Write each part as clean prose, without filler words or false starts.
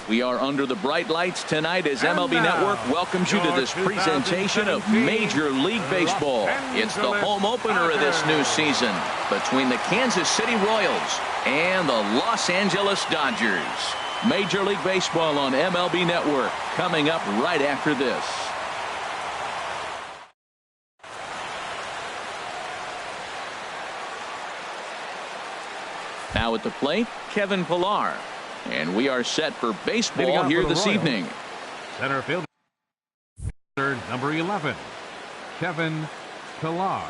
We are under the bright lights tonight as MLB Network welcomes you to this presentation of Major League Baseball. It's the home opener of this new season between the Kansas City Royals and the Los Angeles Dodgers. Major League Baseball on MLB Network coming up right after this. Now at the plate, Kevin Pillar. And we are set for baseball here this evening. Center fielder, number 11, Kevin Pillar.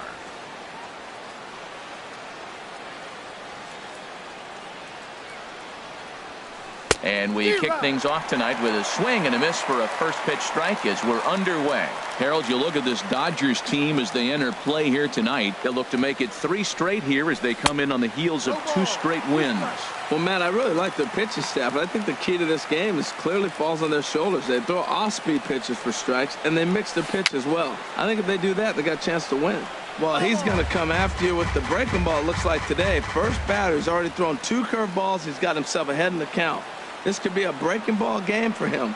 And we kick things off tonight with a swing and a miss for a first pitch strike as we're underway. Harold, you look at this Dodgers team as they enter play here tonight. They'll look to make it 3 straight here as they come in on the heels of 2 straight wins. Well, Matt, I really like the pitching staff, but I think the key to this game is clearly falls on their shoulders. They throw off-speed pitches for strikes, and they mix the pitch as well. I think if they do that, they got a chance to win. Well, he's going to come after you with the breaking ball, it looks like today. First batter, he's already thrown 2 curveballs. He's got himself ahead in the count. This could be a breaking ball game for him.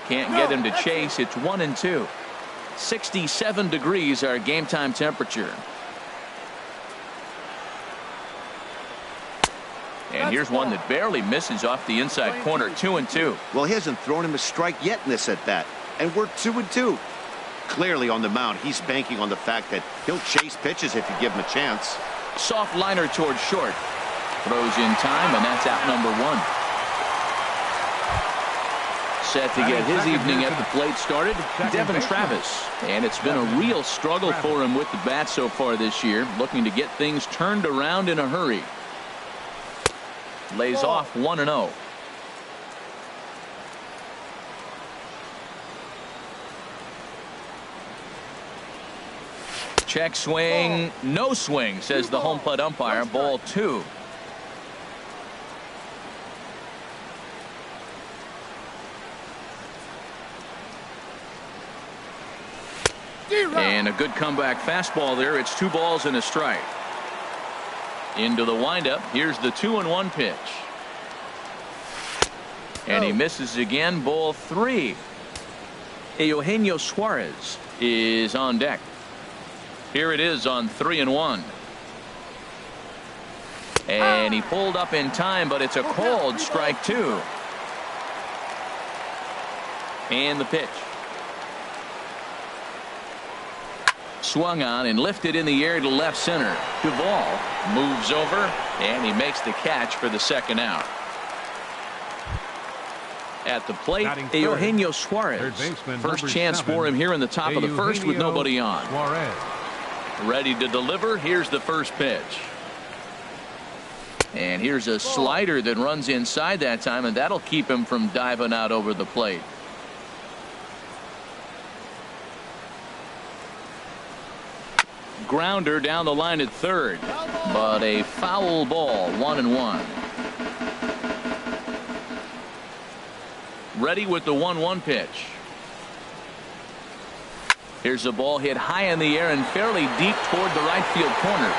Can't get him to chase. It's 1-2. 67 degrees our game time temperature. And here's one that barely misses off the inside corner. 2-2. Well, he hasn't thrown him a strike yet in this at bat, and we're 2-2. Clearly on the mound, he's banking on the fact that he'll chase pitches if you give him a chance. Soft liner towards short. Throws in time, and that's out number 1. Set to get his evening at the plate started, Devin Travis. And it's been a real struggle for him with the bat so far this year, looking to get things turned around in a hurry. Lays off 1-0. Check swing, no swing, says the home plate umpire. Ball 2. And a good comeback fastball there. It's 2 balls and a strike. Into the windup. Here's the 2-1 pitch. And he misses again. Ball 3. Eugenio Suarez is on deck. Here it is on 3-1. And he pulled up in time, but it's a called strike 2. And the pitch. Swung on and lifted in the air to left center. Duvall moves over and he makes the catch for the second out. At the plate, Eugenio Suarez. First chance for him here in the top of the first with nobody on. Ready to deliver. Here's the first pitch. And here's a slider that runs inside that time, and that'll keep him from diving out over the plate. Grounder down the line at third, but a foul ball. 1-1. Ready with the 1-1 pitch. Here's a ball hit high in the air and fairly deep toward the right field corner.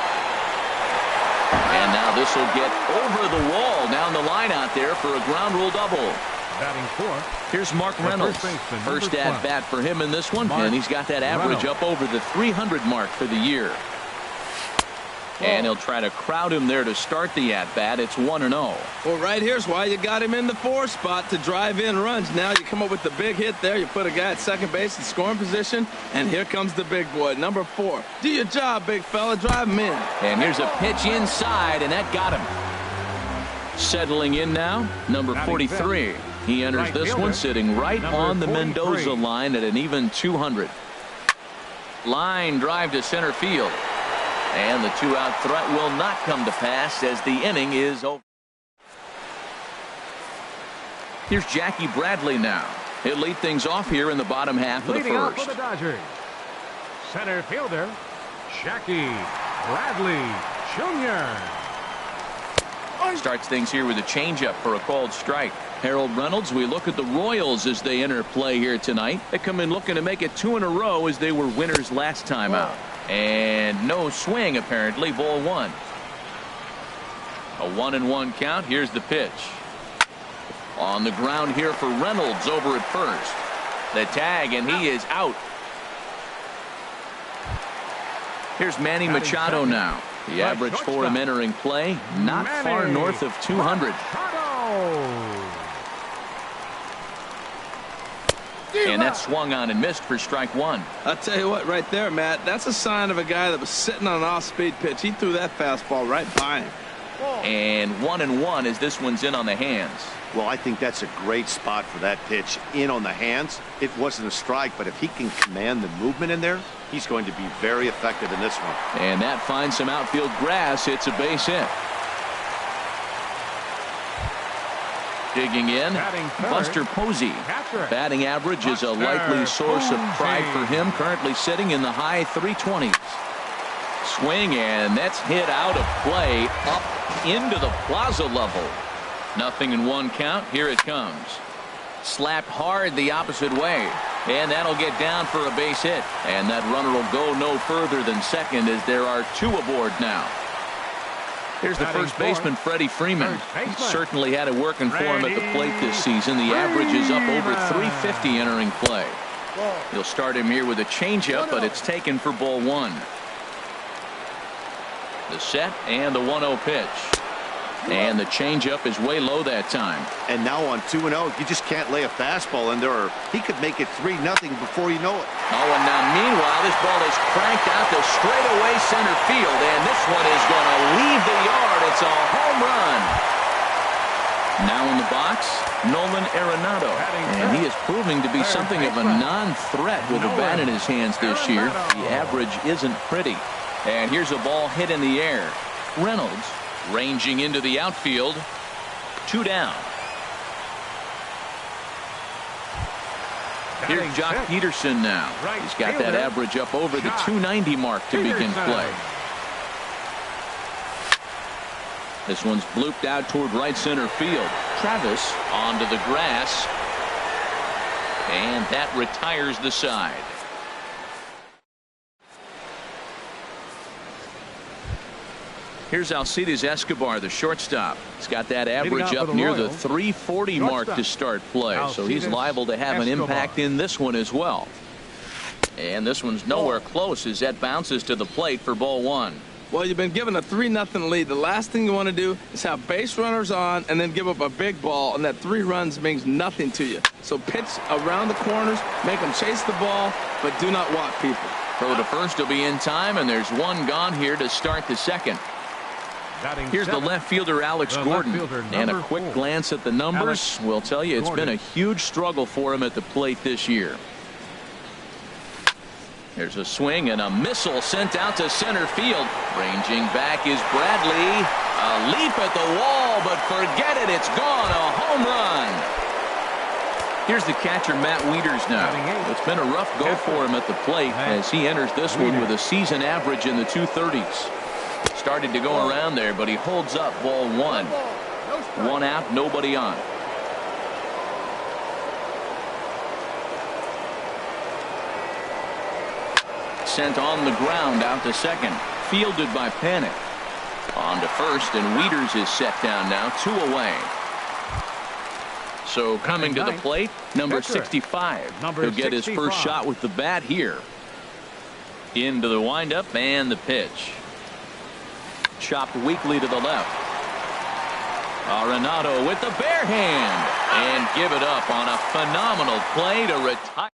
And now this will get over the wall down the line out there for a ground rule double. Batting 4th. Here's Mark Reynolds. First at bat for him in this one, and he's got that average up over the 300 mark for the year. And he'll try to crowd him there to start the at bat. It's 1-0. Well, right here's why you got him in the 4 spot to drive in runs. Now you come up with the big hit there. You put a guy at second base in scoring position, and here comes the big boy, number 4. Do your job, big fella. Drive him in. And here's a pitch inside, and that got him. Settling in now, number 43. He enters this one sitting right on the Mendoza line at an even 200. Line drive to center field. And the 2-out threat will not come to pass as the inning is over. Here's Jackie Bradley now. He'll lead things off here in the bottom half of the first. For the Dodgers, center fielder Jackie Bradley Jr. Starts things here with a changeup for a called strike. Harold Reynolds, we look at the Royals as they enter play here tonight. They come in looking to make it 2 in a row as they were winners last time out. And no swing apparently. Ball 1. A 1-1 count. Here's the pitch. On the ground here for Reynolds over at first. The tag, and he is out. Here's Manny Machado now. The average for him entering play, not far north of 200. And that swung on and missed for strike one. I'll tell you what, right there, Matt, that's a sign of a guy that was sitting on an off-speed pitch. He threw that fastball right by him. And 1-1 as this one's in on the hands. Well, I think that's a great spot for that pitch. In on the hands. It wasn't a strike, but if he can command the movement in there, he's going to be very effective in this one. And that finds some outfield grass. It's a base hit. Digging in, Buster Posey. Batting average is a likely source of pride for him. Currently sitting in the high 320s. Swing, and that's hit out of play up into the plaza level. 0-1 count. Here it comes. Slapped hard the opposite way. And that'll get down for a base hit. And that runner will go no further than second as there are two aboard now. Here's the first baseman, Freddie Freeman. He certainly had it working for him at the plate this season. The average is up over 350 entering play. He'll start him here with a changeup, but it's taken for ball one. The set and the 1-0 pitch. And the changeup is way low that time. And now on 2-0, you just can't lay a fastball in there, or he could make it 3-0 before you know it. Oh, and now meanwhile, this ball is cranked out to straightaway center field, and this one is going to leave the yard. It's a home run. Now in the box, Nolan Arenado, and he is proving to be something of a non-threat with a bat in his hands this year. The average isn't pretty. And here's a ball hit in the air. Reynolds ranging into the outfield. 2 down. Here's Jock Peterson now. He's got that average up over the 290 mark to begin play. This one's blooped out toward right center field. Travis onto the grass. And that retires the side. Here's Alcides Escobar, the shortstop. He's got that average up near the 340 mark to start play, so he's liable to have an impact in this one as well. And this one's nowhere close as that bounces to the plate for ball one. Well, you've been given a 3-0 lead. The last thing you want to do is have base runners on and then give up a big ball, and that 3 runs means nothing to you. So pitch around the corners, make them chase the ball, but do not walk people. Throw to first will be in time, and there's one gone here to start the second. Here's the left fielder, Alex Gordon. And a quick glance at the numbers will tell you it's been a huge struggle for him at the plate this year. There's a swing and a missile sent out to center field. Ranging back is Bradley. A leap at the wall, but forget it. It's gone. A home run. Here's the catcher, Matt Wieters now. It's been a rough go for him at the plate as he enters this one with a season average in the 230s. Started to go around there, but he holds up ball one. 1 out, nobody on. Sent on the ground out to second. Fielded by Panic. On to first, and Wieters is set down now, 2 away. So coming to the plate, number 65. He'll get his first shot with the bat here. Into the windup and the pitch. Chopped weakly to the left. Arenado with the bare hand. And give it up on a phenomenal play to retire.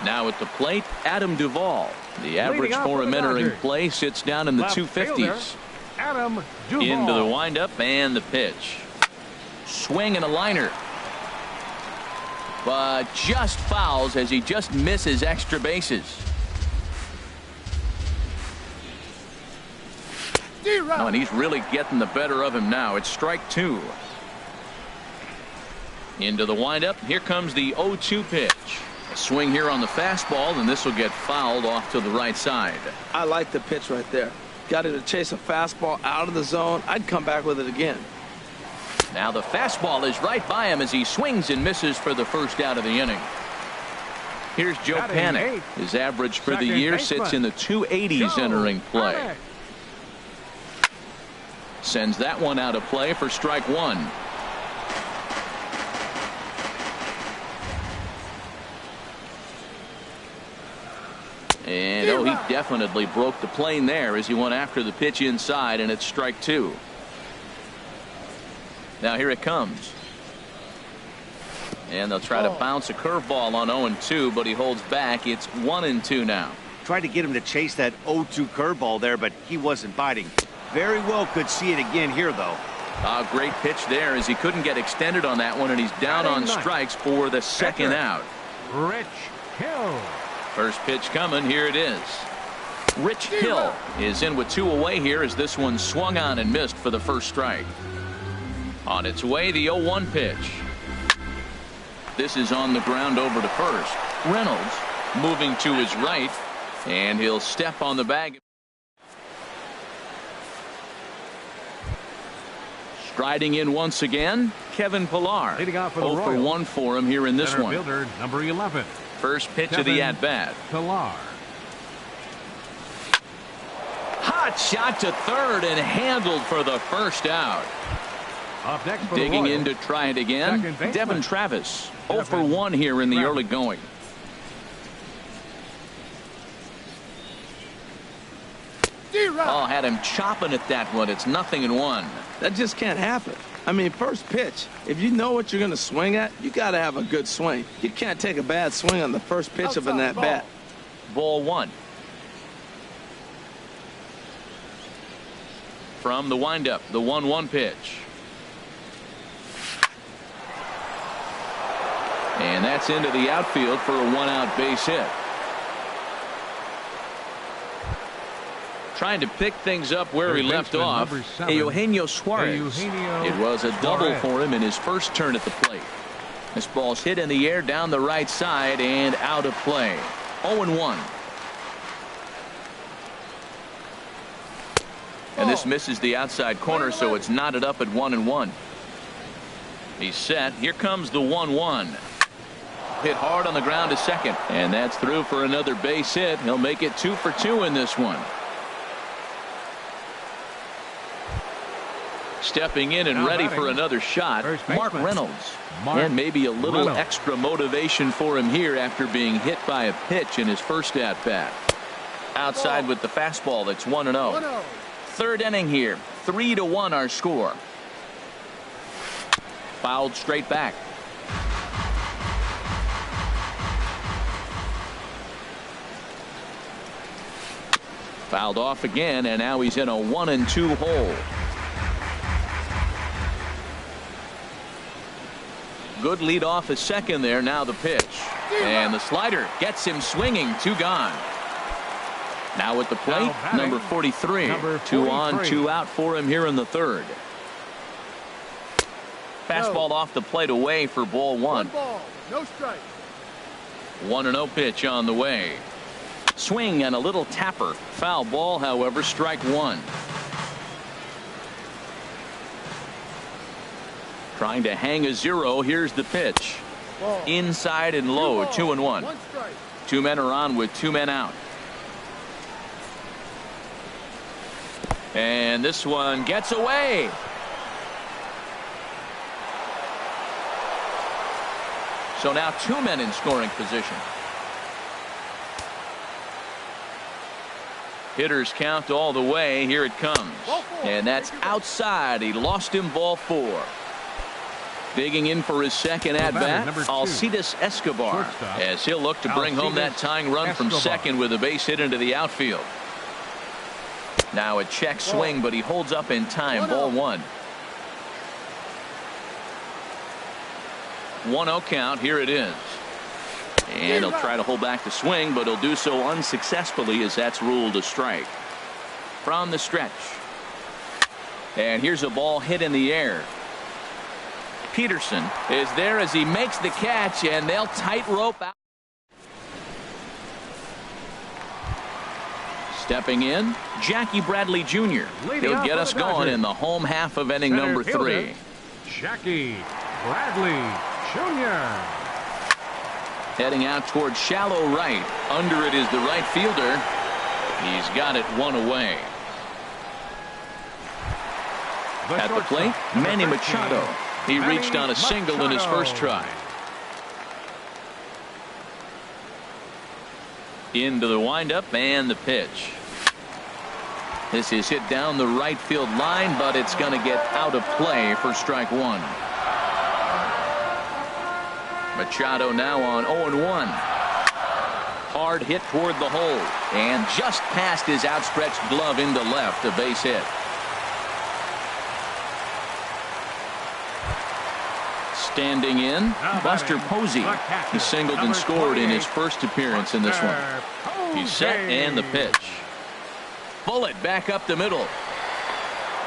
Now at the plate, Adam Duvall. The average for him entering play sits down in the 250s. Adam Duvall. Into the windup and the pitch. Swing and a liner. But just fouls as he just misses extra bases. Oh, and he's really getting the better of him now. It's strike 2. Into the windup. Here comes the 0-2 pitch. A swing here on the fastball, and this will get fouled off to the right side. I like the pitch right there. Got him to chase a fastball out of the zone. I'd come back with it again. Now the fastball is right by him as he swings and misses for the first out of the inning. Here's Joe Panic. His average for the year sits in the 280s entering play. Sends that one out of play for strike one. And, oh, he definitely broke the plane there as he went after the pitch inside, and it's strike two. Now here it comes. And they'll try to bounce a curveball on 0-2, but he holds back. It's 1-2 now. Tried to get him to chase that 0-2 curveball there, but he wasn't biting. Very well could see it again here, though. A great pitch there as he couldn't get extended on that one, and he's down on strikes for the second out. Rich Hill. First pitch coming. Here it is. Rich Hill is in with two away here as this one swung on and missed for the first strike. On its way, the 0-1 pitch. This is on the ground over to first. Reynolds moving to his right, and he'll step on the bag. Striding in once again, Kevin Pillar. Leading off for the 0 for 1 for him here in this Center one. fielder, number 11. First pitch of the at-bat. Pillar. Hot shot to third and handled for the first out. Up next for Digging the in to try it again, Devin Travis. 0 for 1 here in the early going. Oh, had him chopping at that one. It's 0-1. That just can't happen. I mean, first pitch, if you know what you're going to swing at, you got to have a good swing. You can't take a bad swing on the first pitch of an at-bat. Ball one. From the windup, the 1-1 pitch. And that's into the outfield for a one-out base hit. Trying to pick things up where he left off. Eugenio Suarez. It was a double for him in his first turn at the plate. This ball's hit in the air down the right side and out of play. 0-1. And this misses the outside corner, so it's knotted up at 1-1. He's set. Here comes the 1-1. Hit hard on the ground to second, and that's through for another base hit. He'll make it 2 for 2 in this one. Stepping in and ready for another shot, Mark Reynolds. And maybe a little extra motivation for him here after being hit by a pitch in his first at-bat. Outside with the fastball, that's 1-0. Third inning here, 3-1 our score. Fouled straight back. Fouled off again, and now he's in a 1-2 hole. Good lead off at second there. Now the pitch. And the slider gets him swinging. 2 gone. Now at the plate, number 43. 2 on, 2 out for him here in the third. Fastball off the plate away for ball 1. 1-0 pitch on the way. Swing and a little tapper. Foul ball, however, strike 1. Trying to hang a 0. Here's the pitch. Inside and low. 2-1. 2 men are on with 2 men out. And this one gets away. So now 2 men in scoring position. Hitters count all the way. Here it comes. And that's outside. He lost him, ball 4. Digging in for his second at-bat, Alcides Escobar, as he'll look to bring home that tying run from second with a base hit into the outfield. Now a check swing, but he holds up in time. Ball 1. 1-0 count. Here it is. And he'll try to hold back the swing, but he'll do so unsuccessfully as that's ruled a strike. From the stretch. And here's a ball hit in the air. Peterson is there as he makes the catch, and they'll tightrope out. Stepping in, Jackie Bradley Jr. He'll get us going in the home half of inning number 3. Jackie Bradley Jr. Heading out towards shallow right. Under it is the right fielder. He's got it 1 away. At the plate, Manny Machado. He reached on a single in his first try. Into the windup and the pitch. This is hit down the right field line, but it's going to get out of play for strike one. Machado now on 0-1. Hard hit toward the hole, and just past his outstretched glove into left, a base hit. Standing in, Buster Posey. He singled and scored in his first appearance in this one. He's set and the pitch. Bullet back up the middle.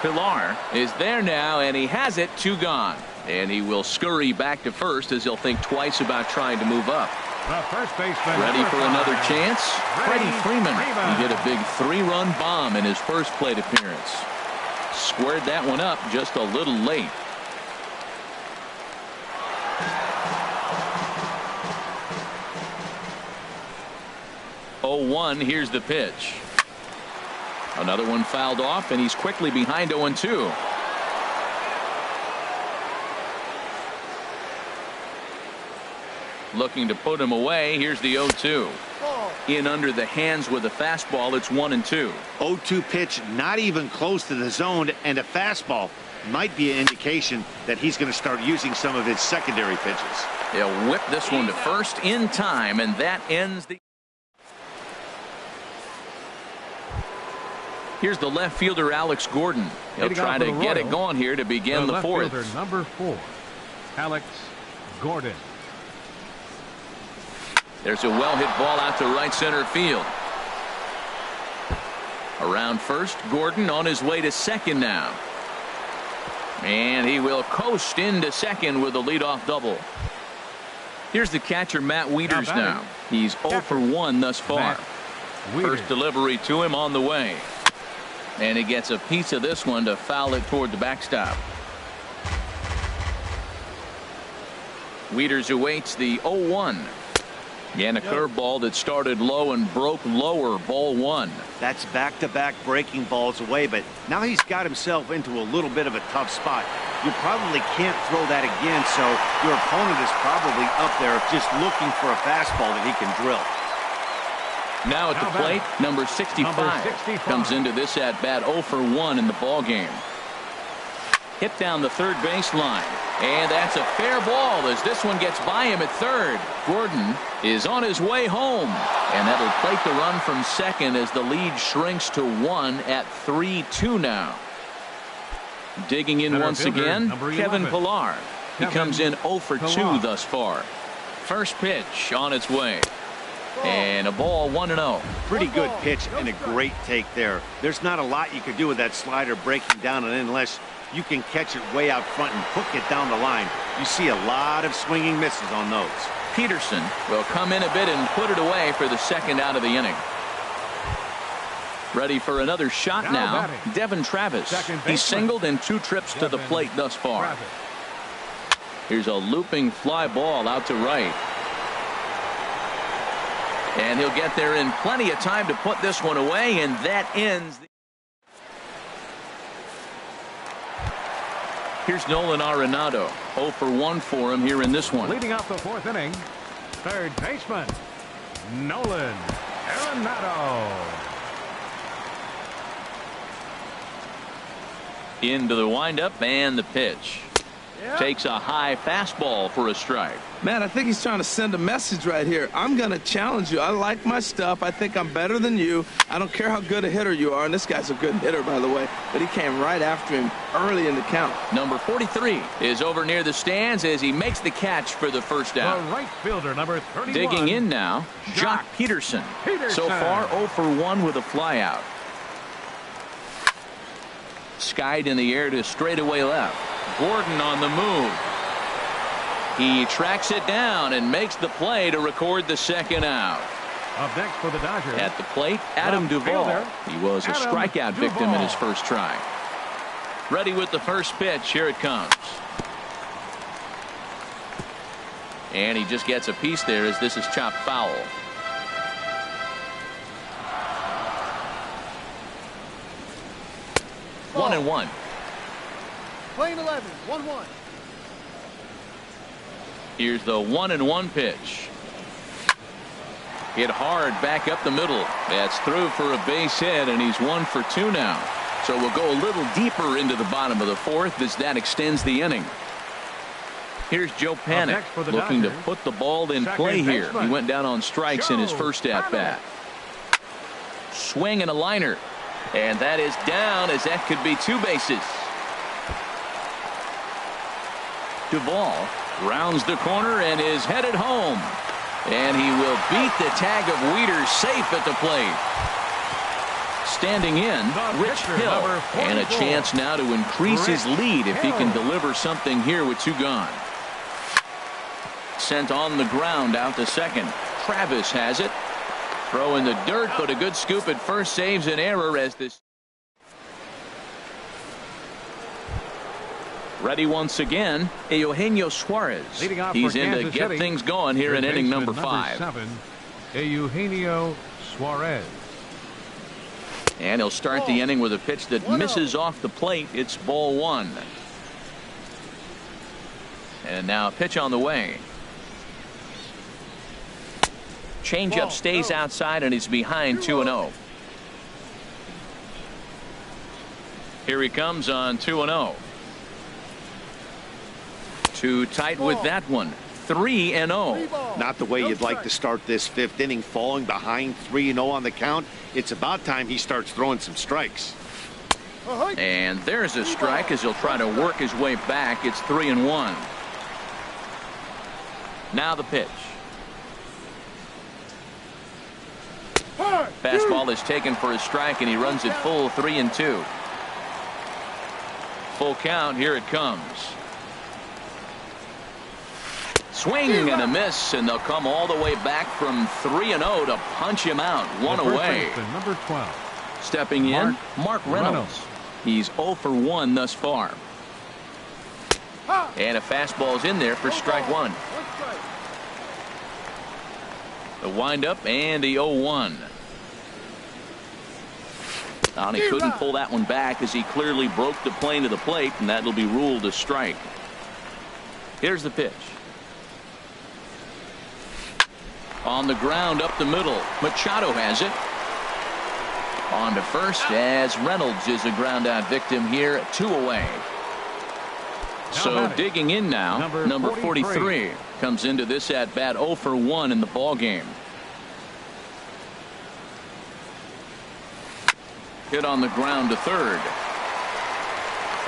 Pilar is there now, and he has it, 2 gone. And he will scurry back to first as he'll think twice about trying to move up. The first baseman ready for another chance. Freddie Freeman. He hit a big 3-run bomb in his first plate appearance. Squared that one up just a little late. Here's the pitch. Another one fouled off, and he's quickly behind 0-2. Looking to put him away. Here's the 0-2. In under the hands with a fastball. It's 1-2. 0-2 pitch, not even close to the zone, and a fastball might be an indication that he's going to start using some of his secondary pitches. He'll whip this one to first in time, and that ends the. Here's the left fielder, Alex Gordon. He'll try to get it going here to begin the fourth. Fielder, number 4, Alex Gordon. There's a well-hit ball out to right center field. Around first, Gordon on his way to second now. And he will coast into second with a leadoff double. Here's the catcher, Matt Wieters now. He's 0 for 1 thus far. First delivery to him on the way. And he gets a piece of this one to foul it toward the backstop. Wieters awaits the 0-1. And a curveball that started low and broke lower, ball 1. That's back-to-back breaking balls away, but now he's got himself into a little bit of a tough spot. You probably can't throw that again, so your opponent is probably up there just looking for a fastball that he can drill. Now at the plate, number 65 comes into this at-bat 0 for 1 in the ball game. Hit down the third base line. And that's a fair ball as this one gets by him at third. Gordon is on his way home. And that'll plate the run from second as the lead shrinks to 1 at 3-2 now. Digging in once again, Kevin Pilar. He comes in 0 for 2 thus far. First pitch on its way. And a ball 1-0. Pretty good pitch and a great take there. There's not a lot you could do with that slider breaking down and unless you can catch it way out front and hook it down the line. You see a lot of swinging misses on those. Peterson will come in a bit and put it away for the second out of the inning. Ready for another shot now. Devin Travis. He's singled in 2 trips to the plate thus far. Here's a looping fly ball out to right. And he'll get there in plenty of time to put this one away, and that ends. Here's Nolan Arenado. 0 for 1 for him here in this one. Leading off the 4th inning, third baseman, Nolan Arenado. Into the windup and the pitch. Takes a high fastball for a strike. Man, I think he's trying to send a message right here. I'm going to challenge you. I like my stuff. I think I'm better than you. I don't care how good a hitter you are. And this guy's a good hitter, by the way. But he came right after him early in the count. Number 43 is over near the stands as he makes the catch for the first out. The right fielder, number 31. Digging in now, Jock Peterson. So far 0 for 1 with a flyout. Skied in the air to straightaway left. Gordon on the move. He tracks it down and makes the play to record the second out. Up next for the Dodgers. At the plate, Adam Duvall. He was a strikeout victim in his first try. Ready with the first pitch. Here it comes. And he just gets a piece there as this is chopped foul. Playing 11, 1-1. Here's the 1-1 pitch. Hit hard back up the middle. That's through for a base hit, and he's 1 for 2 now. So we'll go a little deeper into the bottom of the fourth as that extends the inning. Here's Joe Panik looking to put the ball in play here. He went down on strikes in his first at-bat. Swing and a liner. And that is down, as that could be 2 bases. Duvall rounds the corner and is headed home. And he will beat the tag of Wieters safe at the plate. Standing in, Rich Hill. And a chance now to increase his lead if he can deliver something here with 2 gone. Sent on the ground out to second. Travis has it. Throw in the dirt, but a good scoop at first saves an error as this. Ready once again, Eugenio Suarez. He's in to get things going here in inning number 5. Eugenio Suarez. And he'll start the inning with a pitch that misses off the plate. It's ball 1. And now a pitch on the way. Changeup stays outside and he's behind 2-0. Here he comes on 2-0. Too tight with that one. 3-0. Not the way you'd like to start this 5th inning, falling behind 3-0 on the count. It's about time he starts throwing some strikes. And there's a strike as he'll try to work his way back. It's 3-1. Now the pitch. Fastball is taken for a strike and he runs it full 3-2. Full count. Here it comes. Swing and a miss, and they'll come all the way back from 3-0 to punch him out. 1 away. Number 12. Stepping in, Mark Reynolds. He's 0 for 1 thus far. And a fastball's in there for strike 1. The windup and the 0-1. And he couldn't pull that one back as he clearly broke the plane of the plate, and that'll be ruled a strike. Here's the pitch. On the ground up the middle. Machado has it. On to first as Reynolds is a ground out victim here. 2 away. So digging in now, number 43 comes into this at bat 0 for 1 in the ball game. Hit on the ground to third.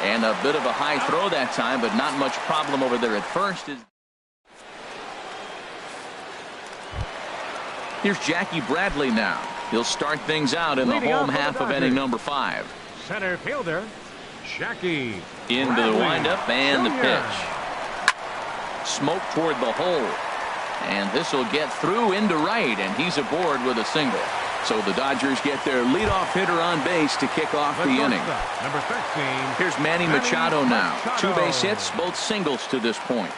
And a bit of a high throw that time, but not much problem over there at first. Here's Jackie Bradley now. He'll start things out in the home half of inning number 5. Center fielder, Jackie. Into the windup and the pitch. Smoke toward the hole. And this will get through into right, and he's aboard with a single. So the Dodgers get their leadoff hitter on base to kick off the inning. Number 13. Here's Manny Machado now. 2 base hits, both singles to this point.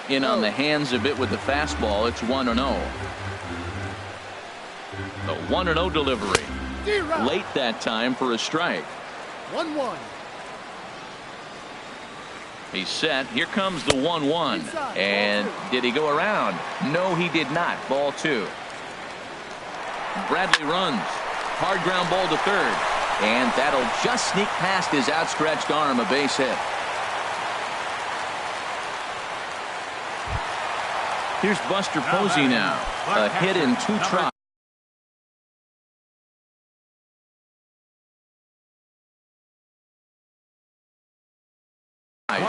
In on the hands of it with the fastball. It's 1-0. The 1-0 delivery. Late that time for a strike. 1-1. He's set. Here comes the 1-1. And did he go around? No, he did not. Ball 2. Bradley runs. Hard ground ball to third. And that'll just sneak past his outstretched arm. A base hit. Here's Buster Posey now. A hit in 2 tries.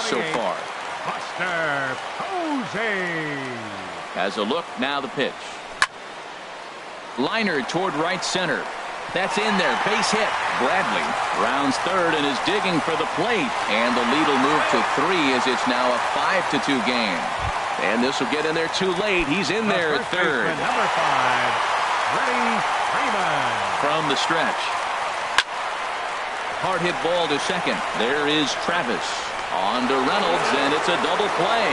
So far. Buster Posey. Has a look. Now the pitch. Liner toward right center. That's in there. Base hit. Bradley rounds third and is digging for the plate. And the lead will move to 3 as it's now a 5-2 game. And this will get in there too late. He's in there at third. Number 5, Freddie Freeman. From the stretch. Hard hit ball to second. There is Travis. On to Reynolds, and it's a double play.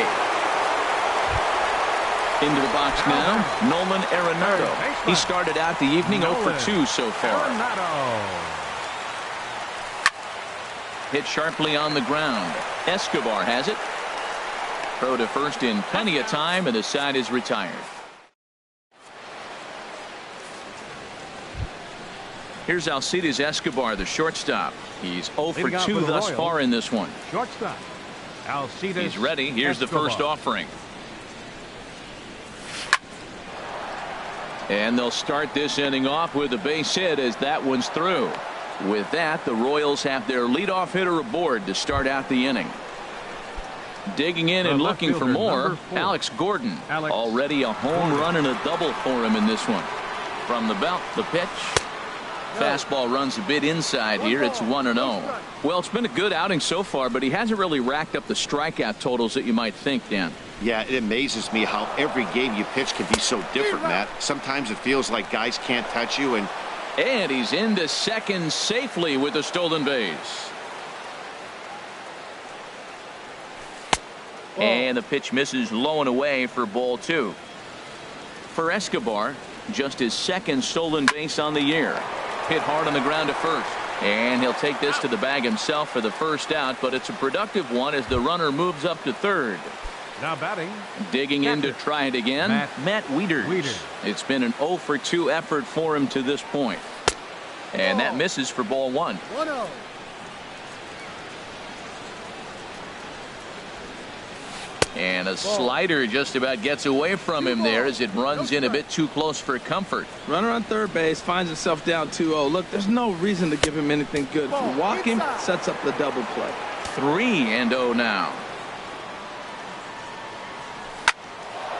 Into the box now, Nolan Arenado. He started out the evening 0 for 2 so far. Hit sharply on the ground. Escobar has it. Throw to first in plenty of time, and the side is retired. Here's Alcides Escobar, the shortstop. He's 0 for 2 thus far in this one. Shortstop. Alcides. He's ready. Here's the first offering. And they'll start this inning off with a base hit as that one's through. With that, the Royals have their leadoff hitter aboard to start out the inning. Digging in and looking for more, Alex Gordon. Already a home run and a double for him in this one. From the belt, the pitch. Fastball runs a bit inside here. It's 1-0. Well, it's been a good outing so far, but he hasn't really racked up the strikeout totals that you might think, Dan. Yeah, it amazes me how every game you pitch can be so different, Matt. Sometimes it feels like guys can't touch you. And he's into second safely with a stolen base. And the pitch misses low and away for ball 2. For Escobar, just his second stolen base on the year. Hit hard on the ground to first. And he'll take this to the bag himself for the first out, but it's a productive one as the runner moves up to third. Now batting. Digging in to try it again, Matt Wieters. It's been an 0 for 2 effort for him to this point. And that misses for ball 1. 1-0. And a slider just about gets away from him there as it runs in a bit too close for comfort. Runner on third base finds himself down 2-0. Look, there's no reason to give him anything good. If you walk him, sets up the double play. 3-0 now.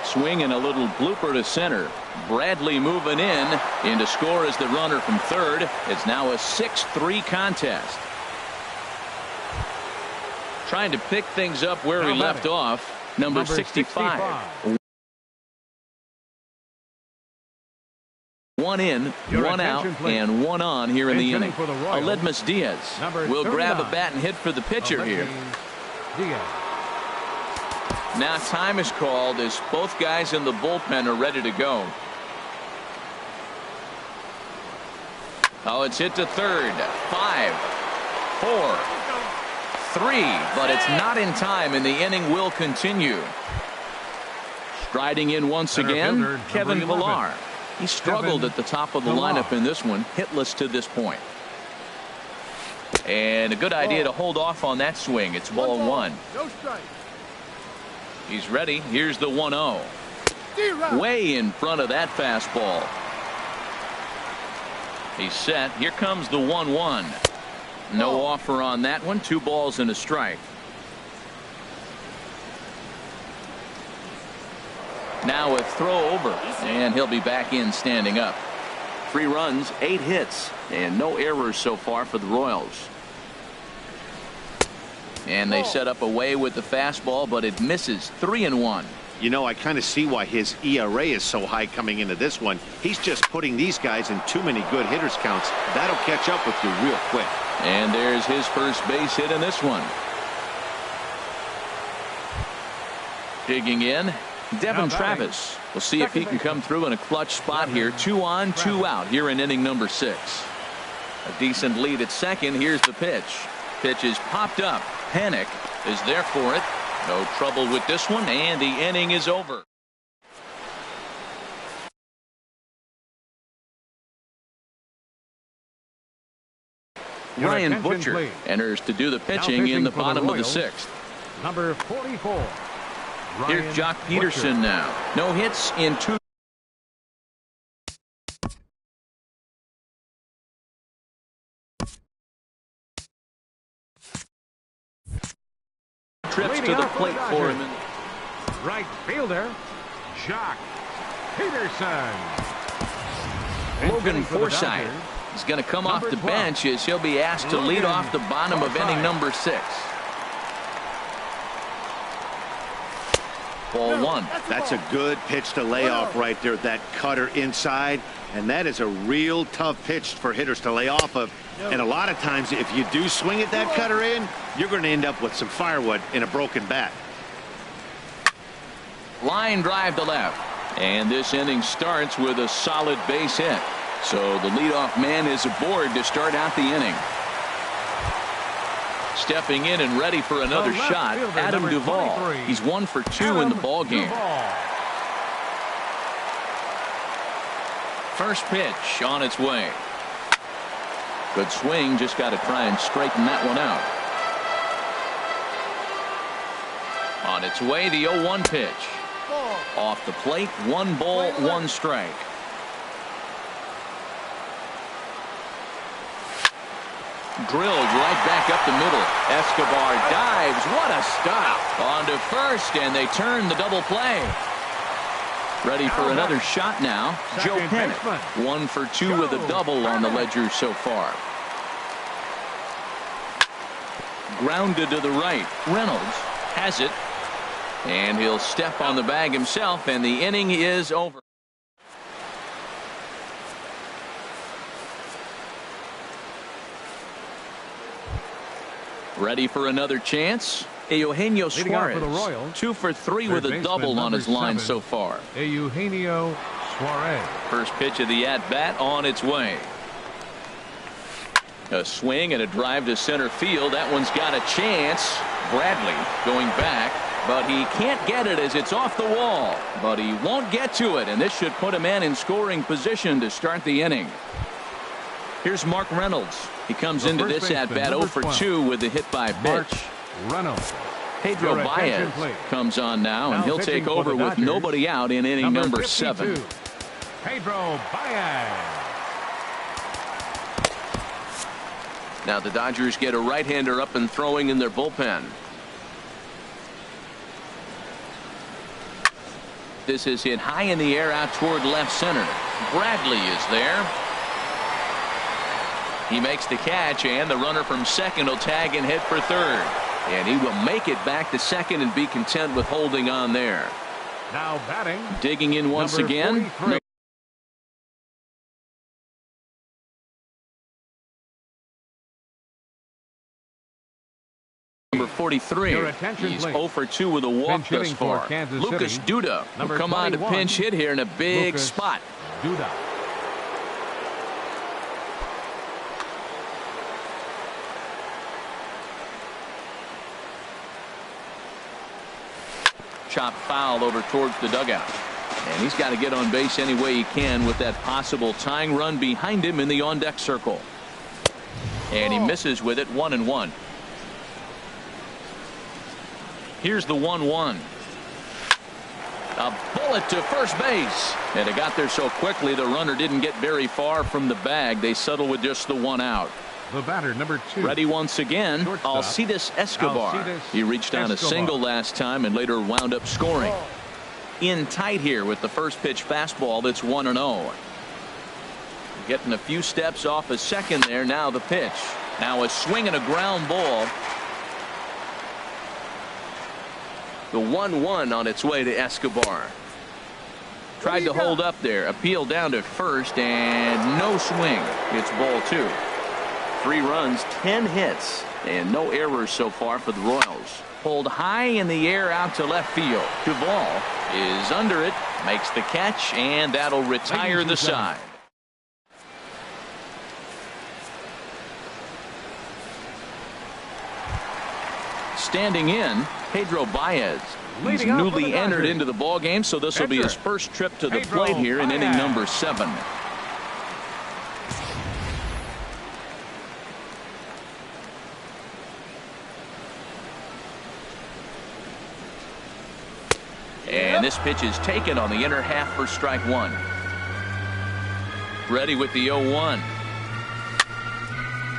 Swing and a little blooper to center. Bradley moving in to score as the runner from third. It's now a 6-3 contest. Trying to pick things up where he left off. Number 65. 1 in, 1 out, and 1 on here in the inning. Aledmus Diaz will grab a bat and hit for the pitcher here. Now time is called as both guys in the bullpen are ready to go. Oh, it's hit to third. 5, 4, 3, but it's not in time, and the inning will continue. Striding in once again, Kevin Pillar. He struggled at the top of the lineup in this one, hitless to this point. And a good idea to hold off on that swing. It's ball 1. No strike. He's ready. Here's the 1-0. Way in front of that fastball. He's set. Here comes the 1-1. No offer on that one. 2 balls and a strike. Now a throw over, and he'll be back in standing up. 3 runs, 8 hits, and no errors so far for the Royals. And they set up away with the fastball, but it misses. 3-1. You know, I kind of see why his ERA is so high coming into this one. He's just putting these guys in too many good hitters counts. That'll catch up with you real quick. And there's his first base hit in this one. Digging in, Devin Travis. We'll see if he can come through in a clutch spot here. 2 on, 2 out here in inning number 6. A decent lead at second. Here's the pitch. Pitch is popped up. Panic is there for it. No trouble with this one, and the inning is over. Ryan Butcher enters to do the pitching in the bottom of the 6th. Number 44. Here's Jock Peterson now. No hits in 2. Trips to the plate for him. Right fielder, Jock Peterson. Logan Forsythe is going to come off the bench as he'll be asked to lead off the bottom of inning number 6. Ball 1. That's a good pitch to lay off right there. That cutter inside, and that is a real tough pitch for hitters to lay off of. And a lot of times, if you do swing at that cutter in, you're going to end up with some firewood in a broken bat. Line drive to left. And this inning starts with a solid base hit. So the leadoff man is aboard to start out the inning. Stepping in and ready for another shot, Adam Duvall. He's 1 for 2 in the ball game. First pitch on its way. Good swing, just got to try and straighten that one out. On its way, the 0-1 pitch. Off the plate, 1 ball, 1 strike. Drilled right back up the middle. Escobar dives. What a stop. On to first, and they turn the double play. Ready for another shot now. Joe Pennant. 1 for 2 with a double on the ledger so far. Grounded to the right. Reynolds has it. And he'll step on the bag himself, and the inning is over. Ready for another chance. Eugenio Suarez, 2 for 3 with a double on his line so far. Eugenio Suarez. First pitch of the at-bat on its way. A swing and a drive to center field. That one's got a chance. Bradley going back, but he can't get it as it's off the wall. But he won't get to it, and this should put a man in scoring position to start the inning. Here's Mark Reynolds. He comes into this at-bat 0 for 2 with a hit by pitch. Reynolds. Pedro Baez comes on now, and he'll take over with nobody out in inning number 7. Pedro Baez. Now the Dodgers get a right-hander up and throwing in their bullpen. This is hit high in the air out toward left center. Bradley is there. He makes the catch, and the runner from second will tag and hit for third. And he will make it back to second and be content with holding on there. Now batting. Digging in once again. Number 43. He's 0 for 2 with a walk thus far. Lucas Duda will come on to pinch hit here in a big spot. Duda. Chopped foul over towards the dugout. And he's got to get on base any way he can with that possible tying run behind him in the on-deck circle. And he misses with it. 1-1. Here's the 1-1. A bullet to first base. And it got there so quickly the runner didn't get very far from the bag. They settle with just the 1 out. The batter, number 2. Ready once again. Alcides Escobar. He reached on a single last time and later wound up scoring. In tight here with the first pitch fastball that's 1-0. Getting a few steps off a second there. Now the pitch. Now a swing and a ground ball. The 1-1 on its way to Escobar. Tried to hold up there. Appeal down to first and no swing. It's ball 2. 3 runs, 10 hits, and no errors so far for the Royals. Pulled high in the air out to left field. Duvall is under it, makes the catch, and that'll retire the side. Standing in, Pedro Baez. He's newly entered into the ball game, so this will be his first trip to the plate here in inning number 7. And this pitch is taken on the inner half for strike 1. Ready with the 0-1.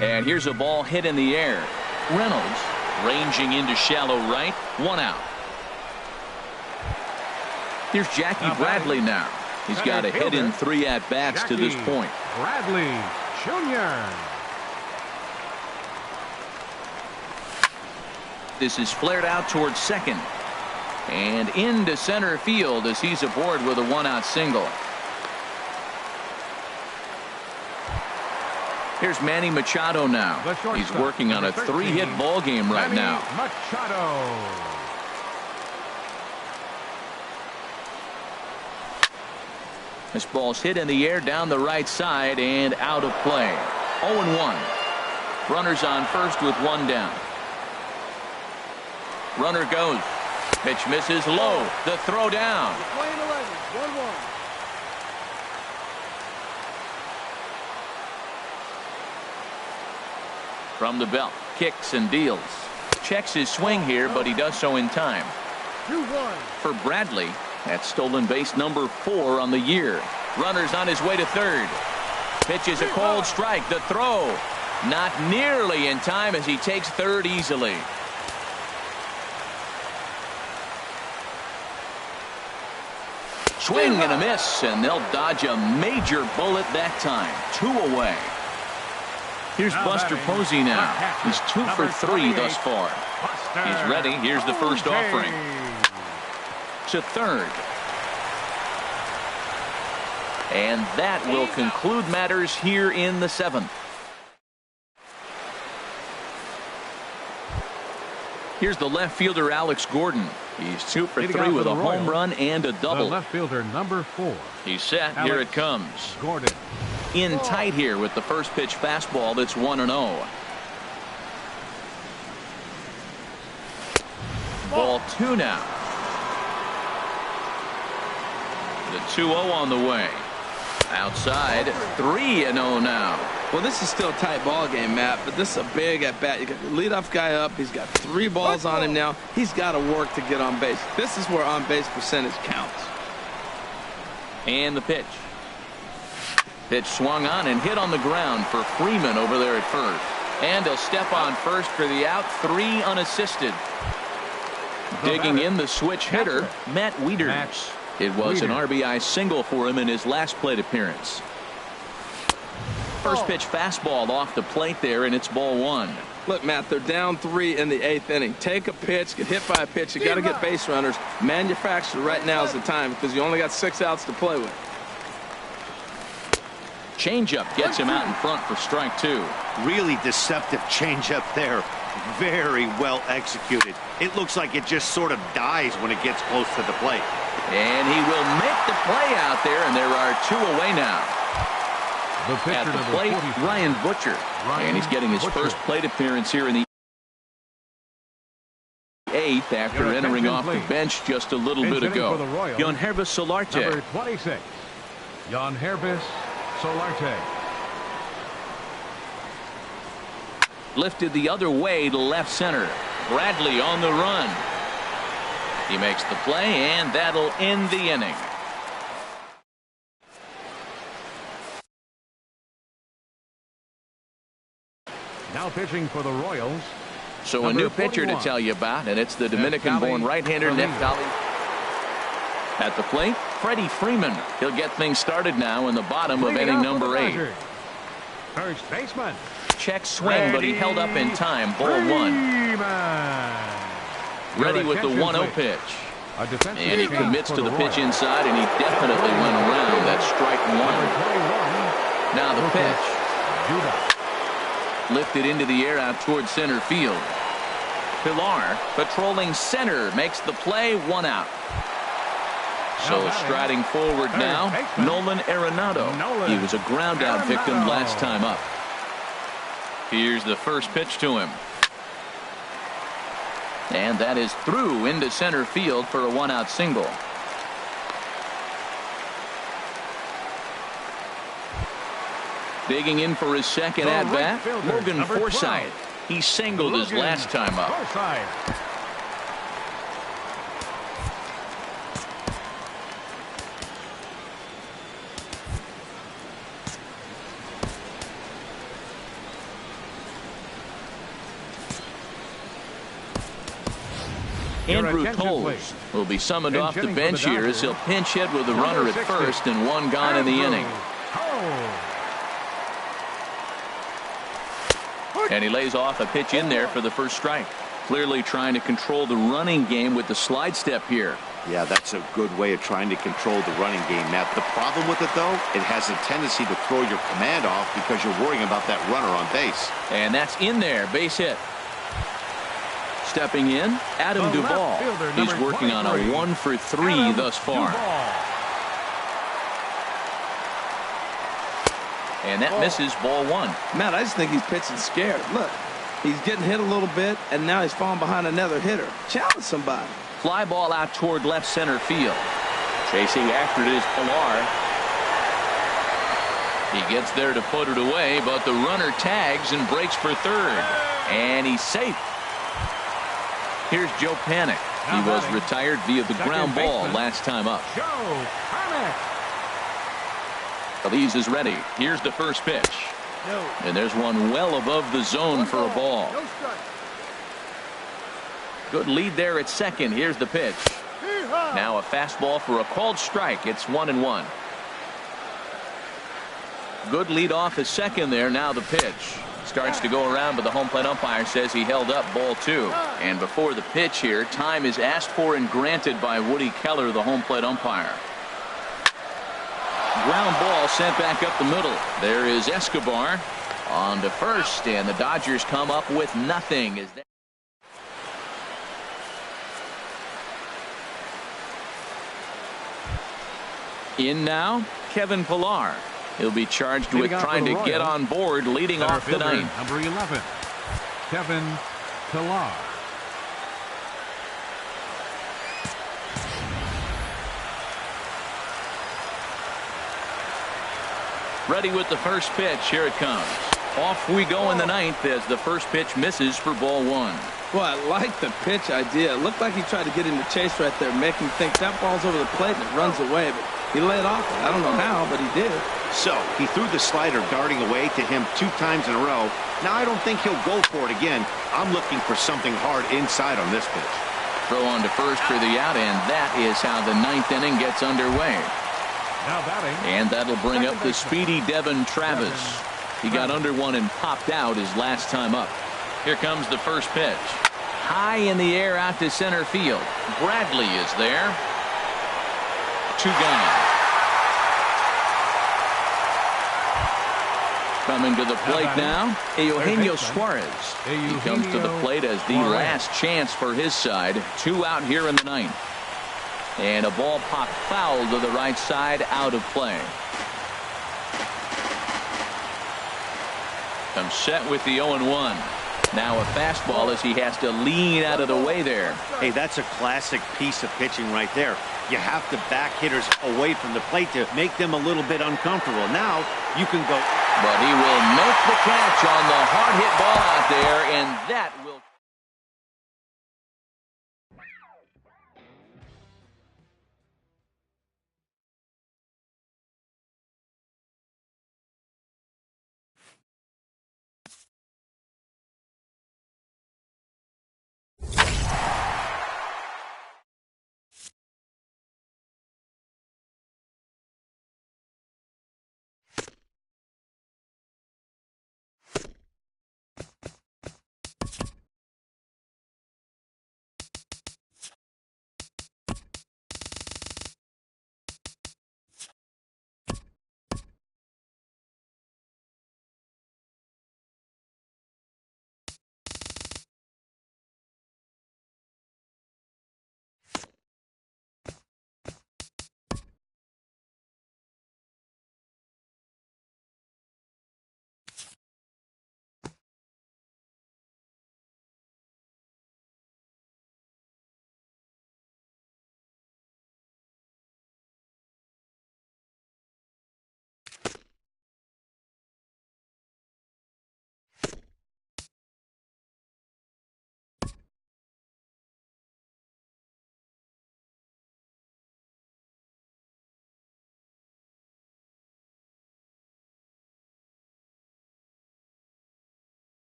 And here's a ball hit in the air. Reynolds ranging into shallow right. 1 out. Here's Jackie Bradley now. He's got a hit in 3 at-bats to this point. Bradley Jr. This is flared out towards second. And into center field as he's aboard with a 1-out single. Here's Manny Machado now. He's working on a 3-hit ball game right now. Machado. This ball's hit in the air down the right side and out of play. 0-1. Runners on first with 1 down. Runner goes. Pitch misses low. The throw down. Playing 11, 1-1. From the belt, kicks and deals. Checks his swing here, but he does so in time. 2-1. For Bradley, that's stolen base number 4 on the year. Runner's on his way to third. Pitches a cold strike. The throw not nearly in time as he takes third easily. Swing and a miss, and they'll dodge a major bullet that time. 2 away. Here's Buster Posey now. He's 2 for 3 thus far. He's ready. Here's the first offering. To third. And that will conclude matters here in the 7th. Here's the left fielder, Alex Gordon. He's 2 for 3 with a home run and a double. The left fielder, number 4. He's set. Here it comes. Gordon. In tight here with the first pitch fastball that's 1-0. Ball 2 now. The 2-0 on the way. Outside, 3-0 now. Well, this is still a tight ball game, Matt, but this is a big at bat. You got the leadoff guy up. He's got 3 balls on him now. He's got to work to get on base. This is where on base percentage counts. And the pitch. Pitch swung on and hit on the ground for Freeman over there at first. And he'll step on first for the out. 3 unassisted. Digging in the switch hitter, Matt Wieters. It was an RBI single for him in his last plate appearance. First pitch fastball off the plate there, and it's ball 1. Look, Matt, they're down 3 in the 8th inning. Take a pitch, get hit by a pitch. You got to get base runners. Manufacture right now is the time because you only got 6 outs to play with. Changeup gets him out in front for strike 2. Really deceptive changeup there. Very well executed. It looks like it just sort of dies when it gets close to the plate. And he will make the play out there, and there are 2 away now. At the plate, Ryan Butcher. And he's getting his first plate appearance here in the 8th after entering off the bench just a little bit ago. Yangervis Solarte. Number 26. Yangervis Solarte. Lifted the other way to left center. Bradley on the run. He makes the play, and that'll end the inning. Now pitching for the Royals. So a new pitcher to tell you about, and it's the Dominican-born right-hander Neftali. At the plate, Freddie Freeman. He'll get things started now in the bottom of inning number 8. First baseman. Check swing, but he held up in time. Ball 1. Ready with the 1-0 pitch. And he commits to the pitch inside, and he definitely went around. That's strike 1. Now the pitch. Lifted into the air out towards center field. Pilar patrolling center makes the play. 1 out. So striding forward now, Nolan Arenado. He was a ground out victim last time up. Here's the first pitch to him. And that is through into center field for a 1-out single. Digging in for his second at-bat, Logan Forsythe. He singled his last time up. Andrew Toles will be summoned off the bench here as he'll pinch hit with the runner at first and 1 gone in the inning. And he lays off a pitch in there for the first strike. Clearly trying to control the running game with the slide step here. Yeah, that's a good way of trying to control the running game, Matt. The problem with it, though, it has a tendency to throw your command off because you're worrying about that runner on base. And that's in there, base hit. Stepping in, Adam Duvall. He's working on a 1 for 3 thus far. And that misses ball 1. Matt, I just think he's pitching scared. Look, He's getting hit a little bit, and now he's falling behind another hitter. Challenge somebody. Fly ball out toward left center field. Chasing after it is Pilar. He gets there to put it away, but the runner tags and breaks for third. And he's safe. Here's Joe Panic. He was retired via the ground ball last time up. Joe Panic. Elise is ready. Here's the first pitch. No. And there's one well above the zone for a ball. No strike. Good lead there at second. Here's the pitch. Hee-haw. Now a fastball for a called strike. It's 1-1. Good lead off at second there. Now the pitch. Starts to go around, but the home plate umpire says he held up ball 2. And before the pitch here, time is asked for and granted by Woody Keller, the home plate umpire. Ground ball sent back up the middle. There is Escobar on to first, and the Dodgers come up with nothing. In now, Kevin Pilar. He'll be charged with trying to get on board, leading off the ninth. Number 11, Kevin Pilar. Ready with the first pitch. Here it comes. Off we go in the ninth as the first pitch misses for ball 1. Well, I like the pitch idea. It looked like he tried to get him to chase right there, make him think that ball's over the plate and it runs away. But he laid off it. I don't know how, but he did. So he threw the slider darting away to him 2 times in a row. Now I don't think he'll go for it again. I'm looking for something hard inside on this pitch. Throw on to first for the out, and that is how the ninth inning gets underway. Now batting. And that'll bring up the speedy Devin Travis. He got under one and popped out his last time up. Here comes the first pitch. High in the air out to center field. Bradley is there. 2 gone. Coming to the plate now, Eugenio Suarez. He comes to the plate as the last chance for his side. 2 out here in the ninth. And a ball popped foul to the right side, out of play. Comes set with the 0-1. Now a fastball as he has to lean out of the way there. Hey, that's a classic piece of pitching right there. You have to back hitters away from the plate to make them a little bit uncomfortable. Now you can go. But he will make the catch on the hard hit ball out there, and that will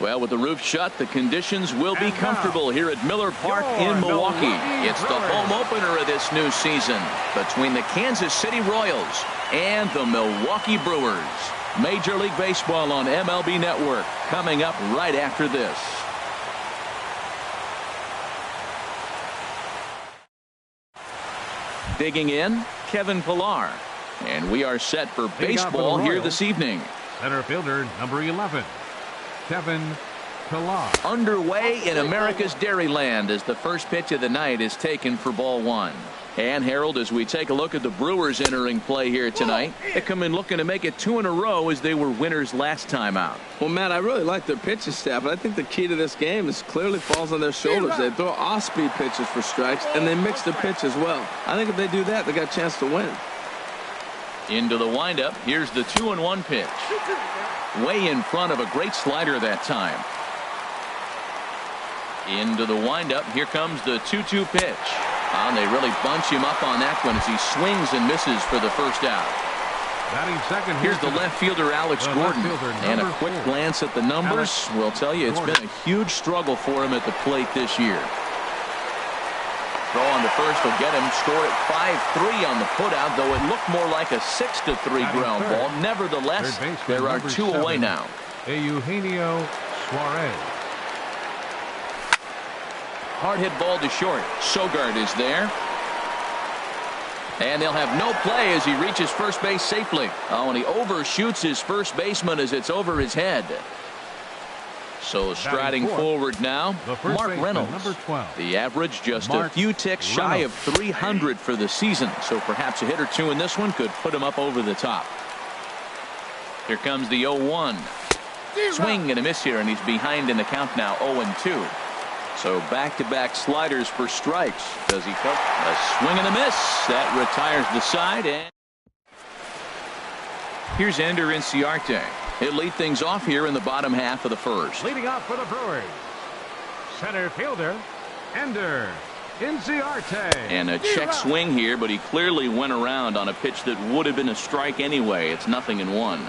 Well, with the roof shut, the conditions will be comfortable here at Miller Park in Milwaukee. It's the home opener of this new season between the Kansas City Royals and the Milwaukee Brewers. Major League Baseball on MLB Network coming up right after this. Digging in, Kevin Pillar. And we are set for baseball here this evening. Center fielder, number 11. Kevin Pillar. Underway in America's Dairyland as the first pitch of the night is taken for ball one. And Harold, as we take a look at the Brewers entering play here tonight, they come in looking to make it 2 in a row as they were winners last time out. Well, Matt, I really like their pitching staff, but I think the key to this game is clearly falls on their shoulders. They throw off-speed pitches for strikes, and they mix the pitch as well. I think if they do that, they got a chance to win. Into the windup. Here's the 2-1 pitch. Way in front of a great slider that time. Into the windup. Here comes the 2-2 pitch. And they really bunch him up on that one as he swings and misses for the first out. Batting second. Here's the left fielder, Alex Gordon. And a quick glance at the numbers will tell you it's been a huge struggle for him at the plate this year. Throw on the first will get him. Score at 5-3 on the putout, though it looked more like a 6-3 ground ball. Nevertheless, there are 2 away now. Eugenio Suarez. Hard hit ball to short. Sogard is there. And they'll have no play as he reaches first base safely. Oh, and he overshoots his first baseman as it's over his head. So striding forward now, Mark Reynolds. Number 12. The average just a few ticks shy of 300 for the season. So perhaps a hit or two in this one could put him up over the top. Here comes the 0-1. Swing and a miss here, and he's behind in the count now, 0-2. So back-to-back sliders for strikes. Does he come? A swing and a miss. That retires the side. And here's Ender Inciarte. He'll lead things off here in the bottom half of the first. Leading off for the Brewers, center fielder, Ender Inciarte. And a check swing here, but he clearly went around on a pitch that would have been a strike anyway. It's 0-1.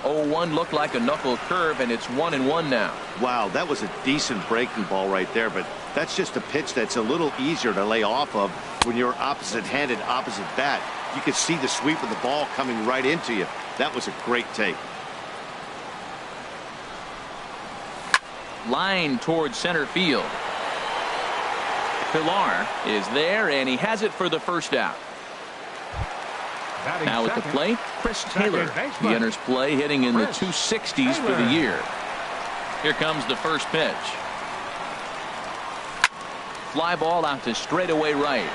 0-1 looked like a knuckle curve, and it's 1-1 now. Wow, that was a decent breaking ball right there, but that's just a pitch that's a little easier to lay off of when you're opposite-handed, opposite bat. You could see the sweep of the ball coming right into you. That was a great take. Line towards center field. Pillar is there, and he has it for the first out. Now at the plate, Chris Taylor. He enters play hitting in the 260s for the year. Here comes the first pitch. Fly ball out to straightaway right.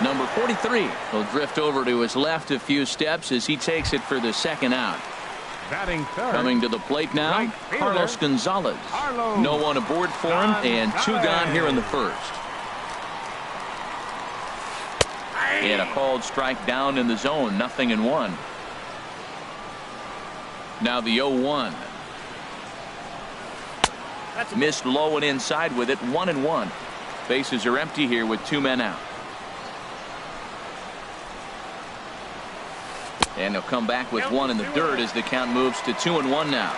Number 43 will drift over to his left a few steps as he takes it for the second out. Batting third. Coming to the plate now, Carlos Gonzalez. No one aboard for him, and 2 gone here in the first. And a called strike down in the zone, 0-1. Now the 0-1. Missed low and inside with it, 1-1. Bases are empty here with 2 men out. And he'll come back with 1 in the dirt as the count moves to 2-1 now.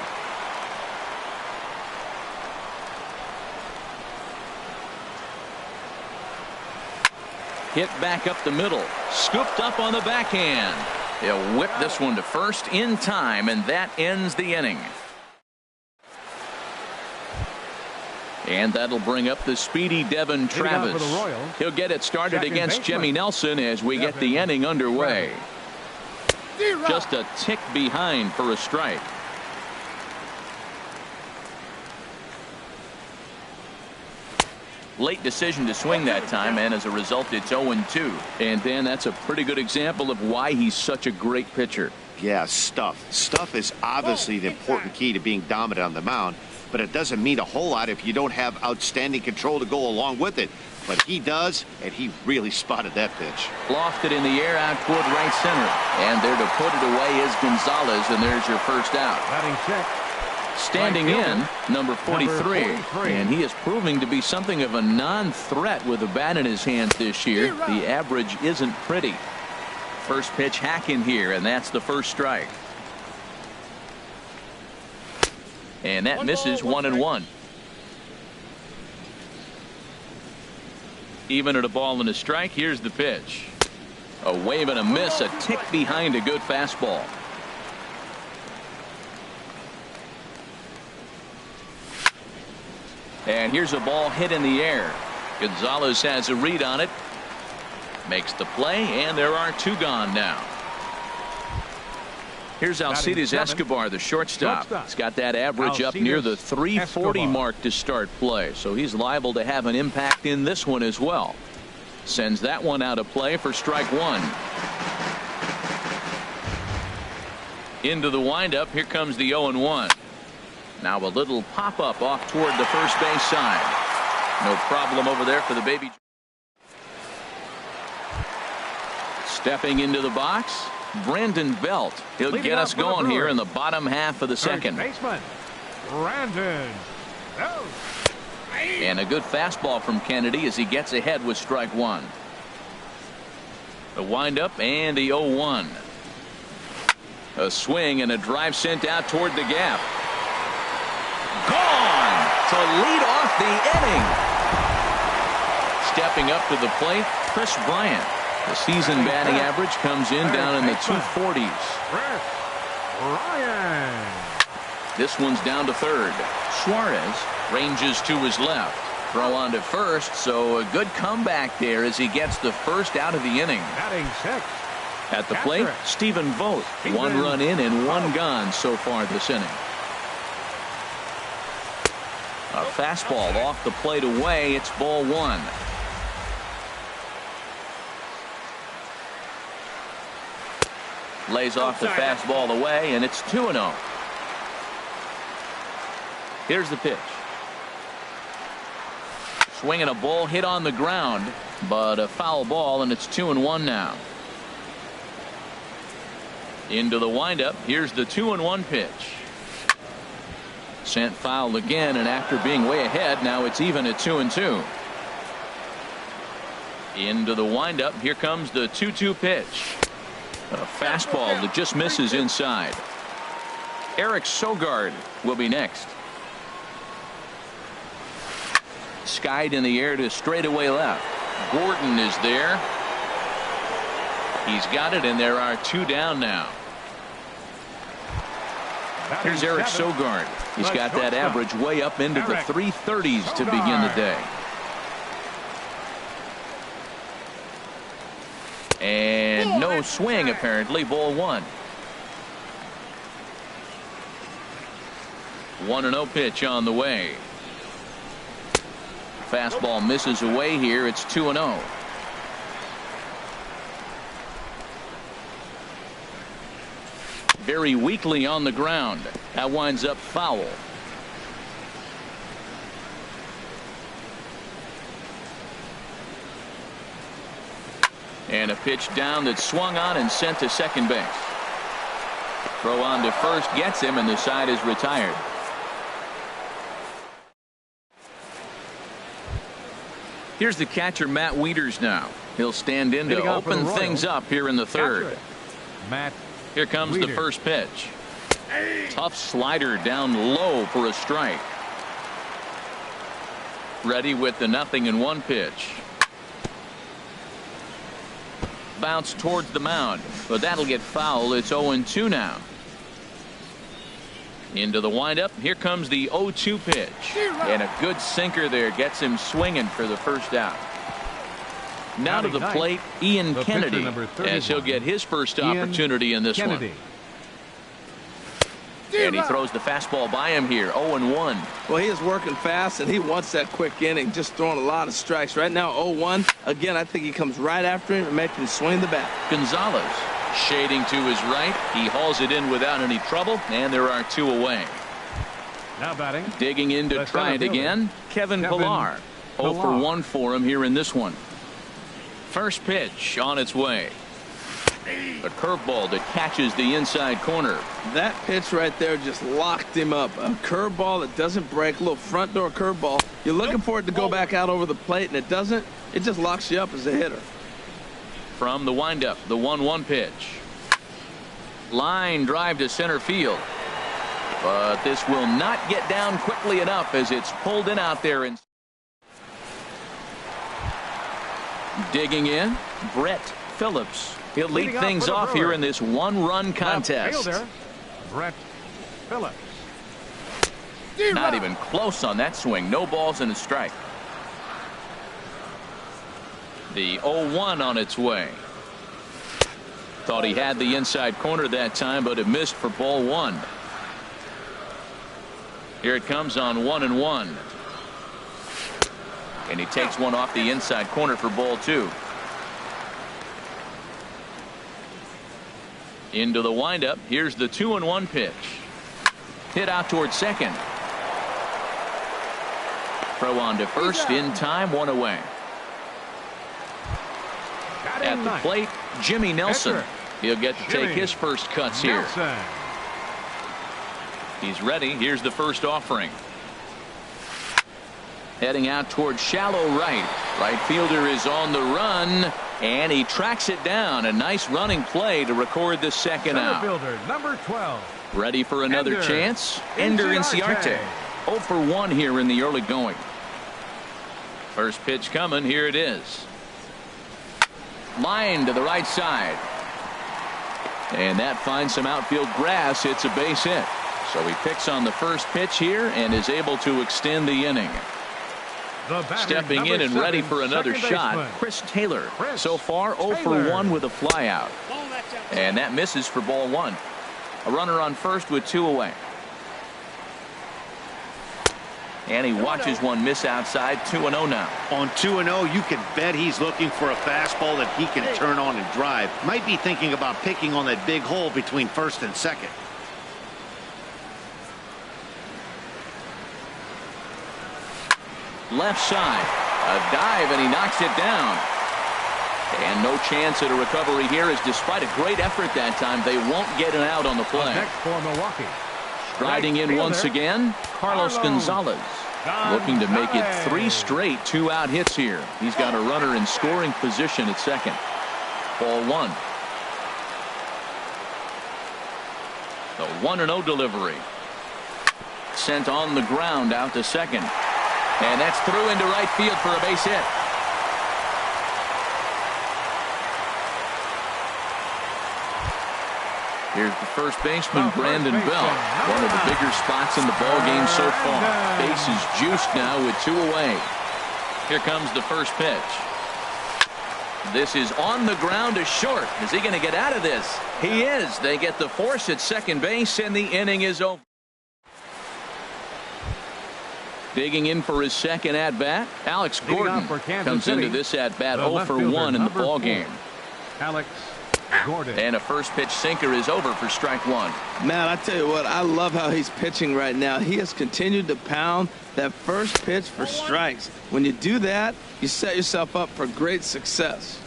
Hit back up the middle. Scooped up on the backhand. He'll whip this one to first in time, and that ends the inning. And that'll bring up the speedy Devin Travis. He'll get it started against Jimmy Nelson as we get the inning underway. Just a tick behind for a strike. Late decision to swing that time, and as a result it's 0-2. And Dan, that's a pretty good example of why he's such a great pitcher. Yeah, stuff. Stuff is obviously the important key to being dominant on the mound, but it doesn't mean a whole lot if you don't have outstanding control to go along with it. But he does, and he really spotted that pitch. Lofted in the air out toward right center. And there to put it away is Gonzalez, and there's your first out. Batting check, Standing in, number 43. And he is proving to be something of a non-threat with a bat in his hands this year. The average isn't pretty. First pitch hack in here, and that's the first strike. And that misses 1-1. Even at a ball and a strike, here's the pitch. A wave and a miss, a tick behind a good fastball. And here's a ball hit in the air. Gonzalez has a read on it. Makes the play, and there are two gone now. Here's Alcides Escobar, the shortstop. He's got that average up near the 340 mark to start play, so he's liable to have an impact in this one as well. Sends that one out of play for strike one. Into the windup. Here comes the 0-1. Now a little pop-up off toward the first base side. No problem over there for the baby. Stepping into the box, Brandon Belt. He'll get us going here in the bottom half of the second. Baseman, Brandon Belt. And a good fastball from Kennedy as he gets ahead with strike one. The windup and the 0-1. A swing and a drive sent out toward the gap. Gone to lead off the inning. Stepping up to the plate, Chris Bryant. The season batting average comes in down in the 240s. Ryan. This one's down to third. Suarez ranges to his left. Throw on to first, so a good comeback there as he gets the first out of the inning. Batting sixth. At the plate, Stephen Vogt. One run in and one gone so far this inning. A fastball off the plate away. It's ball one. Lays off the fastball away, and it's 2-0. Here's the pitch. Swinging a ball hit on the ground, but a foul ball, and it's 2-1 now. Into the windup. Here's the 2-1 pitch. Sent foul again, and after being way ahead, now it's even at 2-2. Into the windup. Here comes the 2-2 pitch. A fastball that just misses inside. Eric Sogard will be next. Skied in the air to straightaway left. Gordon is there. He's got it, and there are two down now. Here's Eric Sogard. He's got that average way up into the 330s to begin the day. And no swing, apparently. Ball one. 1-0 pitch on the way. Fastball misses away here. It's 2-0. Very weakly on the ground. That winds up foul. And a pitch down that swung on and sent to second base. Throw on to first gets him, and the side is retired. Here's the catcher, Matt Wieters now. He'll stand in to open things up here in the third. Matt. Here comes the first pitch. Tough slider down low for a strike. Ready with the 0-1 pitch. Bounce towards the mound, but that'll get foul. It's 0-2 now. Into the windup. Here comes the 0-2 pitch. And a good sinker there gets him swinging for the first out. Now to the plate, Ian Kennedy, as he'll get his first opportunity in this one. And he throws the fastball by him here. 0-1. Well, he is working fast, and he wants that quick inning, just throwing a lot of strikes. Right now, 0-1. Again, I think he comes right after him and makes him swing the bat. Gonzalez shading to his right. He hauls it in without any trouble, and there are two away. Now batting. Digging in to try it again, Kevin Pillar. 0-1 for him here in this one. First pitch on its way. A curveball that catches the inside corner. That pitch right there just locked him up. A curveball that doesn't break, a little front door curveball. You're looking for it to go back out over the plate, and it doesn't. It just locks you up as a hitter. From the windup, the 1-1 pitch. Line drive to center field. But this will not get down quickly enough as it's pulled in out there. And digging in, Brett Phillips. He'll lead things off here in this one-run contest. Fielder, Brett Phillips. Not even close on that swing. No balls and a strike. The 0-1 on its way. Thought he had the inside corner that time, but it missed for ball 1. Here it comes on 1-1. And he takes one off the inside corner for ball 2. Into the windup. Here's the 2-1 pitch. Hit out towards second. Throw on to first in time, 1 away. At the plate, Jimmy Nelson. He'll get to take his first cuts here. He's ready. Here's the first offering. Heading out towards shallow right. Right fielder is on the run, and he tracks it down. A nice running play to record the second out. Fielder, number 12. Ready for another chance? Ender Inciarte. 0 for 1 here in the early going. First pitch coming. Here it is. Line to the right side. And that finds some outfield grass. It's a base hit. So he picks on the first pitch here and is able to extend the inning. Stepping in and ready for another shot, Chris Taylor. So far 0 for 1 with a flyout. And that misses for ball 1. A runner on first with 2 away. And he watches one miss outside. 2-0 now. On 2-0, you can bet he's looking for a fastball that he can turn on and drive. Might be thinking about picking on that big hole between first and second. Left side. A dive, and he knocks it down. And no chance at a recovery here, as despite a great effort that time, they won't get an out on the play. Next for Milwaukee. Striding in once again, Carlos Gonzalez. Looking to make it 3 straight 2-out hits here. He's got a runner in scoring position at second. Ball 1. The 1-0 delivery. Sent on the ground out to second. And that's through into right field for a base hit. Here's the first baseman, Brandon Bell. One of the bigger spots in the ball game so far. Base is juiced now with 2 away. Here comes the first pitch. This is on the ground to short. Is he going to get out of this? He is. They get the force at second base, and the inning is over. Digging in for his second at-bat, Alex Gordon comes into this at-bat 0 for 1 in the ball game. Alex Gordon. And a first pitch sinker is over for strike 1. Man, I tell you what, I love how he's pitching right now. He has continued to pound that first pitch for strikes. When you do that, you set yourself up for great success.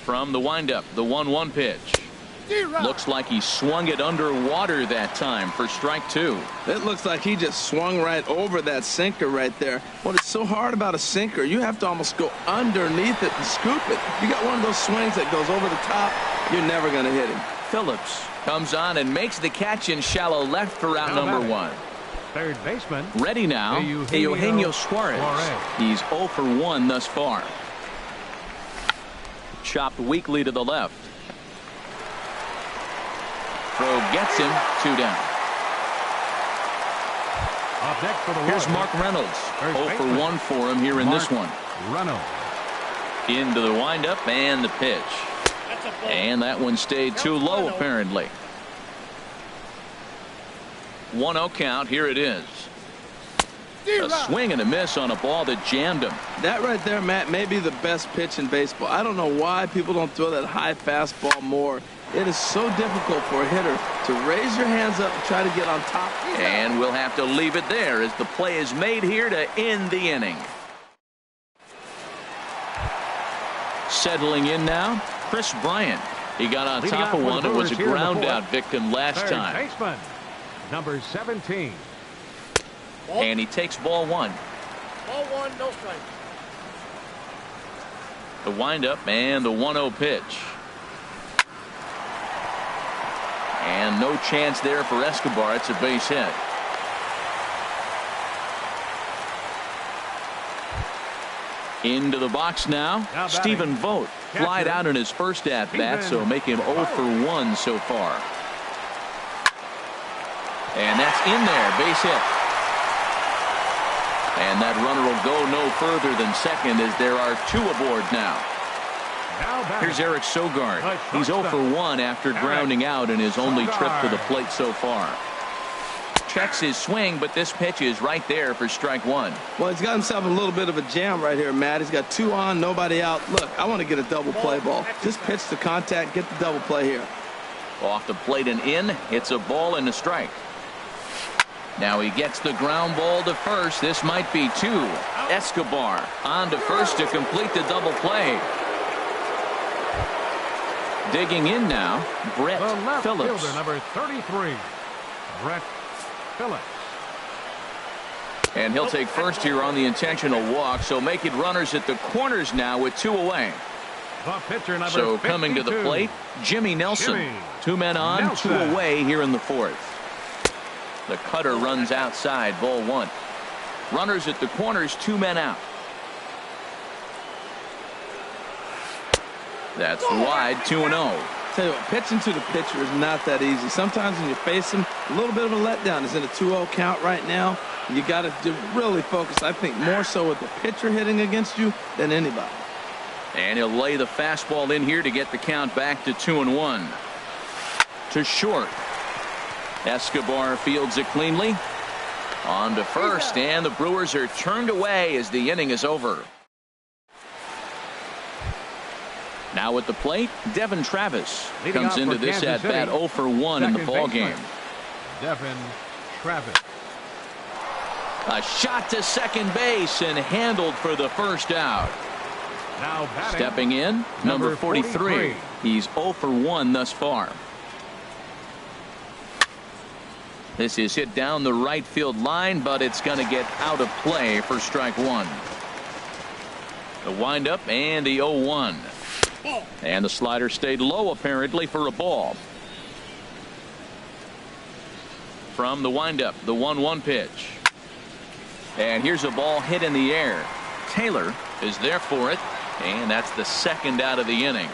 From the windup, the 1-1 pitch. Looks like he swung it underwater that time for strike 2. It looks like he just swung right over that sinker right there. What is so hard about a sinker, you have to almost go underneath it and scoop it. You got one of those swings that goes over the top, you're never going to hit him. Phillips comes on and makes the catch in shallow left for out number 1. Third baseman. Ready now, Eugenio Suarez. He's 0 for 1 thus far. Chopped weakly to the left. Throw gets him, 2 down. Up next for the Here's Mark Reynolds. 0 for 1 for him here in this one. Reynolds. Into the windup and the pitch. And that one stayed too low apparently. 1-0 count. Here it is. A swing and a miss on a ball that jammed him. That right there, Matt, may be the best pitch in baseball. I don't know why people don't throw that high fastball more. It is so difficult for a hitter to raise your hands up and try to get on top. And we'll have to leave it there as the play is made here to end the inning. Settling in now, Chris Bryant. He got on Leading top off of for the one and was a Brewers here in the ground fourth. out victim last Third time. baseman, number 17. And he takes ball one. Ball one, no strike. The windup and the 1-0 pitch. And no chance there for Escobar. It's a base hit. Into the box now. Now Stephen Vogt flied out in his first at bat, so make him 0 for 1 so far. And that's in there, base hit. And that runner will go no further than second as there are 2 aboard now. Here's Eric Sogard. He's 0 for 1 after grounding out in his only trip to the plate so far. Checks his swing, but this pitch is right there for strike one. Well, he's got himself a little bit of a jam right here, Matt. He's got 2 on, nobody out. Look, I want to get a double play ball. Just pitch the contact, get the double play here. Off the plate and in. It's a ball and a strike. Now he gets the ground ball to first. This might be 2. Escobar on to first to complete the double play. Digging in now, Brett The left Phillips. fielder, number 33, Brett Phillips. And he'll take first here on the intentional walk, so make it runners at the corners now with 2 away. The pitcher, number So 52. coming to the plate, Jimmy Nelson. Jimmy 2 men on, Nelson. 2 away here in the 4th. The cutter runs outside, ball 1. Runners at the corners, 2 men out. That's wide, 2-0. Tell you what, pitching to the pitcher is not that easy. Sometimes when you face him, a little bit of a letdown. He's in a 2-0 count right now. You got to really focus, I think, more so with the pitcher hitting against you than anybody. And he'll lay the fastball in here to get the count back to 2-1. To short. Escobar fields it cleanly. On to first, and the Brewers are turned away as the inning is over. Now at the plate, Devin Travis Leading comes off into for this Kansas at-bat City, 0 for 1 in the second ball baseman, game. Devin Travis. A shot to second base and handled for the first out. Now batting, Stepping in, number 43. 43. He's 0 for 1 thus far. This is hit down the right field line, but it's going to get out of play for strike 1. The windup and the 0-1. And the slider stayed low apparently for a ball. From the windup, the 1-1 pitch. And here's a ball hit in the air. Taylor is there for it, and that's the second out of the inning.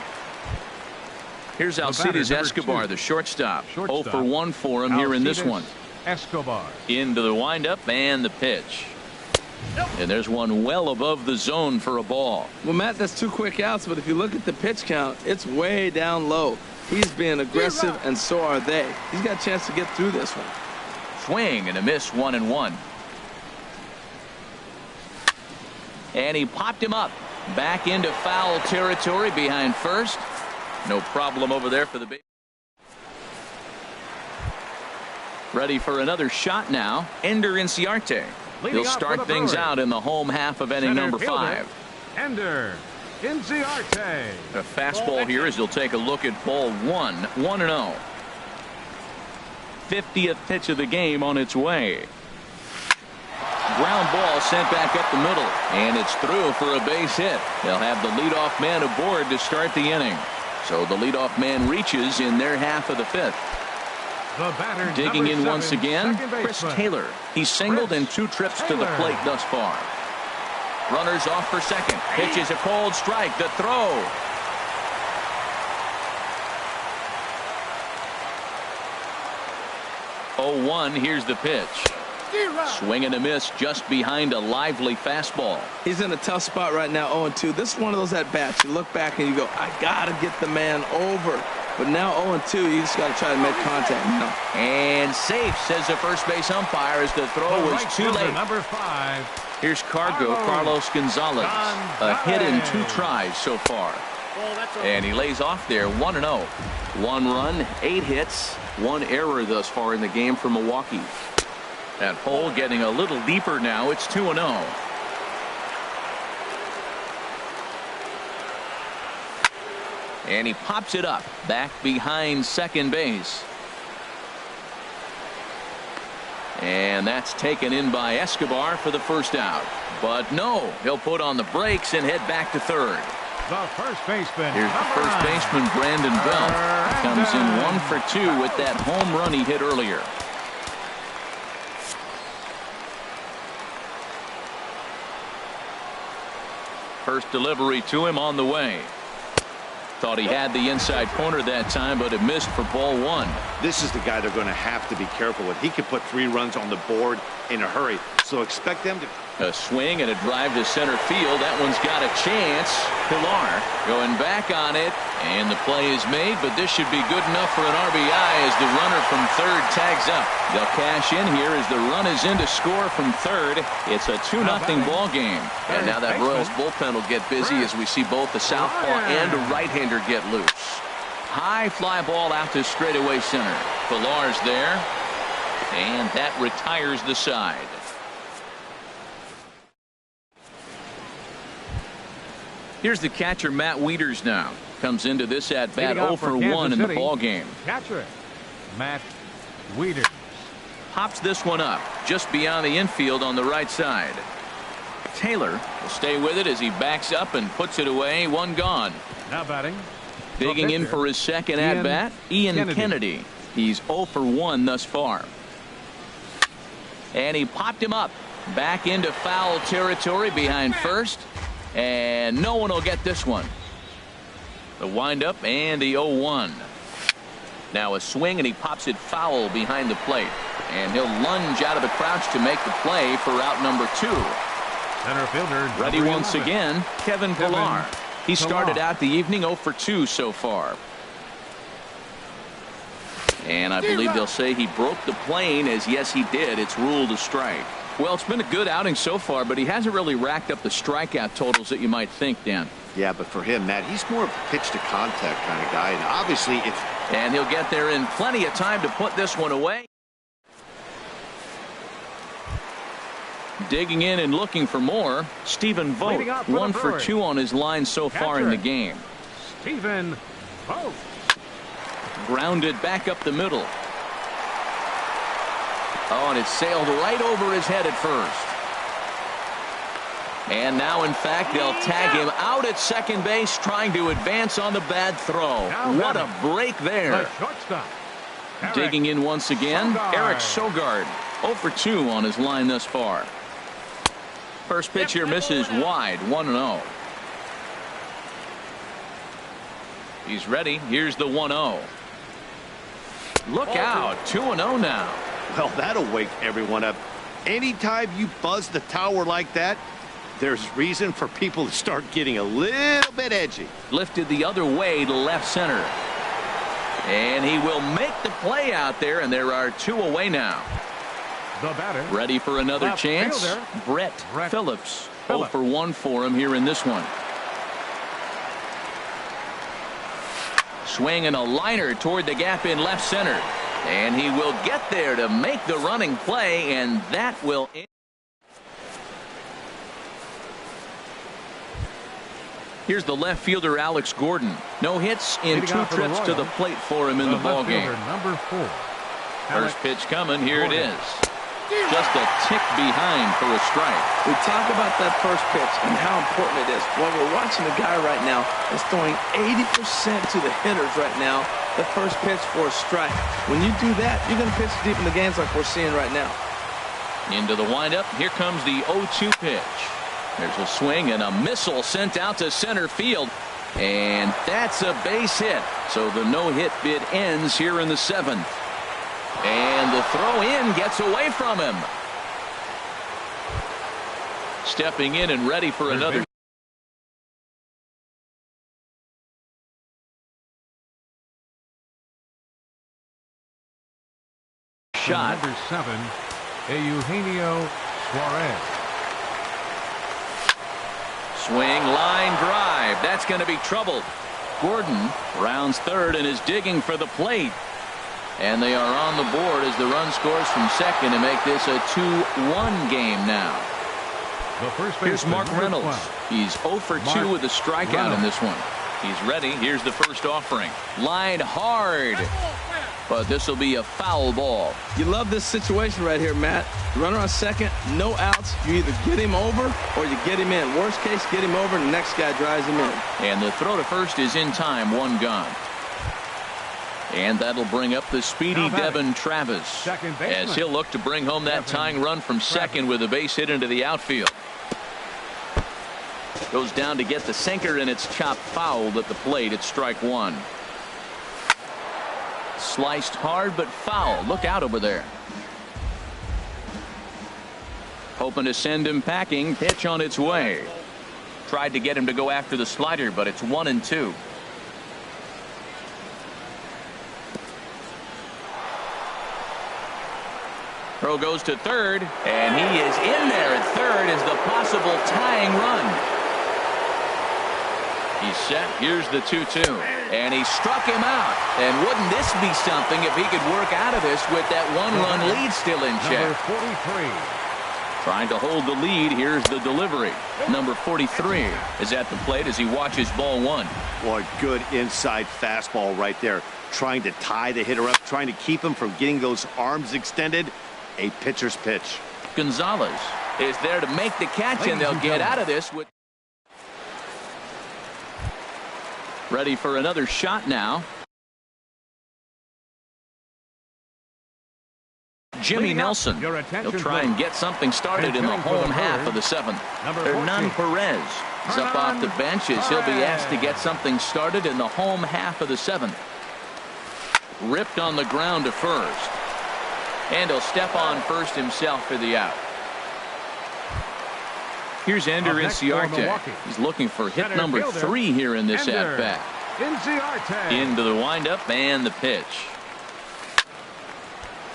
Here's Alcides Escobar, the shortstop. 0 for 1 for him here in this one. Escobar. Into the windup and the pitch. And there's one well above the zone for a ball. Well, Matt, that's 2 quick outs, but if you look at the pitch count, it's way down low. He's being aggressive, and so are they. He's got a chance to get through this one. Swing and a miss, 1-1. And he popped him up. Back into foul territory behind first. No problem over there for the base. Ready for another shot now. Ender Inciarte. He'll start things out in the home half of inning number 5. Ender Inciarte. A fastball here as he'll take a look at ball 1. 1-0. 50th pitch of the game on its way. Ground ball sent back up the middle, and it's through for a base hit. They'll have the leadoff man aboard to start the inning. So the leadoff man reaches in their half of the 5th. The batter, Digging in 7, once again, Chris Taylor. He's singled in 2 trips to the plate thus far. Runners off for second. Pitches a cold strike. The throw. Oh, 1. Here's the pitch. Swing and a miss just behind a lively fastball. He's in a tough spot right now, 0-2. This is one of those at-bats. You look back and you go, I got to get the man over. But now 0-2, you just got to try to make contact now. And safe, says the first base umpire, as the throw was too late. Number 5. Here's Carlos Gonzalez. A hit in 2 tries so far. And he lays off there, 1-0. 1 run, 8 hits, 1 error thus far in the game for Milwaukee. That hole getting a little deeper now. It's 2-0. And he pops it up back behind second base. And that's taken in by Escobar for the first out. But no, he'll put on the brakes and head back to third. The first baseman. Here's the first baseman, Brandon Belt. Comes in 1 for 2 with that home run he hit earlier. First delivery to him on the way. Thought he had the inside corner that time, but it missed for ball 1. This is the guy they're going to have to be careful with. He could put 3 runs on the board in a hurry, so expect them to. A swing and a drive to center field. That one's got a chance. Pilar going back on it, and the play is made, but this should be good enough for an RBI as the runner from third tags up. They'll cash in here as the run is in to score from third. It's a 2-0 ball game. And now that Royals bullpen will get busy as we see both the southpaw and a right-hander get loose. High fly ball out to straightaway center. Pilar's there, and that retires the side. Here's the catcher, Matt Wieters now. Comes into this at-bat 0 for 1 in the ball game. Catcher, Matt Wieters. Pops this one up just beyond the infield on the right side. Taylor will stay with it as he backs up and puts it away. 1 gone. Now batting. Digging in for his second at-bat, Ian Kennedy. He's 0 for 1 thus far. And he popped him up back into foul territory behind first. And no one will get this one. The windup and the 0-1. Now a swing, and he pops it foul behind the plate. And he'll lunge out of the crouch to make the play for out number 2. Center fielder. Ready once again, Kevin Pilar. He started out the evening 0 for 2 so far. And I believe they'll say he broke the plane, as yes he did. It's ruled a strike. Well, it's been a good outing so far, but he hasn't really racked up the strikeout totals that you might think, Dan. Yeah, but for him, Matt, he's more of a pitch-to-contact kind of guy. And obviously, it's. And he'll get there in plenty of time to put this one away. Digging in and looking for more, Stephen Vogt. 1 for 2 on his line so far in the game. Stephen Vogt. Grounded back up the middle. Oh, and it sailed right over his head at first. And now, in fact, they'll tag him out at second base, trying to advance on the bad throw. What a break there. Digging in once again, Eric Sogard. 0 for 2 on his line thus far. First pitch here misses wide, 1-0. He's ready. Here's the 1-0. Look out, 2-0 now. Well, that'll wake everyone up. Anytime you buzz the tower like that, there's reason for people to start getting a little bit edgy. Lifted the other way to left center. And he will make the play out there, and there are 2 away now. The batter. Ready for another Left chance? fielder. Brett Phillips. 0 for 1 for him here in this one. Swing and a liner toward the gap in left center. And he will get there to make the running play, and that will end. Here's the left fielder, Alex Gordon. No hits in 2 trips to the plate for him in the ball game. Number 4. First pitch coming. Here it is. Just a tick behind for a strike. We talk about that first pitch and how important it is. Well, we're watching a guy right now that's throwing 80% to the hitters right now. The first pitch for a strike. When you do that, you're going to pitch deep in the games like we're seeing right now. Into the windup. Here comes the 0-2 pitch. There's a swing and a missile sent out to center field. And that's a base hit. So the no-hit bid ends here in the 7th. And the throw in gets away from him. Stepping in and ready for another shot. Number 7, Eugenio Suarez. Swing, line drive. That's going to be trouble. Gordon rounds third and is digging for the plate. And they are on the board as the run scores from second to make this a 2-1 game now. The first Here's Mark Reynolds. He's 0 for 2 with a strikeout in this one. He's ready. Here's the first offering. Line hard. But this will be a foul ball. You love this situation right here, Matt. Runner on second, no outs. You either get him over or you get him in. Worst case, get him over and the next guy drives him in. And the throw to first is in time. One gone. And that'll bring up the speedy Devin Travis as he'll look to bring home that tying run from second with a base hit into the outfield. Goes down to get the sinker, and it's chopped fouled at the plate. It's strike one. Sliced hard but foul. Look out over there. Hoping to send him packing. Pitch on its way. Tried to get him to go after the slider, but it's 1-2. Throw goes to third, and he is in there at third as the possible tying run. He's set. Here's the 2-2. And he struck him out. And wouldn't this be something if he could work out of this with that one-run lead still in check? Number 43. Trying to hold the lead. Here's the delivery. Number 43 is at the plate as he watches ball one. Boy, good inside fastball right there. Trying to tie the hitter up, trying to keep him from getting those arms extended. A pitcher's pitch. Gonzalez is there to make the catch, and they'll get out of this with. Ready for another shot now. Jimmy Nelson. He'll try and get something started in the home half of the seventh. Hernan Perez is up off the bench as he'll be asked to get something started in the home half of the seventh. Ripped on the ground to first. And he'll step on first himself for the out. Here's Ender Inciarte. He's looking for hit number 3 here in this at-bat. Into the windup and the pitch.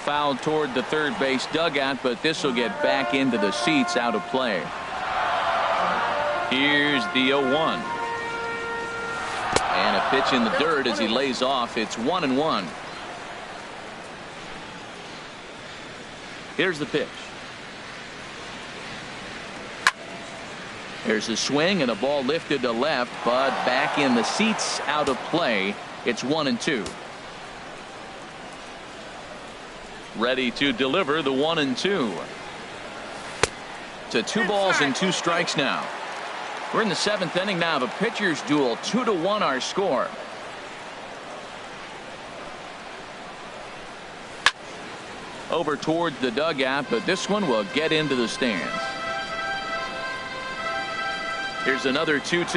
Fouled toward the third base dugout, but this will get back into the seats out of play. Here's the 0-1. And a pitch in the dirt as he lays off. It's 1-1. Here's the pitch. There's a swing and a ball lifted to left, but back in the seats out of play. It's 1-2. Ready to deliver the 1-2. To 2 balls and 2 strikes now. We're in the 7th inning now of a pitcher's duel. 2-1 our score. Over towards the dugout, but this one will get into the stands. Here's another 2-2.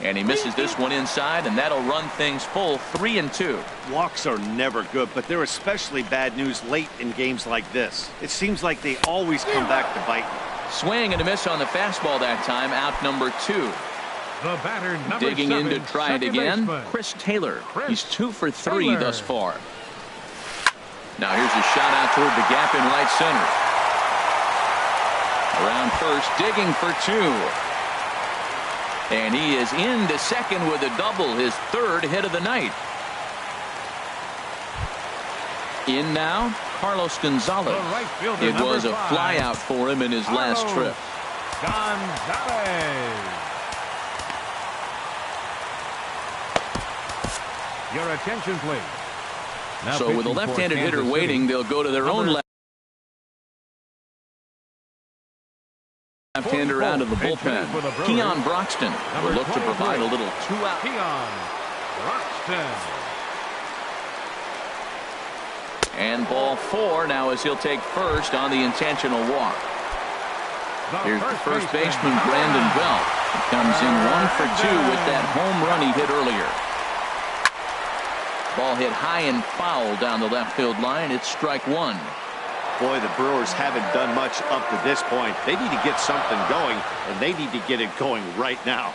And he misses this one inside, and that'll run things full 3-2. Walks are never good, but they're especially bad news late in games like this. It seems like they always come back to bite. Swing and a miss on the fastball that time. Out number 2. The batter, number digging 7, in to try it again. baseman. Chris Taylor. He's 2 for 3 Taylor. thus far. Now here's a shot out toward the gap in right center. Around first, digging for 2. And he is into second with a double, his 3rd hit of the night. In now, Carlos Gonzalez. Right fielder, It was a number 5. fly out for him in his last trip. Gonzalez. Your attention, please. Now So with a pitching for left-handed hitter Kansas waiting, City. they'll go to their own left-hander out of the bullpen. Keon Broxton will look to provide a little 2-out. Keon Broxton. And ball 4 now as he'll take first on the intentional walk. Here's the first baseman, Brandon Belt. He comes in 1 for 2 with that home run he hit earlier. Ball hit high and foul down the left field line. It's strike 1. Boy, the Brewers haven't done much up to this point. They need to get something going, and they need to get it going right now.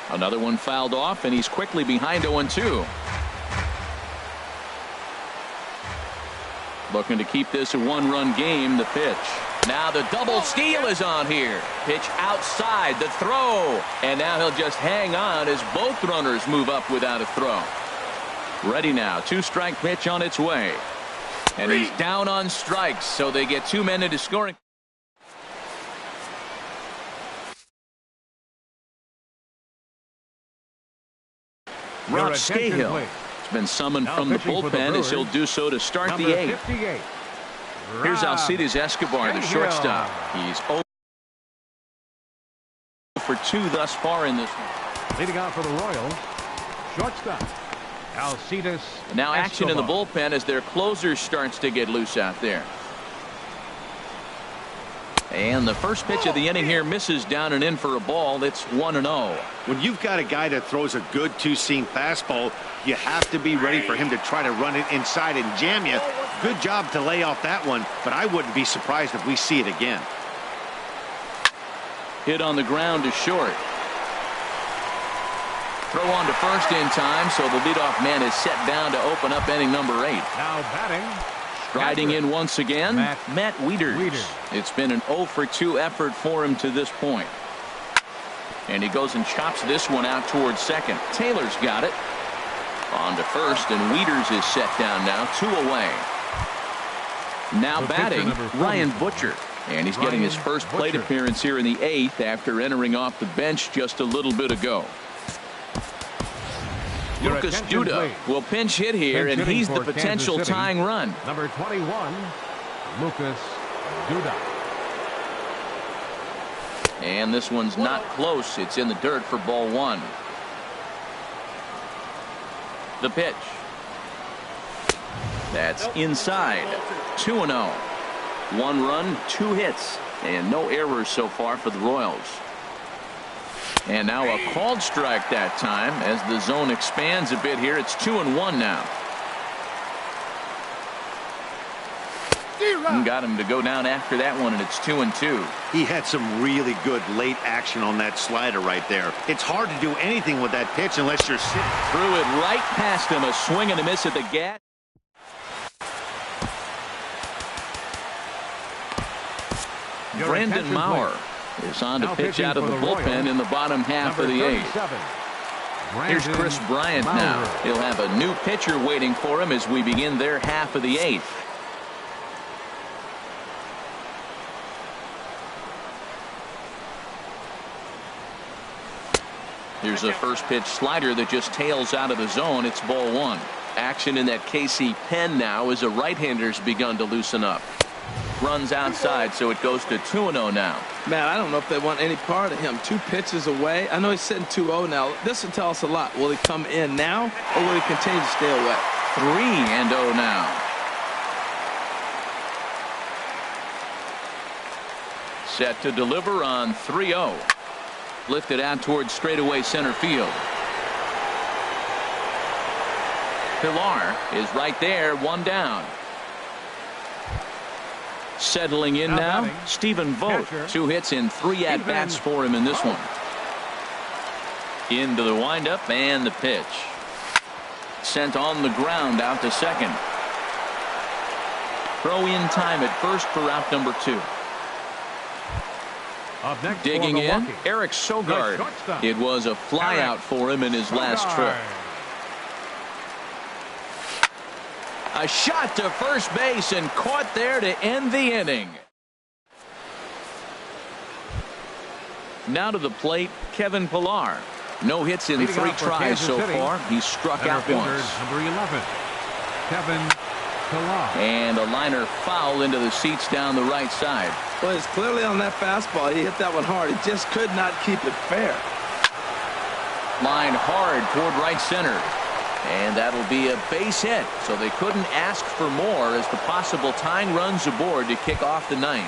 Another one fouled off, and he's quickly behind 0-2. Looking to keep this a 1-run game. The pitch. Now the double steal is on here. Pitch outside, the throw. And now he'll just hang on as both runners move up without a throw. Ready now. 2-strike pitch on its way. And he's down on strikes, so they get 2 men into scoring. Rob attention, Scahill please. has been summoned Now from the pitching for the bullpen as he'll Brewers, do so to start number the eighth. 58. Here's Rob Alcides Escobar, the Scahill. shortstop. He's 0 for 2 thus far in this one. Leading out for the Royals, shortstop Alcides Now action in the Escobar. bullpen as their closer starts to get loose out there. And the first pitch of the inning here misses down and in for a ball. It's 1-0. When you've got a guy that throws a good two-seam fastball, you have to be ready for him to try to run it inside and jam you. Good job to lay off that one, but I wouldn't be surprised if we see it again. Hit on the ground to short. Throw on to first in time, so the leadoff man is set down to open up inning number 8. Now batting, Riding in once again, Matt Wieters. It's been an 0 for 2 effort for him to this point. And he goes and chops this one out towards second. Taylor's got it. On to first, and Wieters is set down now, 2 away. Now batting, Ryan Butcher. And he's getting his first plate appearance here in the 8th after entering off the bench just a little bit ago. Lucas Duda will pinch hit here, and he's the potential tying run. Number 21, Lucas Duda. And this one's not close. It's in the dirt for ball 1. The pitch. That's inside. 2-0. 1 run, 2 hits, and no errors so far for the Royals. And now a called strike that time as the zone expands a bit here. It's 2-1 now. And got him to go down after that one, and it's 2-2. He had some really good late action on that slider right there. It's hard to do anything with that pitch unless you're sitting. Threw it right past him. A swing and a miss at the gas. Brandon Maurer is on to pitch out of the bullpen in the bottom half of the 8th. Here's Chris Bryant now. He'll have a new pitcher waiting for him as we begin their half of the 8th. Here's a first pitch slider that just tails out of the zone. It's ball 1. Action in that KC pen now as a right-hander's begun to loosen up. Runs outside, so it goes to 2-0 now. Man, I don't know if they want any part of him. 2 pitches away. I know he's sitting 2-0 now. This will tell us a lot. Will he come in now, or will he continue to stay away? 3-0 now. Set to deliver on 3-0. Lifted out towards straightaway center field. Pilar is right there, 1 down. Settling in now, Stephen Vogt. 2 hits in 3 at-bats for him in this one. Into the windup and the pitch. Sent on the ground out to second. Throw in time at first for out number 2. Up next Digging in, Eric Sogard. It was a flyout for him in his last trip. A shot to first base and caught there to end the inning. Now to the plate, Kevin Pilar. No hits in 3 tries so far. He's struck out once. Number 11, Kevin Pilar. And a liner foul into the seats down the right side. Well, it's clearly on that fastball. He hit that one hard. He just could not keep it fair. Line hard toward right center. And that'll be a base hit, so they couldn't ask for more as the possible tying runs aboard to kick off the 9th.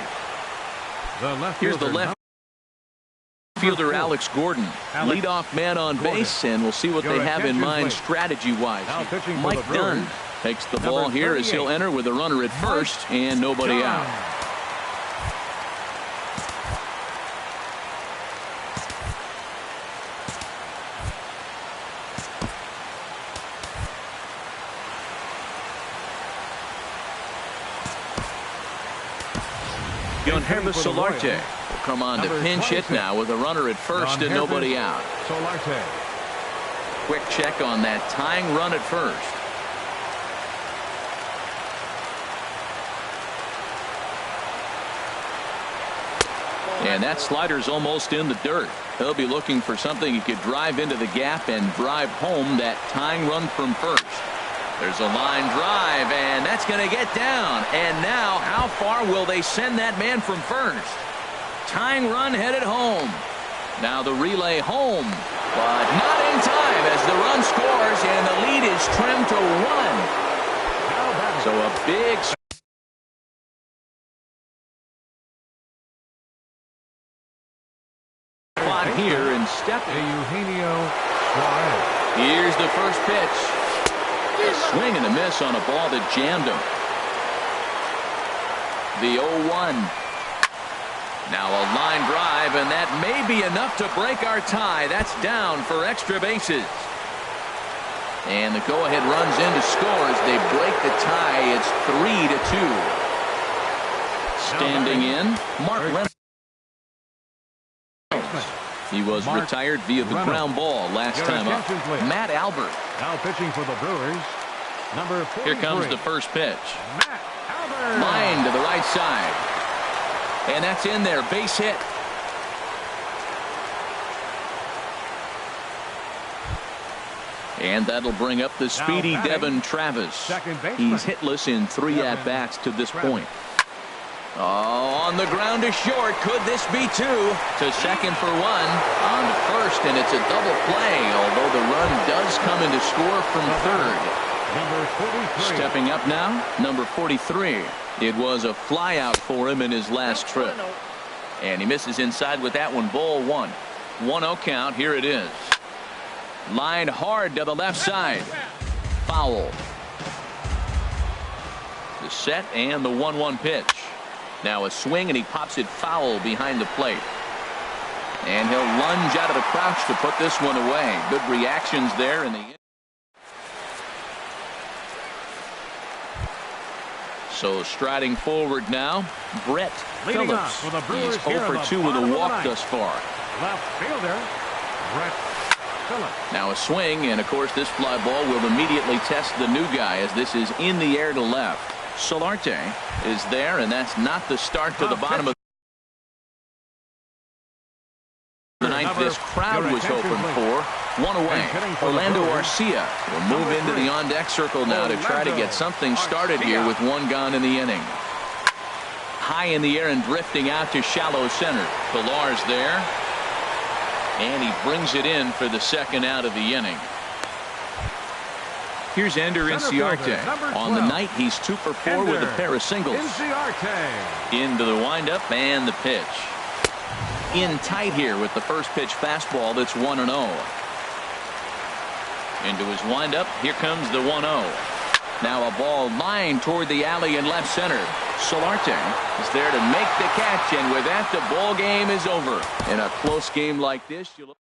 Here's the left fielder, Alex Gordon. Leadoff man on base, and we'll see what they have in mind strategy-wise. Mike Dunn takes the ball here as he'll enter with a runner at first and nobody out. Hervis Solarte will come on to pinch hit now with a runner at first and nobody out. Quick check on that tying run at first. And that slider's almost in the dirt. He'll be looking for something he could drive into the gap and drive home that tying run from first. There's a line drive, and that's going to get down. And now, how far will they send that man from first? Tying run headed home. Now the relay home, but not in time as the run scores, and the lead is trimmed to 1. So a big spot here in stepping. Here's the first pitch. A swing and a miss on a ball that jammed him. The 0-1. Now a line drive, and that may be enough to break our tie. That's down for extra bases. And the go-ahead runs in to score as they break the tie. It's 3-2. Standing in, Mark Reynolds. He was retired via the ground ball last time up. Matt Albert. Now pitching for the Brewers, number 43. Here comes the first pitch. Matt Albert. Line to the right side. And that's in there. Base hit. And that'll bring up the speedy Devin Travis. He's hitless in 3 at-bats to this point. Oh, on the ground to short. Could this be 2? To second for 1. On to first, and it's a double play, although the run does come into score from third. Number 43. Stepping up now, number 43. It was a fly out for him in his last trip. And he misses inside with that one. Ball 1. 1-0 count. Here it is. Lined hard to the left side. Foul. The set and the 1-1 pitch. Now a swing, and he pops it foul behind the plate. And he'll lunge out of the crouch to put this one away. Good reactions there in the end. So striding forward now, Brett Phillips. He's 0 for 2 with a walk thus far. Left fielder, Brett Phillips. Now a swing, and of course this fly ball will immediately test the new guy as this is in the air to left. Solarte is there, and that's not the start to the bottom of the ninth this crowd was hoping for. 1 away. Orlando Arcia will move into the on-deck circle now to try to get something started here with 1 gone in the inning. High in the air and drifting out to shallow center. Pillar's there, and he brings it in for the second out of the inning. Here's Ender Inciarte. On the night, he's 2 for 4 with a pair of singles. Into the windup and the pitch. In tight here with the first pitch fastball that's 1-0. Into his windup. Here comes the 1-0. Now a ball lined toward the alley in left center. Solarte is there to make the catch, and with that, the ball game is over. In a close game like this, you'll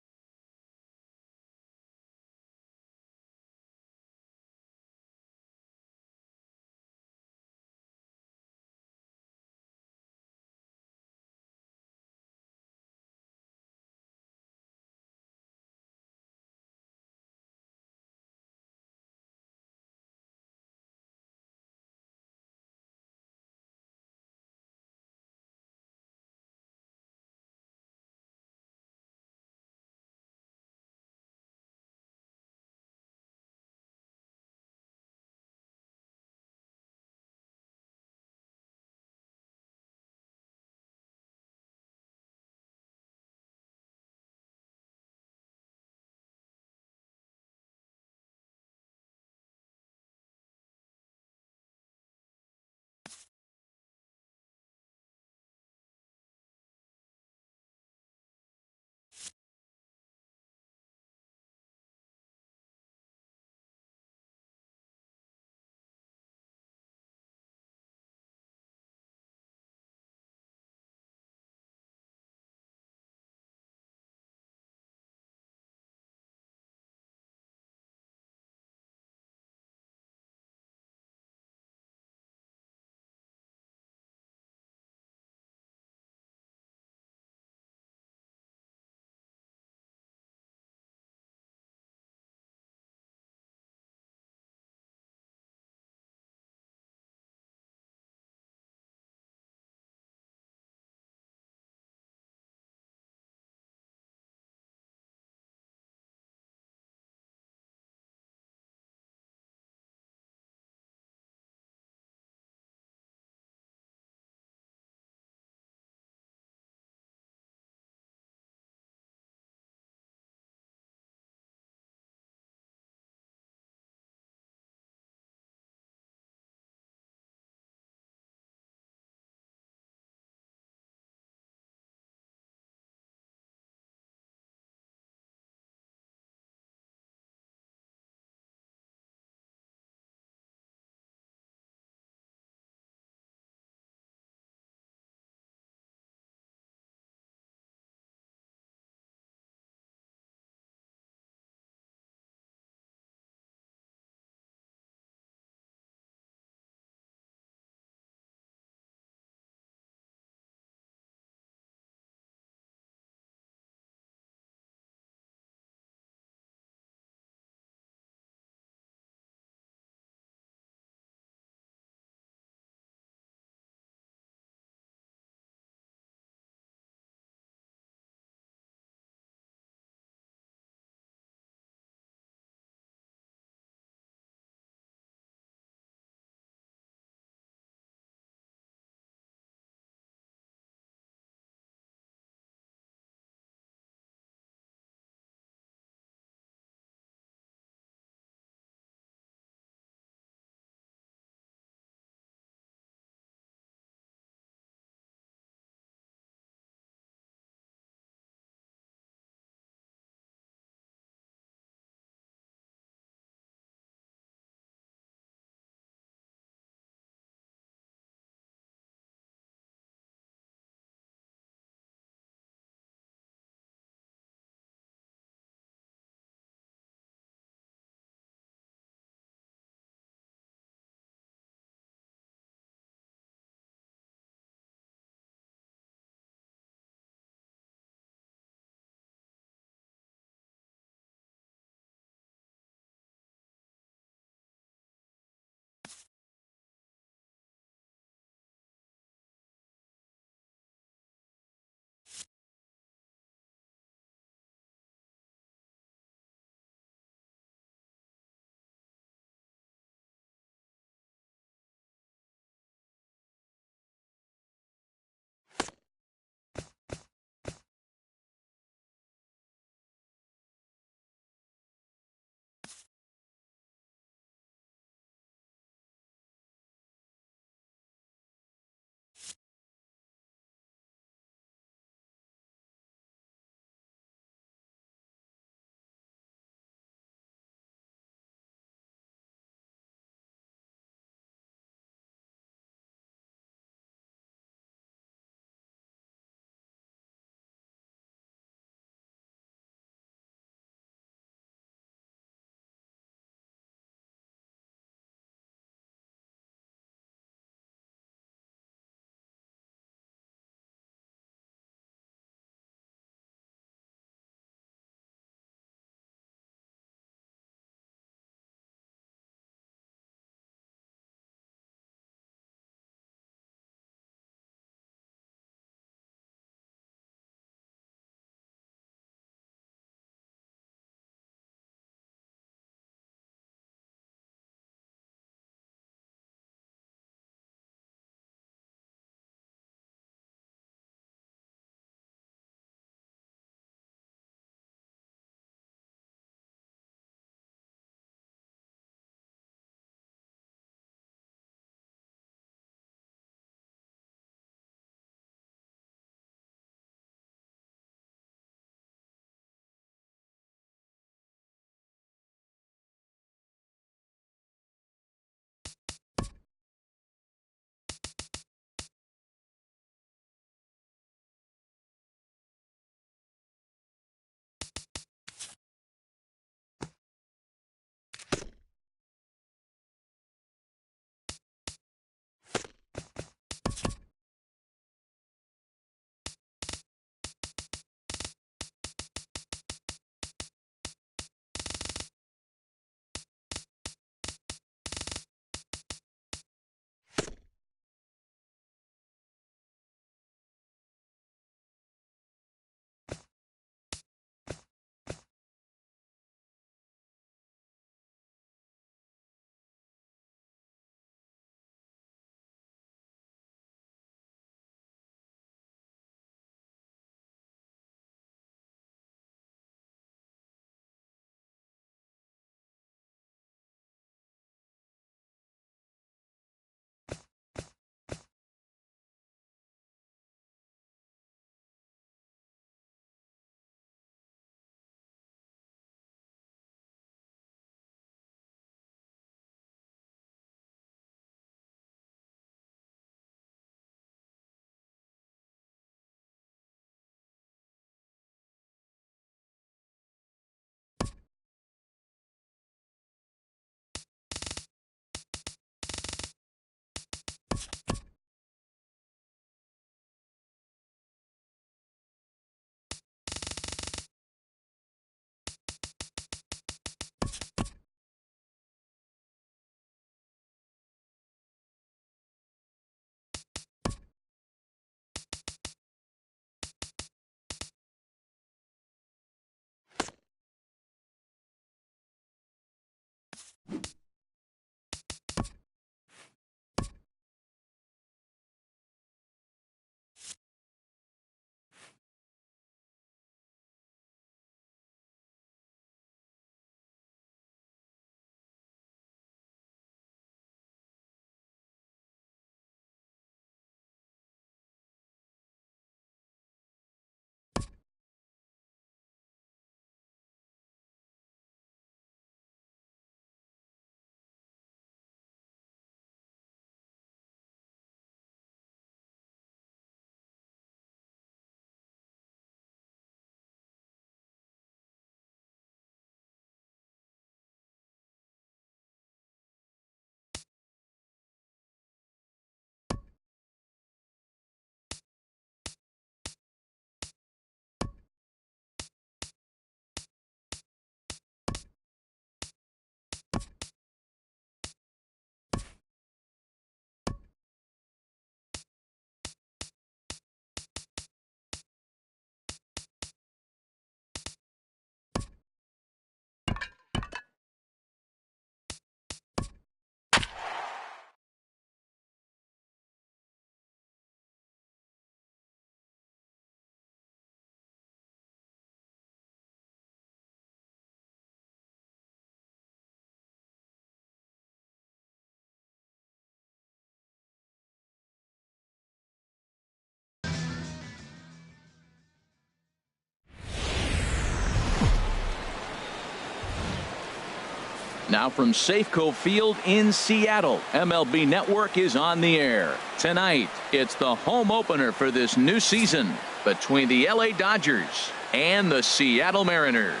Now from Safeco Field in Seattle, MLB Network is on the air. Tonight, it's the home opener for this new season between the LA Dodgers and the Seattle Mariners.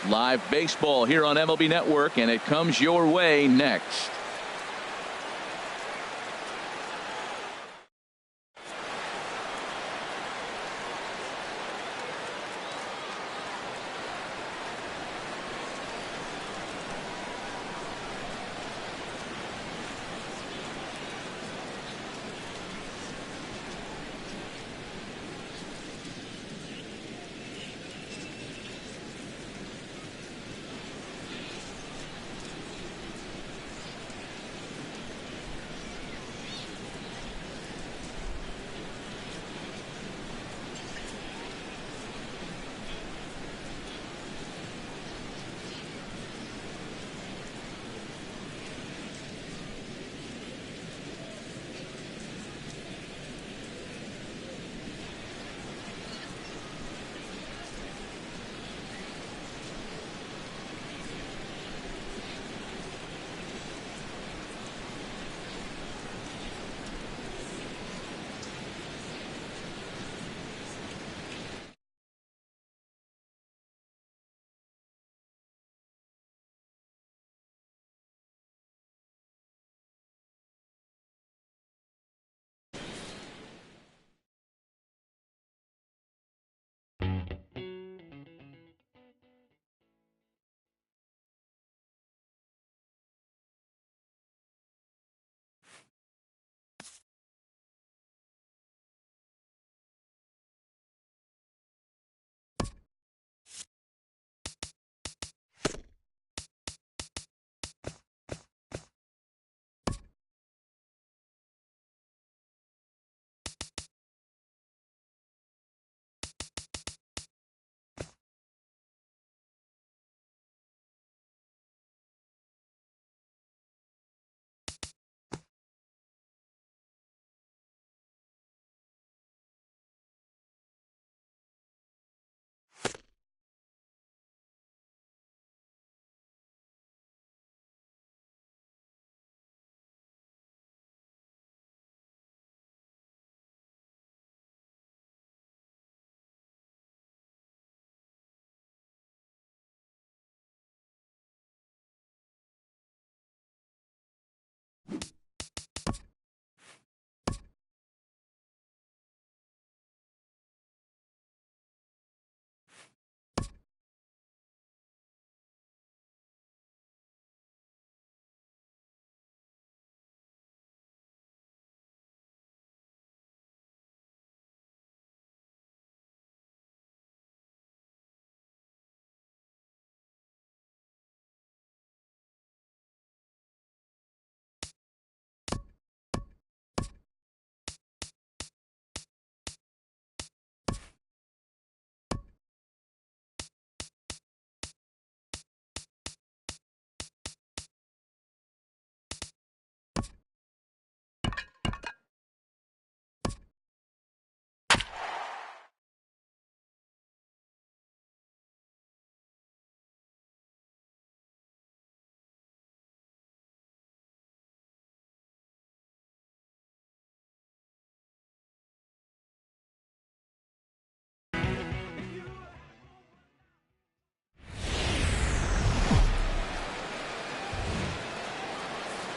Live baseball here on MLB Network, and it comes your way next.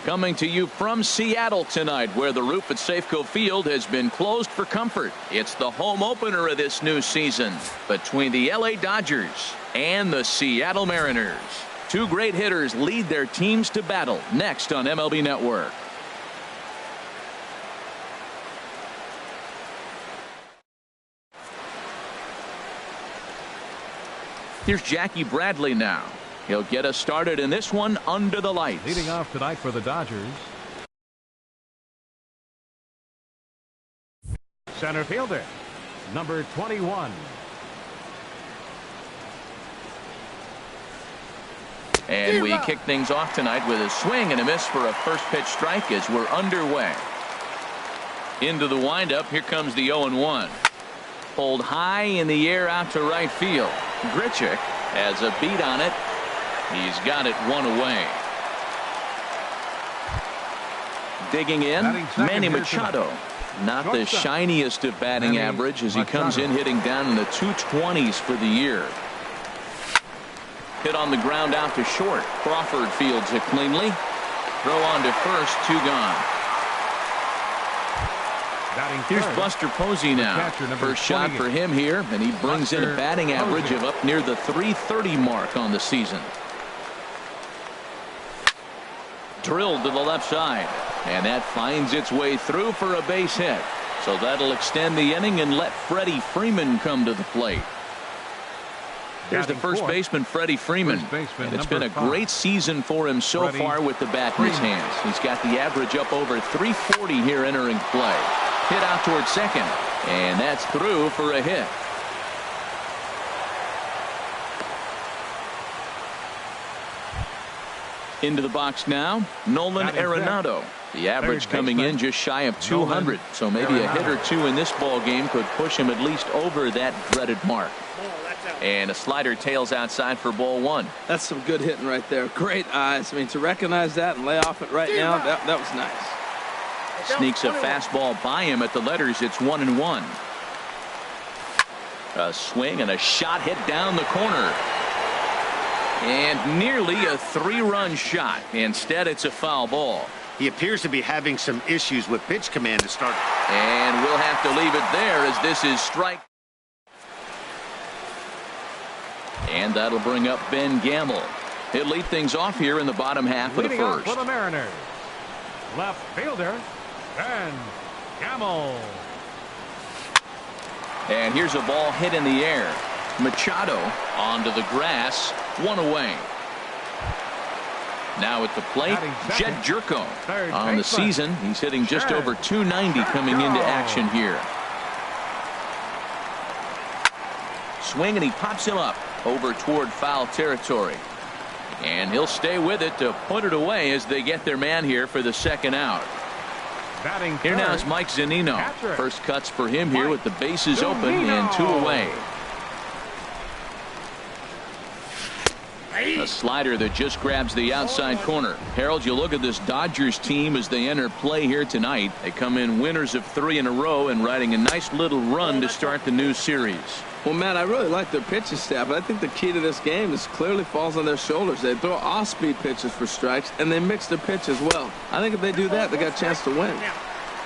Coming to you from Seattle tonight, where the roof at Safeco Field has been closed for comfort. It's the home opener of this new season between the LA Dodgers and the Seattle Mariners. Two great hitters lead their teams to battle next on MLB Network. Here's Jackie Bradley now. He'll get us started in this one under the lights. Leading off tonight for the Dodgers, center fielder, number 21. And we kick things off tonight with a swing and a miss for a first pitch strike as we're underway. Into the windup, here comes the 0-1. Pulled high in the air out to right field. Grichuk has a beat on it. He's got it one away. Digging in, Manny Machado. Not the shiniest of batting average as he comes in hitting down in the 220s for the year. Hit on the ground out to short. Crawford fields it cleanly. Throw on to first, 2 gone. Here's Buster Posey now. First shot for him here, and he brings in a batting average of up near the 330 mark on the season. Drilled to the left side, and that finds its way through for a base hit. So that'll extend the inning and let Freddie Freeman come to the plate. Here's the first baseman, Freddie Freeman. And it's been a great season for him so far with the bat in his hands. He's got the average up over 340 here entering play. Hit out towards second, and that's through for a hit. Into the box now, Nolan Arenado. The average coming in just shy of 200, so maybe a hit or two in this ball game could push him at least over that dreaded mark. And a slider tails outside for ball 1. That's some good hitting right there. Great eyes. I mean, to recognize that and lay off it right now, that was nice. Sneaks a fastball by him at the letters. It's 1-1. A swing and a shot hit down the corner. And nearly a 3-run shot. Instead, it's a foul ball. He appears to be having some issues with pitch command to start. And we'll have to leave it there as this is strike. And that'll bring up Ben Gamble. He'll lead things off here in the bottom half of the first. For the Mariners, left fielder Ben Gamble. And here's a ball hit in the air. Machado onto the grass, 1 away. Now at the plate, Jed Jerko. On the season, he's hitting just over 290 coming into action here. Swing, and he pops him up over toward foul territory. And he'll stay with it to put it away as they get their man here for the second out. Here now is Mike Zunino. First cuts for him here with the bases open and 2 away. A slider that just grabs the outside corner. Harold, you look at this Dodgers team as they enter play here tonight. They come in winners of 3 in a row and riding a nice little run to start the new series. Well, Matt, I really like their pitching staff, but I think the key to this game is clearly falls on their shoulders. They throw off-speed pitches for strikes, and they mix their pitch as well. I think if they do that, they got a chance to win.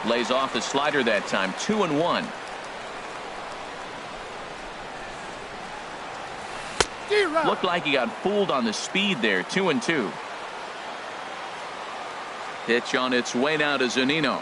Lays off the slider that time, 2-1. Looked like he got fooled on the speed there, 2-2. Pitch on its way now to Zunino.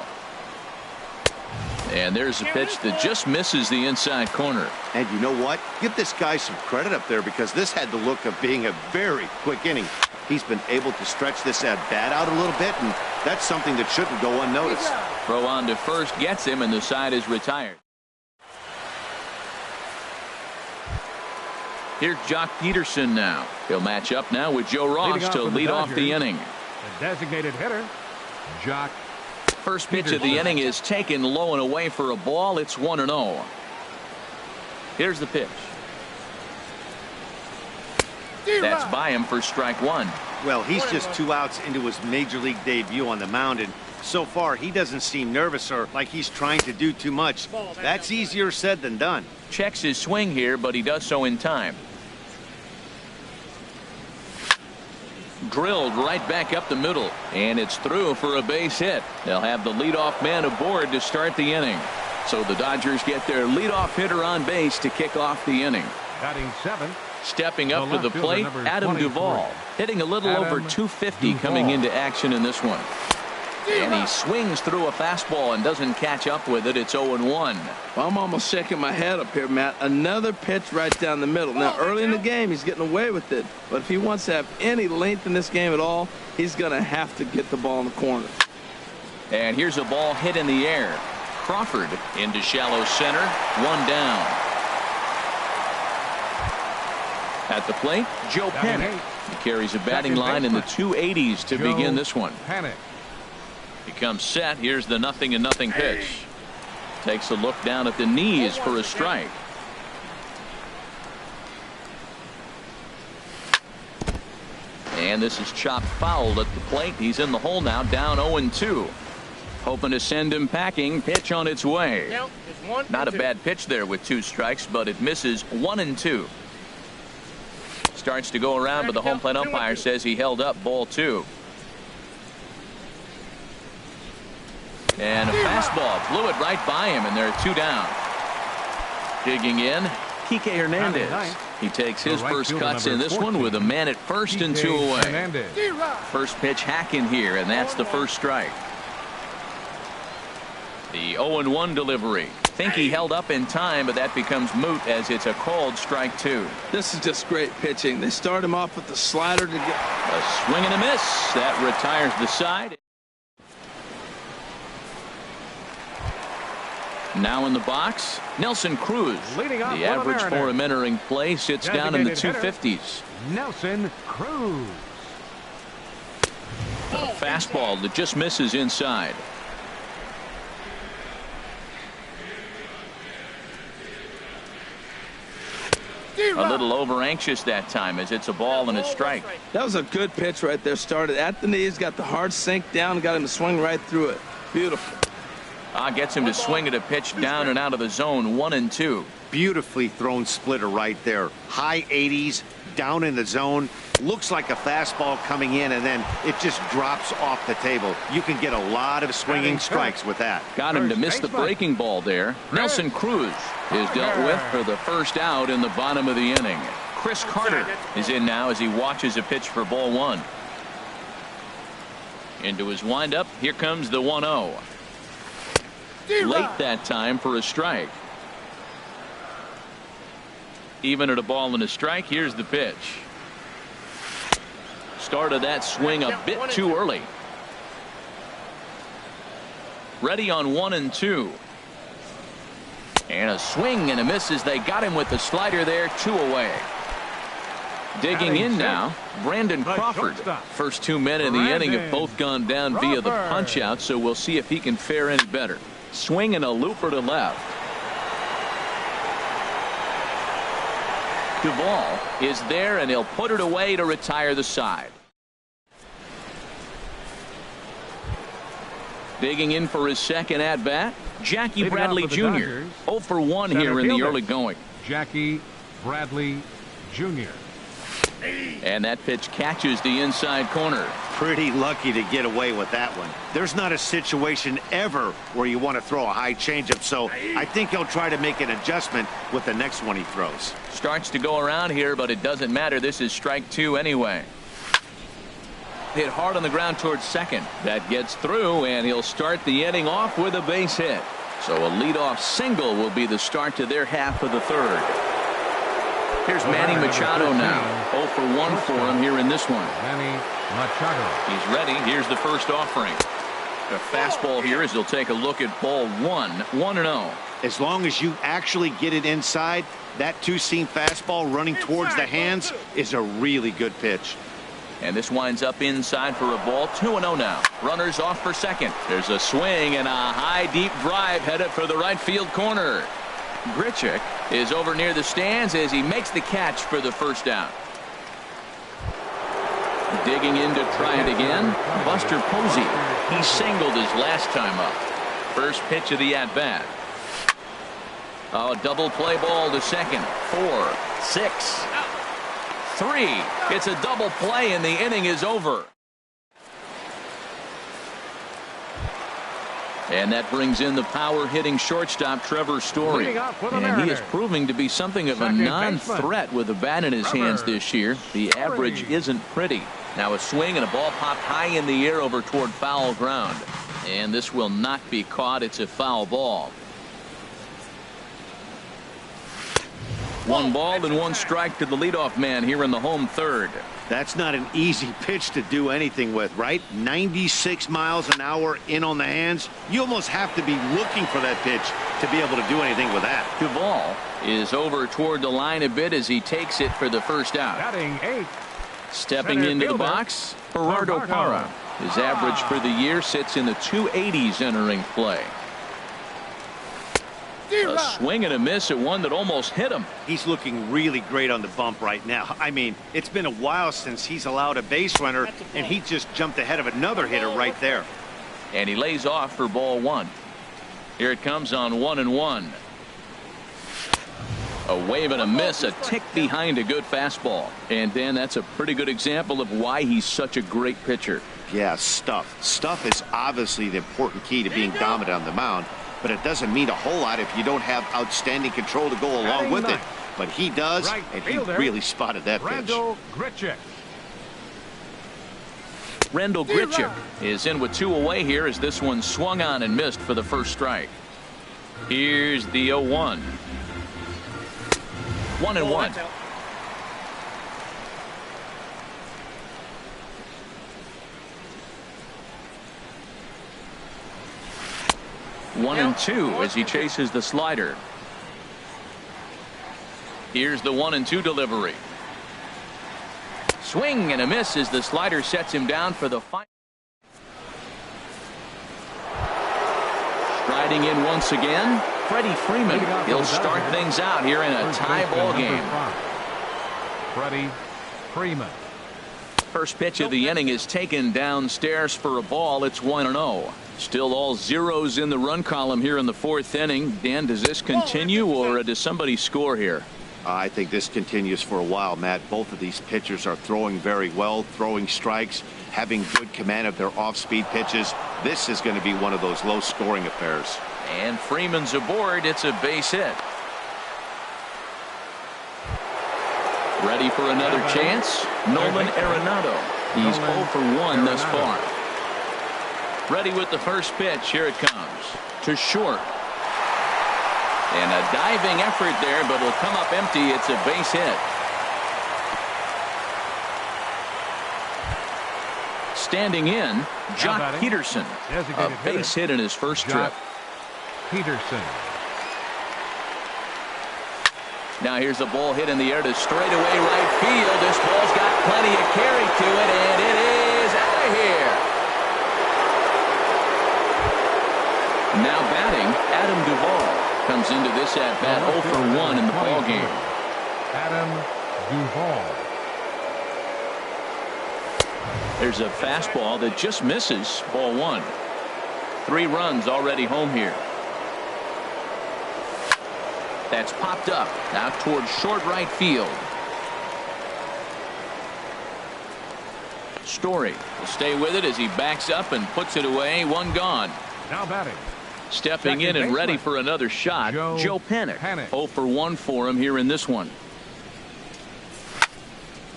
And there's a pitch that just misses the inside corner. And you know what? Give this guy some credit up there because this had the look of being a very quick inning. He's been able to stretch this at bat out a little bit, and that's something that shouldn't go unnoticed. Throw on to first gets him, and the side is retired. Here's Jock Peterson now. He'll match up now with Joe Ross to lead off the inning. The designated hitter, Jock. First pitch of the inning is taken low and away for a ball. It's 1-0. Here's the pitch. That's by him for strike 1. Well, he's just 2 outs into his major league debut on the mound, and so far he doesn't seem nervous or like he's trying to do too much. That's easier said than done. Checks his swing here, but he does so in time. Drilled right back up the middle, and it's through for a base hit. They'll have the leadoff man aboard to start the inning. So the Dodgers get their leadoff hitter on base to kick off the inning. Batting 7. Stepping up to the plate, Adam Duvall, hitting a little over 250 coming into action in this one. And he swings through a fastball and doesn't catch up with it. It's 0-1. Well, I'm almost shaking my head up here, Matt. Another pitch right down the middle. Now, early in the game, he's getting away with it. But if he wants to have any length in this game at all, he's going to have to get the ball in the corner. And here's a ball hit in the air. Crawford into shallow center. 1 down. At the plate, Joe Panic. He carries a batting line in the 280s to begin this one. He comes set. Here's the 0-0 pitch. Takes a look down at the knees for a strike. And this is chopped foul at the plate. He's in the hole now, down 0-2. Hoping to send him packing. Pitch on its way. Count is 1 Not a and 2. bad pitch there with 2 strikes, but it misses 1-2. Starts to go around, but the home plate umpire says he held up ball 2. And a fastball blew it right by him, and there are 2 down. Digging in, Kike Hernandez. He takes his first cuts in this one with a man at first and 2 away. First pitch hacking here, and that's the first strike. The 0-1 delivery. Think he held up in time, but that becomes moot as it's a called strike 2. This is just great pitching. They start him off with the slider to get A swing and a miss. That retires the side. Now in the box, Nelson Cruz. Leading off The with a average Mariner. for him entering play sits down in the Designated 250s. Nelson Cruz. A fastball that just misses inside. A little over anxious that time as it's a ball and a strike. That was a good pitch right there. Started at the knees, got the hard sink down, got him to swing right through it. Beautiful. Gets him to swing at a pitch down and out of the zone. 1-2. Beautifully thrown splitter right there. High 80s, down in the zone. Looks like a fastball coming in, and then it just drops off the table. You can get a lot of swinging strikes with that. Got him to miss the breaking ball there. Nelson Cruz is dealt with for the first out in the bottom of the inning. Chris Carter is in now as he watches a pitch for ball 1. Into his windup. Here comes the 1-0. Late that time for a strike. Even at a ball and a strike, here's the pitch. Started that swing a bit too early. Ready on 1-2. And a swing and a miss as they got him with the slider there. 2 away. Digging in now, Brandon Crawford. First 2 men in the inning have both gone down via the punch out, so we'll see if he can fare any better. Swinging a looper to left. Duvall is there, and he'll put it away to retire the side. Digging in for his second at-bat, Jackie Bradley Jr. 0 for 1 here in the early going. Jackie Bradley Jr. And that pitch catches the inside corner. Pretty lucky to get away with that one. There's not a situation ever where you want to throw a high changeup, so I think he'll try to make an adjustment with the next one he throws. Starts to go around here, but it doesn't matter. This is strike 2 anyway. Hit hard on the ground towards second. That gets through, and he'll start the inning off with a base hit. So a leadoff single will be the start to their half of the third. Here's Manny Machado now. 0 for 1 for him here in this one. Manny Machado. He's ready. Here's the first offering. A fastball here as he'll take a look at ball 1. 1-0. As long as you actually get it inside, that two-seam fastball running towards the hands is a really good pitch. And this winds up inside for a ball. 2-0 now. Runners off for second. There's a swing and a high deep drive headed for the right field corner. Grichuk is over near the stands as he makes the catch for the first down. Digging in to try it again, Buster Posey. He singled his last time up. First pitch of the at-bat. A double play ball to second. 4, 6, 3. It's a double play and the inning is over. And that brings in the power-hitting shortstop Trevor Story. And he is proving to be something of a non-threat with a bat in his hands this year. The average isn't pretty. Now a swing and a ball popped high in the air over toward foul ground. And this will not be caught. It's a foul ball. 1 ball and 1 strike to the leadoff man here in the home third. That's not an easy pitch to do anything with, right? 96 miles an hour in on the hands. You almost have to be looking for that pitch to be able to do anything with that. Duvall is over toward the line a bit as he takes it for the first out. Batting 8. Stepping into the box, Gerardo Parra. His average for the year sits in the 280s entering play. A swing and a miss at one that almost hit him. He's looking really great on the bump right now. I mean, it's been a while since he's allowed a base runner, and he just jumped ahead of another hitter right there. And he lays off for ball one. Here it comes on 1-1. A wave and a miss, a tick behind a good fastball. And Dan, that's a pretty good example of why he's such a great pitcher. Yeah, stuff. Stuff is obviously the important key to being dominant on the mound, but it doesn't mean a whole lot if you don't have outstanding control to go along with it. But he does, and he really spotted that pitch. Randall Grichuk is in with 2 away here as this one swung on and missed for the first strike. Here's the 0-1. 1-1. One and 2 as he chases the slider. Here's the 1-2 delivery. Swing and a miss as the slider sets him down for the final. Striding in once again, Freddie Freeman. He'll start things out here in a tie ball game. Freddie Freeman. First pitch of the inning is taken downstairs for a ball. It's 1-0. Still all zeros in the run column here in the 4th inning. Dan, does this continue or does somebody score here? I think this continues for a while, Matt. Both of these pitchers are throwing very well, throwing strikes, having good command of their off-speed pitches. This is going to be one of those low-scoring affairs. And Freeman's aboard. It's a base hit. Ready for another chance? Nolan Arenado. He's 0 for 1 thus far. Ready with the first pitch. Here it comes. To short. And a diving effort there, but it'll come up empty. It's a base hit. Standing in, Jock Peterson. A base hit in his first trip. Peterson. Now here's a ball hit in the air to straightaway right field. This ball's got plenty of carry to it, and it is out of here. Now batting, Adam Duvall. Comes into this at bat 0 for 1 in the ball game. Adam Duvall. There's a fastball that just misses. Ball 1. 3 runs already home here. That's popped up out towards short right field. Story will stay with it as he backs up and puts it away. 1 gone. Now batting. Stepping in and ready for another shot, Joe Panik. 0 for 1 for him here in this one.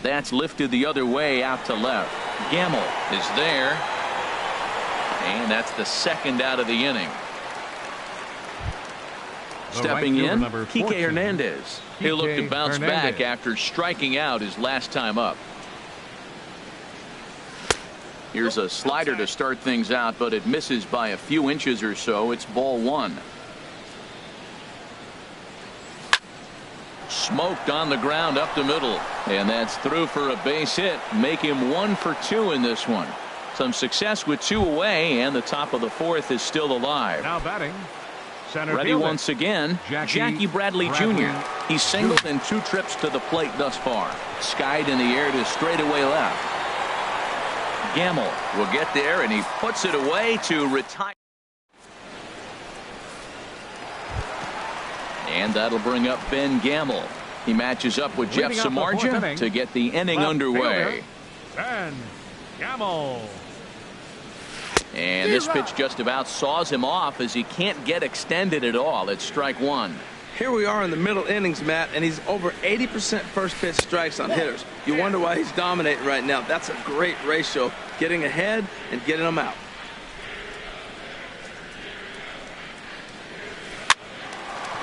That's lifted the other way out to left. Gamble is there. And that's the second out of the inning. Stepping in, Kike Hernandez. He'll look to bounce back after striking out his last time up. Here's a slider to start things out, but it misses by a few inches or so. It's ball 1. Smoked on the ground up the middle, and that's through for a base hit. Make him 1 for 2 in this one. Some success with 2 away, and the top of the 4th is still alive. Now batting. Center ready fielder. Once again, Jackie Bradley Jr. He's singled in 2 trips to the plate thus far. Skied in the air to straightaway left. Gamble will get there, and he puts it away to retire. And that'll bring up Ben Gamble. He matches up with Jeff Samardzija to get the inning underway. Ben Gamble. And this pitch just about saws him off as he can't get extended at all. It's strike 1. Here we are in the middle innings, Matt, and he's over 80% first pitch strikes on hitters. You wonder why he's dominating right now. That's a great ratio, getting ahead and getting them out.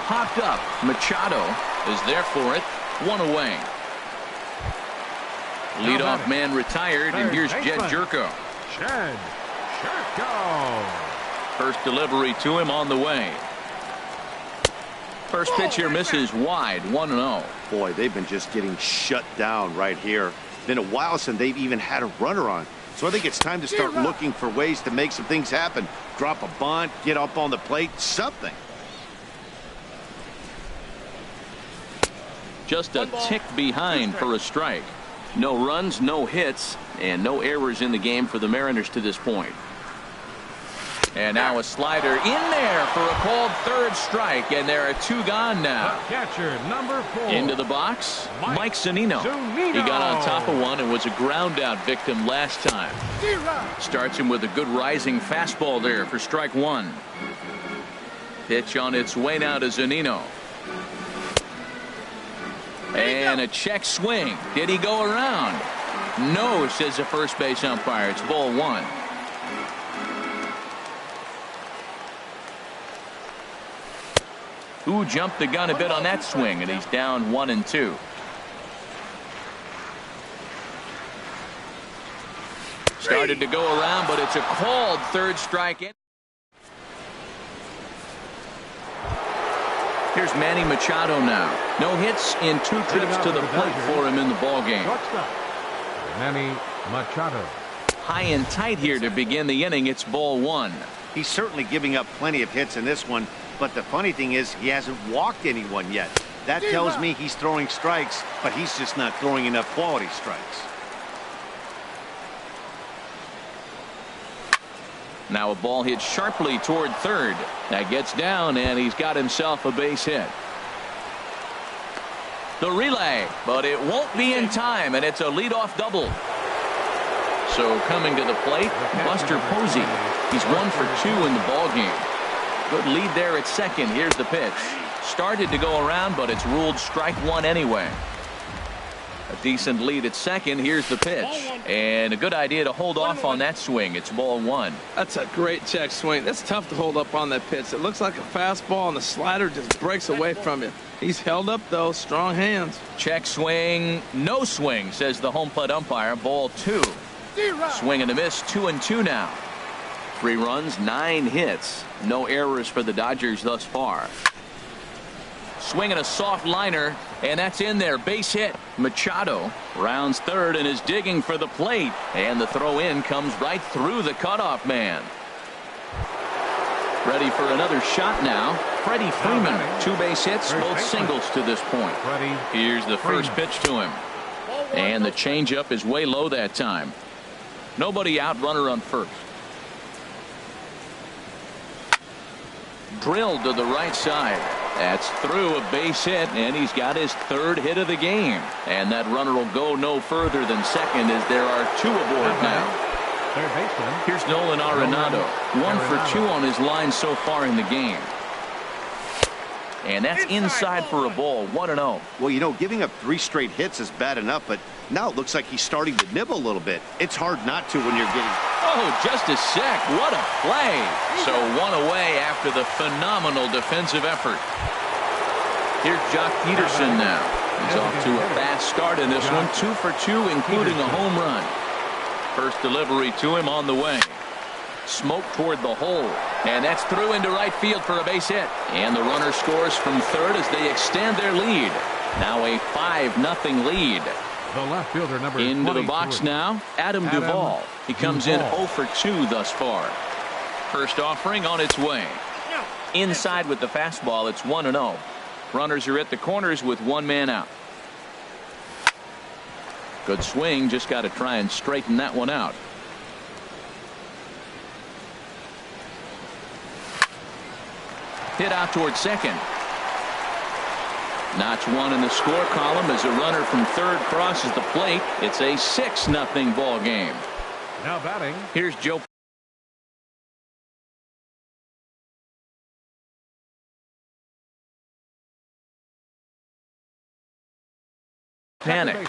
Popped up. Machado is there for it. 1 away. Leadoff man retired, and here's Jed Jerko. Jed Jerko. First delivery to him on the way. First pitch here misses wide. 1-0. Boy, they've been just getting shut down right here. Been a while since they've even had a runner on. So I think it's time to start looking for ways to make some things happen. Drop a bunt, get up on the plate, something. Just a tick behind for a strike. No runs, no hits, and no errors in the game for the Mariners to this point. And now a slider in there for a called third strike, and there are 2 gone now. Catcher number 4. Into the box, Mike Zunino. He got on top of one and was a ground out victim last time. Starts him with a good rising fastball there for strike 1. Pitch on its way now to Zunino. And a check swing. Did he go around? No, says the first base umpire. It's ball 1. Who jumped the gun a bit on that swing, and he's down 1-2. Started to go around, but it's a called third strike. Here's Manny Machado now. No hits in 2 trips to the plate for him in the ballgame. Manny Machado. High and tight here to begin the inning. It's ball 1. He's certainly giving up plenty of hits in this one. But the funny thing is he hasn't walked anyone yet. That tells me he's throwing strikes, but he's just not throwing enough quality strikes. Now a ball hit sharply toward third. That gets down, and he's got himself a base hit. The relay, but it won't be in time, and it's a leadoff double. So coming to the plate, Buster Posey. He's 1 for 2 in the ballgame. Good lead there at second. Here's the pitch. Started to go around, but it's ruled strike 1 anyway. A decent lead at second. Here's the pitch. And a good idea to hold off on that swing. It's ball 1. That's a great check swing. That's tough to hold up on that pitch. It looks like a fastball, and the slider just breaks away from you. He's held up, though. Strong hands. Check swing. No swing, says the home plate umpire. Ball 2. Swing and a miss. 2-2 now. 3 runs, 9 hits. No errors for the Dodgers thus far. Swinging a soft liner, and that's in there. Base hit. Machado rounds third and is digging for the plate. And the throw in comes right through the cutoff man. Ready for another shot now. Freddie Freeman. 2 base hits, both singles to this point. Here's the first pitch to him. And the changeup is way low that time. Nobody out, runner on first. Drilled to the right side. That's through, a base hit, and he's got his 3rd hit of the game. And that runner will go no further than second as there are 2 aboard now. Third baseman. Here's Nolan Arenado. 1 for 2 on his line so far in the game. And that's inside for a ball. 1-0. Well, you know, giving up 3 straight hits is bad enough, but now it looks like he's starting to nibble a little bit. It's hard not to when you're getting... Oh, just a sec. What a play. So 1 away after the phenomenal defensive effort. Here's Jock Peterson now. He's off to a fast start in this one. 2 for 2, including a home run. First delivery to him on the way. Smoke toward the hole. And that's through into right field for a base hit. And the runner scores from third as they extend their lead. Now a 5-0 lead. The left fielder number into the box now, Adam Duvall. He comes in 0 for 2 thus far. First offering on its way. Inside with the fastball, it's 1-0. Runners are at the corners with 1 man out. Good swing, just got to try and straighten that one out. Hit out towards second. Notch 1 in the score column as a runner from third crosses the plate. It's a 6-0 ball game. Now batting. Here's Joe. Panic.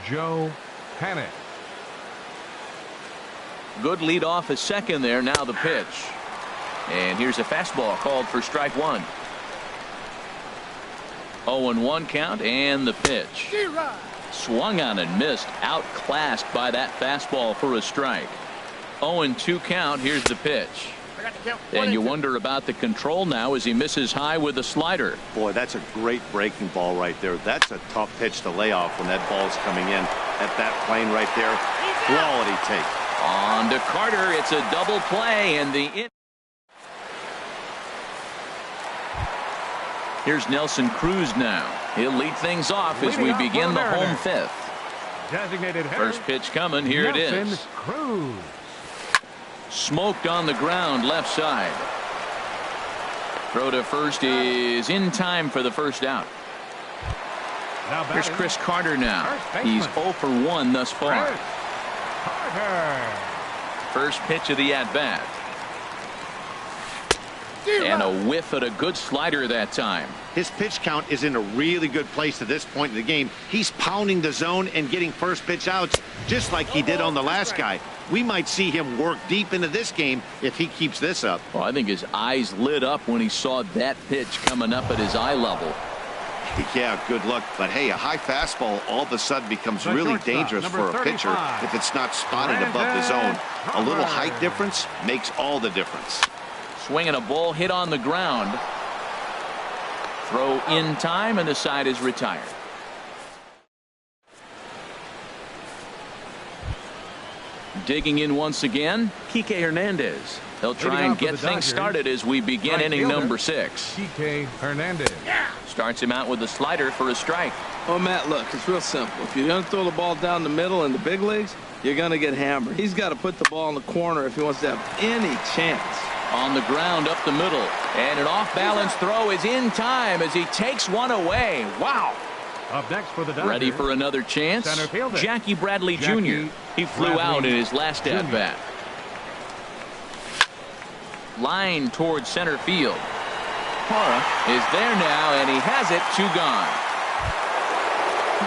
Joe Panic. Good lead off a second there. Now the pitch. And here's a fastball called for strike 1. 0-1 count and the pitch. Swung on and missed. Outclassed by that fastball for a strike. 0-2 count. Here's the pitch. And you wonder about the control now as he misses high with the slider. Boy, that's a great breaking ball right there. That's a tough pitch to lay off when that ball's coming in at that plane right there. Quality take. On to Carter. It's a double play and the Here's Nelson Cruz now. He'll lead things off as we begin the home 5th. Designated hitter. First pitch coming. Here it is. Cruz. Smoked on the ground left side. Throw to first is in time for the first out. Here's Chris Carter now. He's 0 for 1 thus far. First pitch of the at-bat. And a whiff at a good slider that time. His pitch count is in a really good place at this point in the game. He's pounding the zone and getting first pitch outs just like he did on the last guy. We might see him work deep into this game if he keeps this up. Well, I think his eyes lit up when he saw that pitch coming up at his eye level. Yeah, good luck. But hey, a high fastball all of a sudden becomes really dangerous for a pitcher if it's not spotted above the zone. A little height difference makes all the difference. Swinging a ball hit on the ground. Throw in time, and the side is retired. Digging in once again, Kike Hernandez. He'll try and get things started as we begin inning number 6. Kike Hernandez. Starts him out with a slider for a strike. Oh, Matt, look, it's real simple. If you're going to throw the ball down the middle in the big leagues, you're going to get hammered. He's got to put the ball in the corner if he wants to have any chance. On the ground up the middle, and an off-balance throw is in time as he takes one away. Wow. Up next for the Dodgers. Ready for another chance? Jackie Bradley Jr. He flew out in his last at-bat. Line towards center field. Parra is there now, and he has it. 2 gone.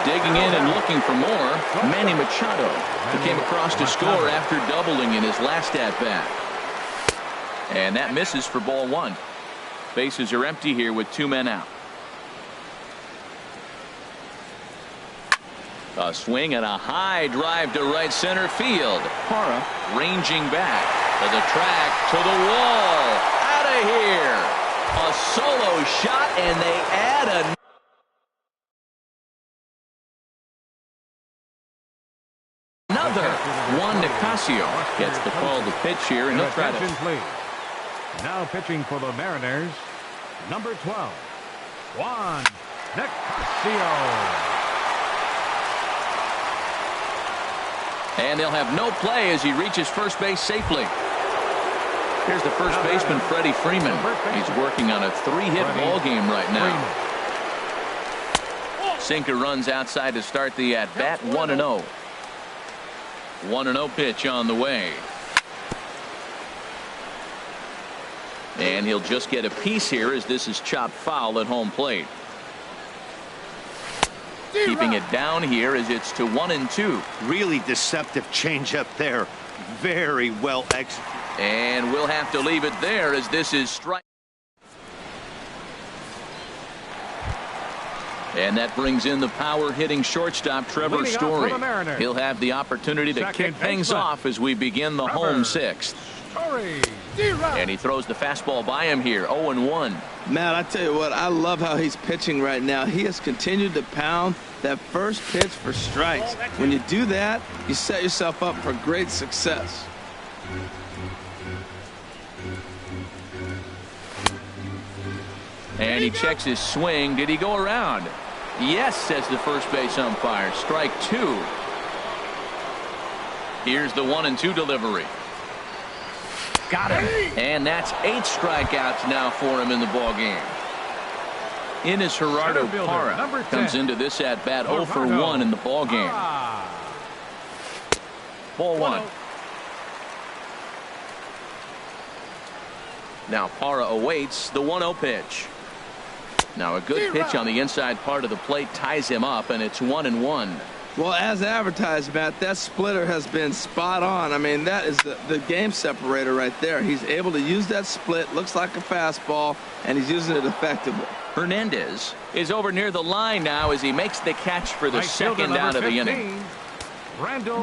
Digging in and looking for more, Manny Machado. He came across to score after doubling in his last at-bat. And that misses for ball 1. Bases are empty here with 2 men out. A swing and a high drive to right center field. Parra ranging back to the track, to the wall. Out of here. A solo shot, and they add another. Juan Nicasio gets the call to pitch here, and he'll try to. Now pitching for the Mariners, number 12, Juan Nicasio. And they'll have no play as he reaches first base safely. Here's the first baseman, Freddie Freeman. He's working on a 3-hit ball game right now. Sinker runs outside to start the at-bat. 1-0. 1-0 pitch on the way. And he'll just get a piece here as this is chopped foul at home plate. Keeping it down here as it's to 1-2. Really deceptive changeup there. Very well executed. And we'll have to leave it there as this is strike. And that brings in the power hitting shortstop Trevor Story. He'll have the opportunity to kick things off as we begin the home 6th. And he throws the fastball by him here. 0-1. Matt, I tell you what, I love how he's pitching right now. He has continued to pound that first pitch for strikes. When you do that, you set yourself up for great success. And he checks his swing. Did he go around? Yes, says the first base umpire. Strike 2. Here's the 1-2 delivery. Got him. And that's 8 strikeouts now for him in the ball game. Ines Gerardo Parra comes into this at bat 0 for 1 in the ball game. Ball 1. Now Parra awaits the 1-0 pitch. Now a good pitch on the inside part of the plate ties him up, and it's 1-1. Well, as advertised, Matt, that splitter has been spot on. I mean, that is the game separator right there. He's able to use that split, looks like a fastball, and he's using it effectively. Hernandez is over near the line now as he makes the catch for the second out of the inning.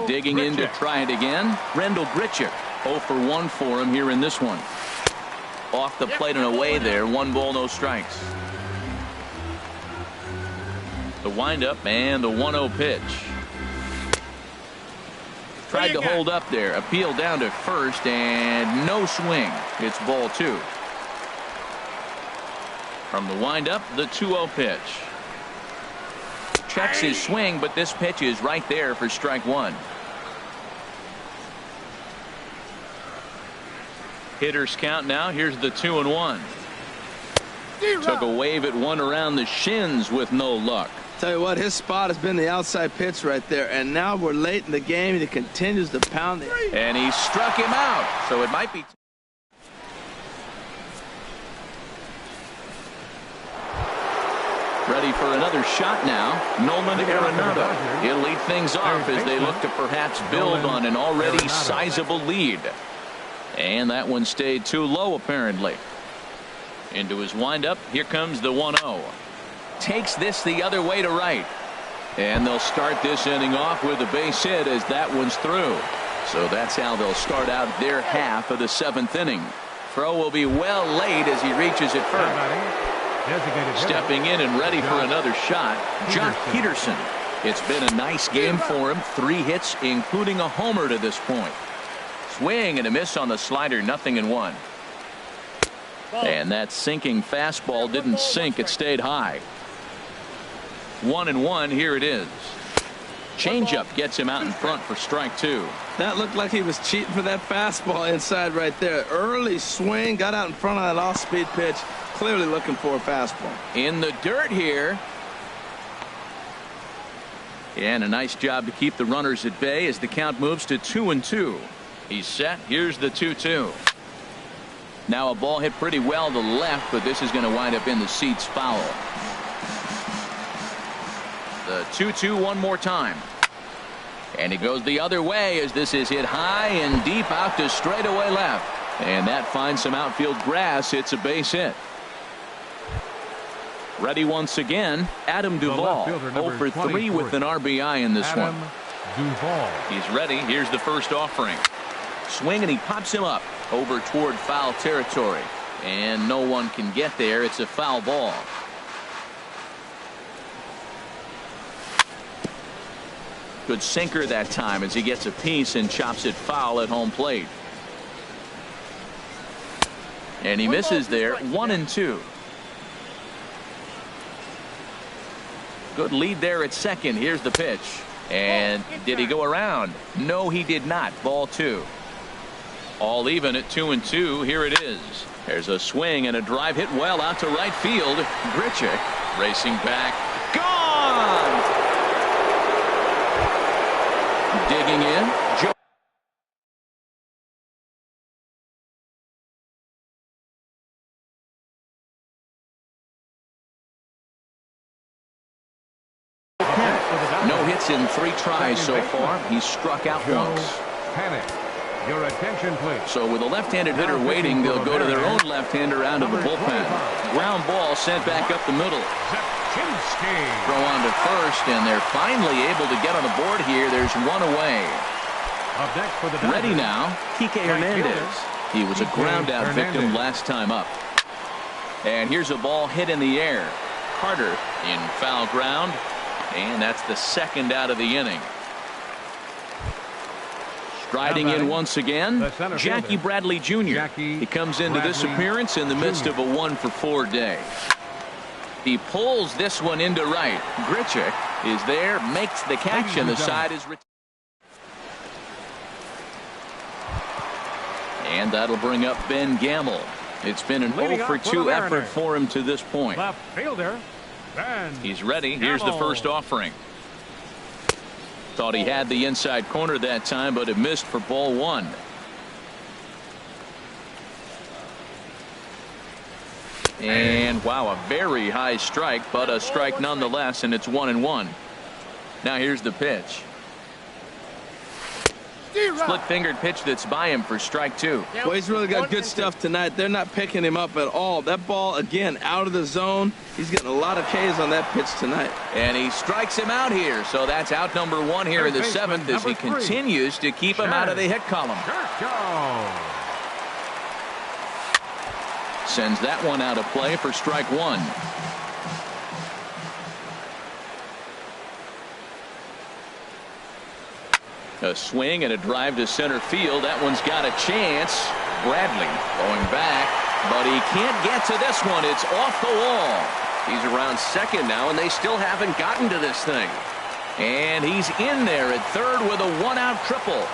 Digging in to try it again, Rendell Grichuk. 0 for 1 for him here in this one. Off the plate and away there. 1 ball, no strikes. The windup and the 1-0 pitch. Tried to hold up there. Appeal down to first and no swing. It's ball 2. From the windup, the 2-0 pitch. Checks his swing, but this pitch is right there for strike 1. Hitters count now. Here's the 2-1. Took a wave at one around the shins with no luck. Tell you what, his spot has been the outside pitch right there, and now we're late in the game and he continues to pound it. And he struck him out, so it might be. Ready for another shot now. Nolan Arenado. He'll lead things off as they look to perhaps build on an already sizable lead. And that one stayed too low apparently. Into his windup. Here comes the 1-0. Takes this the other way to right. And they'll start this inning off with a base hit as that one's through. So that's how they'll start out their half of the 7th inning. Throw will be well late as he reaches it first. Stepping in and ready for another shot, Jock Peterson. It's been a nice game for him. 3 hits, including a homer to this point. Swing and a miss on the slider, 0-1. And that sinking fastball didn't sink, it stayed high. 1-1, here it is. Changeup gets him out in front for strike 2. That looked like he was cheating for that fastball inside right there. Early swing, got out in front of that off-speed pitch. Clearly looking for a fastball. In the dirt here. And a nice job to keep the runners at bay as the count moves to 2-2. He's set. Here's the 2-2. Now a ball hit pretty well to the left, but this is going to wind up in the seats foul. The 2-2 one more time. And he goes the other way as this is hit high and deep out to straightaway left. And that finds some outfield grass. It's a base hit. Ready once again, Adam Duvall. 0 for 3 with an RBI in this one. Duvall. He's ready. Here's the first offering. Swing and he pops him up over toward foul territory. And no one can get there. It's a foul ball. Good sinker that time as he gets a piece and chops it foul at home plate. And he misses there. 1-2. Good lead there at second. Here's the pitch. And did he go around? No, he did not. Ball 2. All even at 2-2. Here it is. There's a swing and a drive hit well out to right field. Grichuk racing back. Gone! Digging in. Joe. No hits in 3 tries so far. He's struck out once. Panic. Your attention, please. So with a left-handed hitter waiting, they'll go to their own left-hander out of the bullpen. Ground ball sent back up the middle. Throw on to first, and they're finally able to get on the board here. There's one away. Ready now, Kike Hernandez. He was a ground-out victim last time up. And here's a ball hit in the air. Carter in foul ground, and that's the second out of the inning. Striding in once again, Jackie Bradley Jr. He comes into this appearance in the midst of a 1-for-4 day. He pulls this one into right. Grichuk is there, makes the catch, and the side is retired. And that'll bring up Ben Gamble. It's been an 0-for-2 effort for him to this point. Left fielder. He's ready. Here's the first offering. Thought he had the inside corner that time, but it missed for ball 1. And wow, a very high strike, but a strike nonetheless, and it's 1-1. Now here's the pitch. Split-fingered pitch that's by him for strike 2. Well, he's really got good stuff tonight. They're not picking him up at all. That ball, again, out of the zone. He's getting a lot of Ks on that pitch tonight. And he strikes him out here. So that's out number 1 here in the 7th as he continues to keep him out of the hit column. Sends that one out of play for strike 1. A swing and a drive to center field. That one's got a chance. Bradley going back, but he can't get to this one. It's off the wall. He's around second now, and they still haven't gotten to this thing. And he's in there at third with a 1-out triple.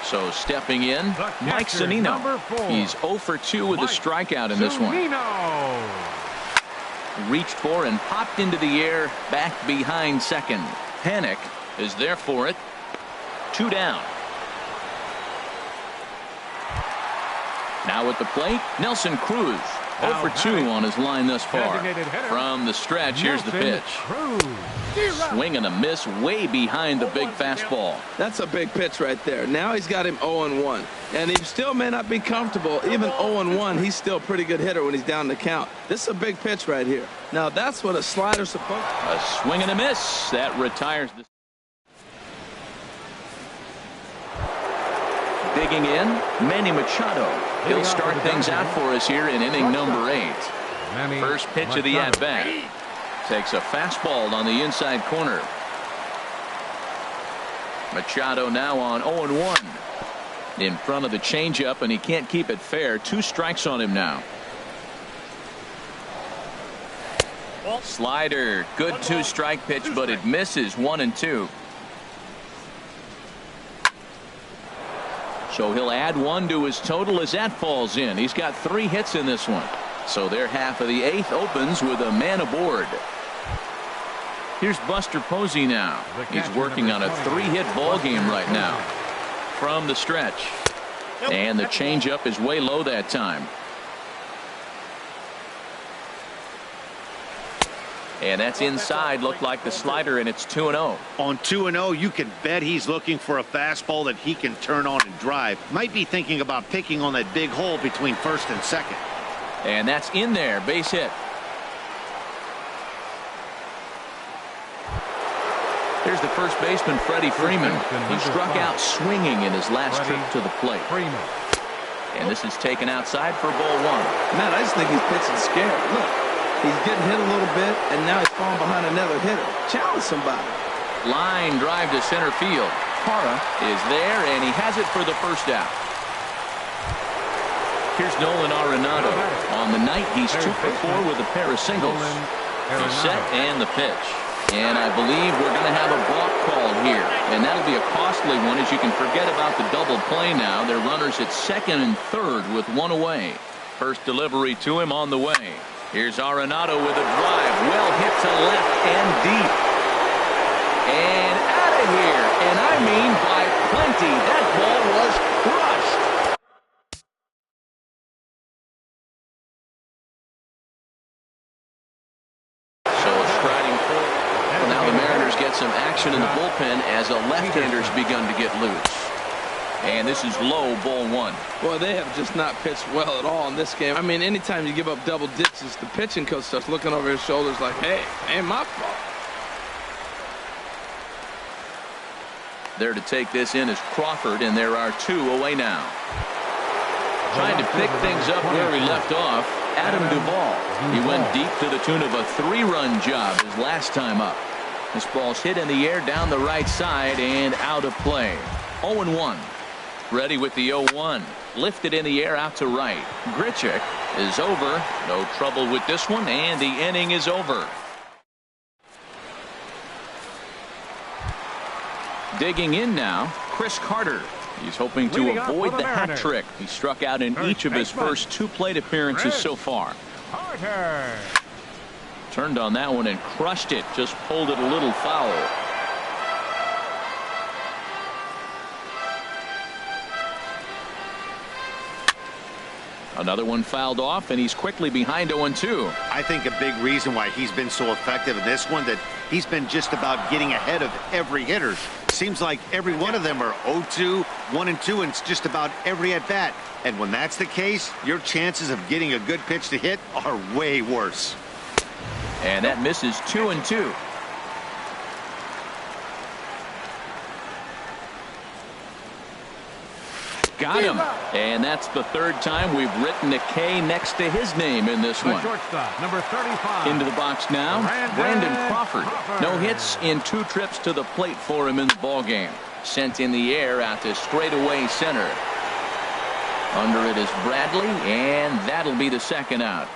So stepping in, Mike Zunino. He's 0 for 2 with a strikeout in this one. Reached for and popped into the air back behind second. Panic is there for it. 2 down. Now at the plate, Nelson Cruz. 0 for 2 on his line thus far. From the stretch, here's the pitch. Swing and a miss way behind the big fastball. That's a big pitch right there. Now he's got him 0-1. And he still may not be comfortable. Even 0-1, he's still a pretty good hitter when he's down the count. This is a big pitch right here. Now that's what a slider's supposed to. A swing and a miss. That retires the. Digging in, Manny Machado. He'll start things out for us here in inning number 8. First pitch of the at-bat. Takes a fastball on the inside corner. Machado now on 0-1. In front of the changeup, and he can't keep it fair. 2 strikes on him now. Slider, good 2-strike pitch, but it misses. 1-2. So he'll add 1 to his total as that falls in. He's got 3 hits in this one. So their half of the 8th opens with a man aboard. Here's Buster Posey now. He's working on a 3-hit ball game right now. From the stretch. And the changeup is way low that time. And that's inside. Looked like the slider, and it's 2-0. On 2-0, you can bet he's looking for a fastball that he can turn on and drive. Might be thinking about picking on that big hole between first and second. And that's in there. Base hit. Here's the first baseman, Freddie Freeman. He struck out swinging in his last trip to the plate. And this is taken outside for ball 1. Man, I just think he's pitching scared. Look, he's getting hit a little bit, and now he's falling behind another hitter. Challenge somebody. Line drive to center field. Parra is there, and he has it for the first out. Here's Nolan Arenado. On the night, he's 2 for 4 with a pair of singles. He's set and the pitch. And I believe we're going to have a balk called here. And that'll be a costly one, as you can forget about the double play now. They're runners at second and third with 1 away. First delivery to him on the way. Here's Arenado with a drive. Well hit to left and deep. And out of here. And I mean by plenty. That ball was crushed. Some action in the bullpen as a left-hander's begun to get loose. And this is low, ball 1. Well, they have just not pitched well at all in this game. I mean, anytime you give up double digits, the pitching coach starts looking over his shoulders like, hey, ain't my fault. There to take this in is Crawford, and there are 2 away now. Trying to pick things up where he left off, Adam Duvall. He went deep to the tune of a 3-run job his last time up. This ball's hit in the air down the right side and out of play. 0-1. Ready with the 0-1. Lifted in the air out to right. Grichuk is over. No trouble with this one, and the inning is over. Digging in now, Chris Carter. He's hoping to avoid the hat trick. He struck out in each of his first 2 plate appearances so far. Carter. Turned on that one and crushed it. Just pulled it a little foul. Another one fouled off, and he's quickly behind 0-2. I think a big reason why he's been so effective in this one, that he's been just about getting ahead of every hitter. Seems like every one of them are 0-2, 1-2, and it's just about every at-bat. And when that's the case, your chances of getting a good pitch to hit are way worse. And that misses 2-2. Got him. And that's the 3rd time we've written a K next to his name in this one. Shortstop, number 35. Into the box now, Brandon Crawford. No hits in 2 trips to the plate for him in the ballgame. Sent in the air out to straightaway center. Under it is Bradley, and that'll be the 2nd out.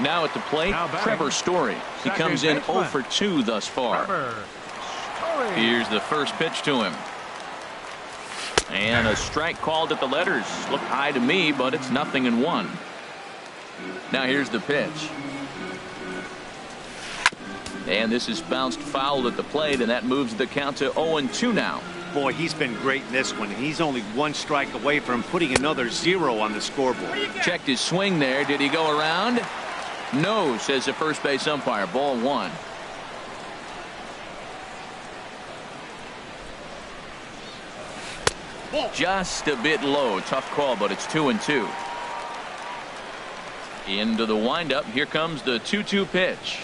Now at the plate, Trevor Story. He comes in 0 for 2 thus far. Here's the first pitch to him. And a strike called at the letters. Looked high to me, but it's 0-1. Now here's the pitch. And this is bounced foul at the plate, and that moves the count to 0-2 now. Boy, he's been great in this one. He's only one strike away from putting another 0 on the scoreboard. Checked his swing there. Did he go around? No, says the first base umpire. Ball 1. Just a bit low. Tough call, but it's 2-2. Into the windup. Here comes the 2-2 pitch.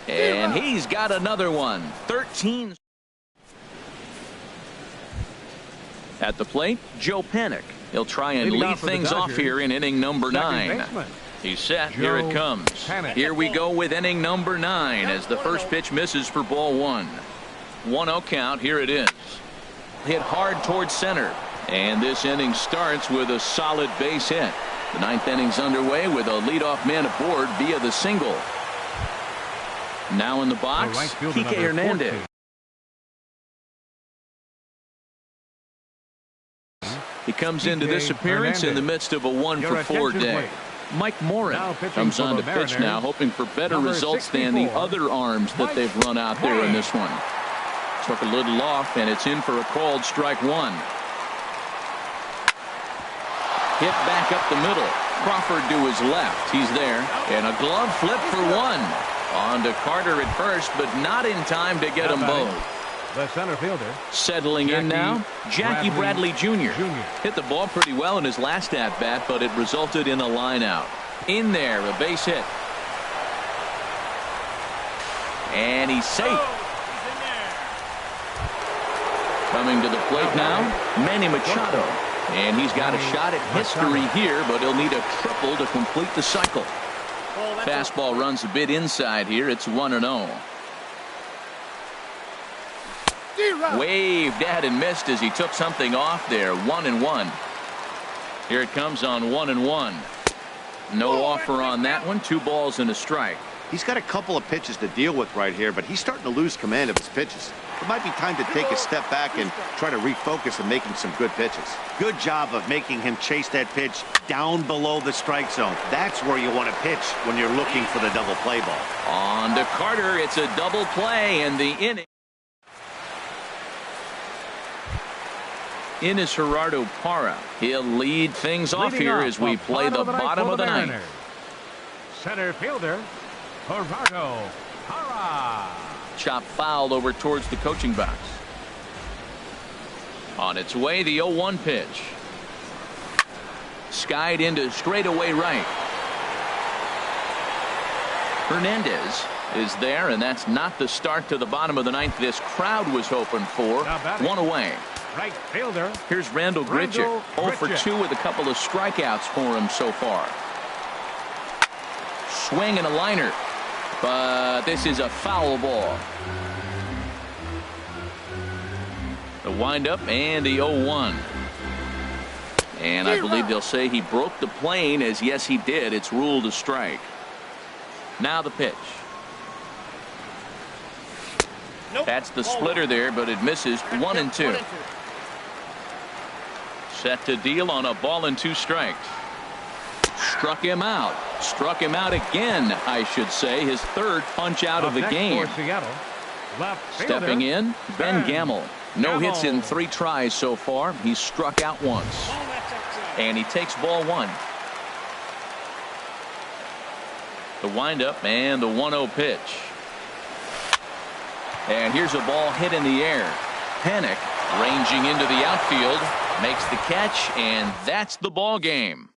And he's got another one. 13. At the plate, Joe Panik. He'll try and lead things off here in inning number 9. He's set. Here it comes. Here we go with inning number 9 as the first pitch misses for ball 1. 1-0 count. Here it is. Hit hard towards center. And this inning starts with a solid base hit. The 9th inning's underway with a leadoff man aboard via the single. Now in the box, Kike Hernandez. He comes into this appearance in the midst of a 1-for-4 day. Mike Morin comes on to pitch now, hoping for better results than the other arms that they've run out there in this one. Took a little off, and it's in for a called strike 1. Hit back up the middle. Crawford to his left. He's there. And a glove flip for 1. On to Carter at first, but not in time to get them both. The center fielder. Settling in now, Jackie Bradley Jr. Hit the ball pretty well in his last at-bat, but it resulted in a line out. In there, a base hit. And he's safe. Coming to the plate now, Manny Machado. And he's got a shot at history here, but he'll need a triple to complete the cycle. Fastball runs a bit inside here. It's 1-0. Waved at and missed as he took something off there. 1-1. Here it comes on 1-1. No offer on that one. 2 balls and a strike. He's got a couple of pitches to deal with right here, but he's starting to lose command of his pitches. It might be time to take a step back and try to refocus on making some good pitches. Good job of making him chase that pitch down below the strike zone. That's where you want to pitch when you're looking for the double play ball. On to Carter. It's a double play, and the inning. In is Gerardo Parra. He'll lead things off here as we play the bottom of the 9th. Center fielder, Gerardo Parra. Chop foul over towards the coaching box. On its way, the 0-1 pitch. Skied into straightaway right. Hernandez is there, and that's not the start to the bottom of the 9th this crowd was hoping for. 1 away. Right fielder. Here's Randall Grichuk. 0 for 2 with a couple of strikeouts for him so far. Swing and a liner. But this is a foul ball. The windup and the 0-1. And I believe they'll say he broke the plane, as yes he did. It's ruled a strike. Now the pitch. That's the splitter there, but it misses. 1-2. Set to deal on a ball and 2 strikes. Struck him out. Struck him out again, I should say. His 3rd punch out of the game. Stepping in, Ben Gamel. No hits in 3 tries so far. He's struck out once. And he takes ball 1. The windup and the 1-0 pitch. And here's a ball hit in the air. Panik ranging into the outfield. Makes the catch, and that's the ball game.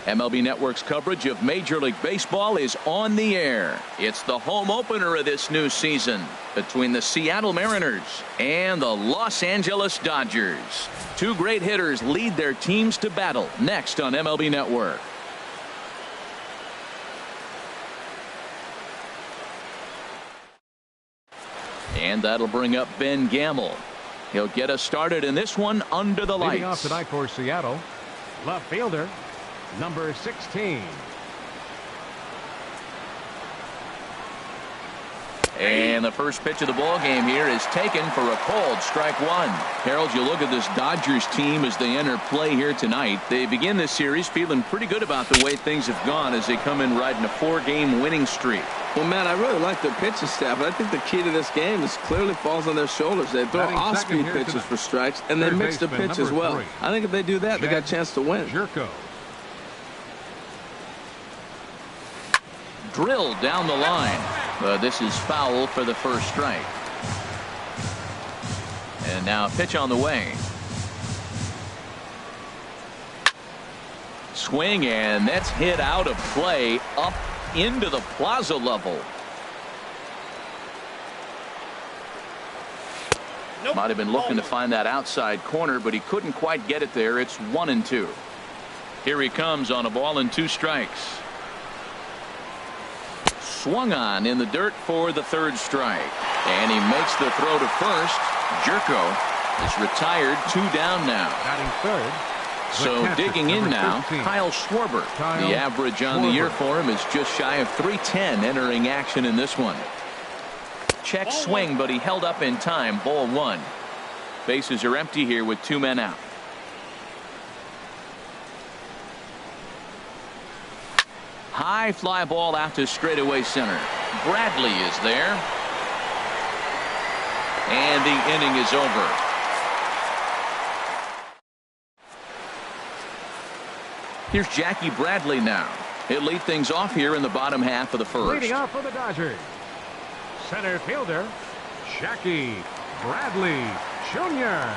MLB Network's coverage of Major League Baseball is on the air. It's the home opener of this new season between the Seattle Mariners and the Los Angeles Dodgers. Two great hitters lead their teams to battle next on MLB Network. And that'll bring up Ben Gamble. He'll get us started in this one under the lights. Leading off tonight for Seattle, left fielder, number 16. And the first pitch of the ball game here is taken for a called strike one. Harold, you look at this Dodgers team as they enter play here tonight. They begin this series feeling pretty good about the way things have gone as they come in riding a 4-game winning streak. Well, Matt, I really like their pitching staff, but I think the key to this game is clearly falls on their shoulders. They throw off-speed pitches for strikes, and they mix the pitch as well. I think if they do that, they got a chance to win. Jerko. Drilled down the line. This is foul for the first strike. And now a pitch on the way. Swing, and that's hit out of play up into the plaza level. Might have been looking to find that outside corner, but he couldn't quite get it there. It's 1-2. Here he comes on a ball and 2 strikes. Swung on in the dirt for the third strike. And he makes the throw to first. Jerko is retired, 2 down now. Batting third. So digging in now, Kyle Schwarber. The average on the year for him is just shy of 310 entering action in this one. Check swing, but he held up in time. Ball 1. Bases are empty here with 2 men out. High fly ball out to straightaway center. Bradley is there. And the inning is over. Here's Jackie Bradley now. He'll lead things off here in the bottom half of the first. Leading off for the Dodgers, center fielder, Jackie Bradley Jr.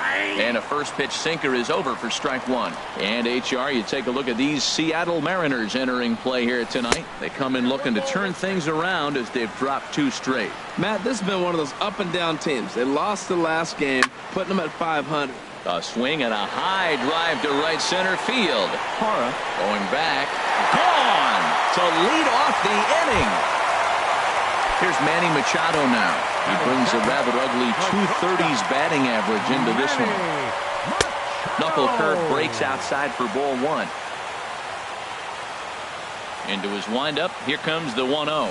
And a first pitch sinker is over for strike 1. And HR, you take a look at these Seattle Mariners entering play here tonight. They come in looking to turn things around as they've dropped 2 straight. Matt, this has been one of those up and down teams. They lost the last game, putting them at 500. A swing and a high drive to right center field. Hara going back. Gone to lead off the inning. Here's Manny Machado now. He brings a rather ugly 230s batting average into this one. Knuckle curve breaks outside for ball 1. Into his windup. Here comes the 1-0.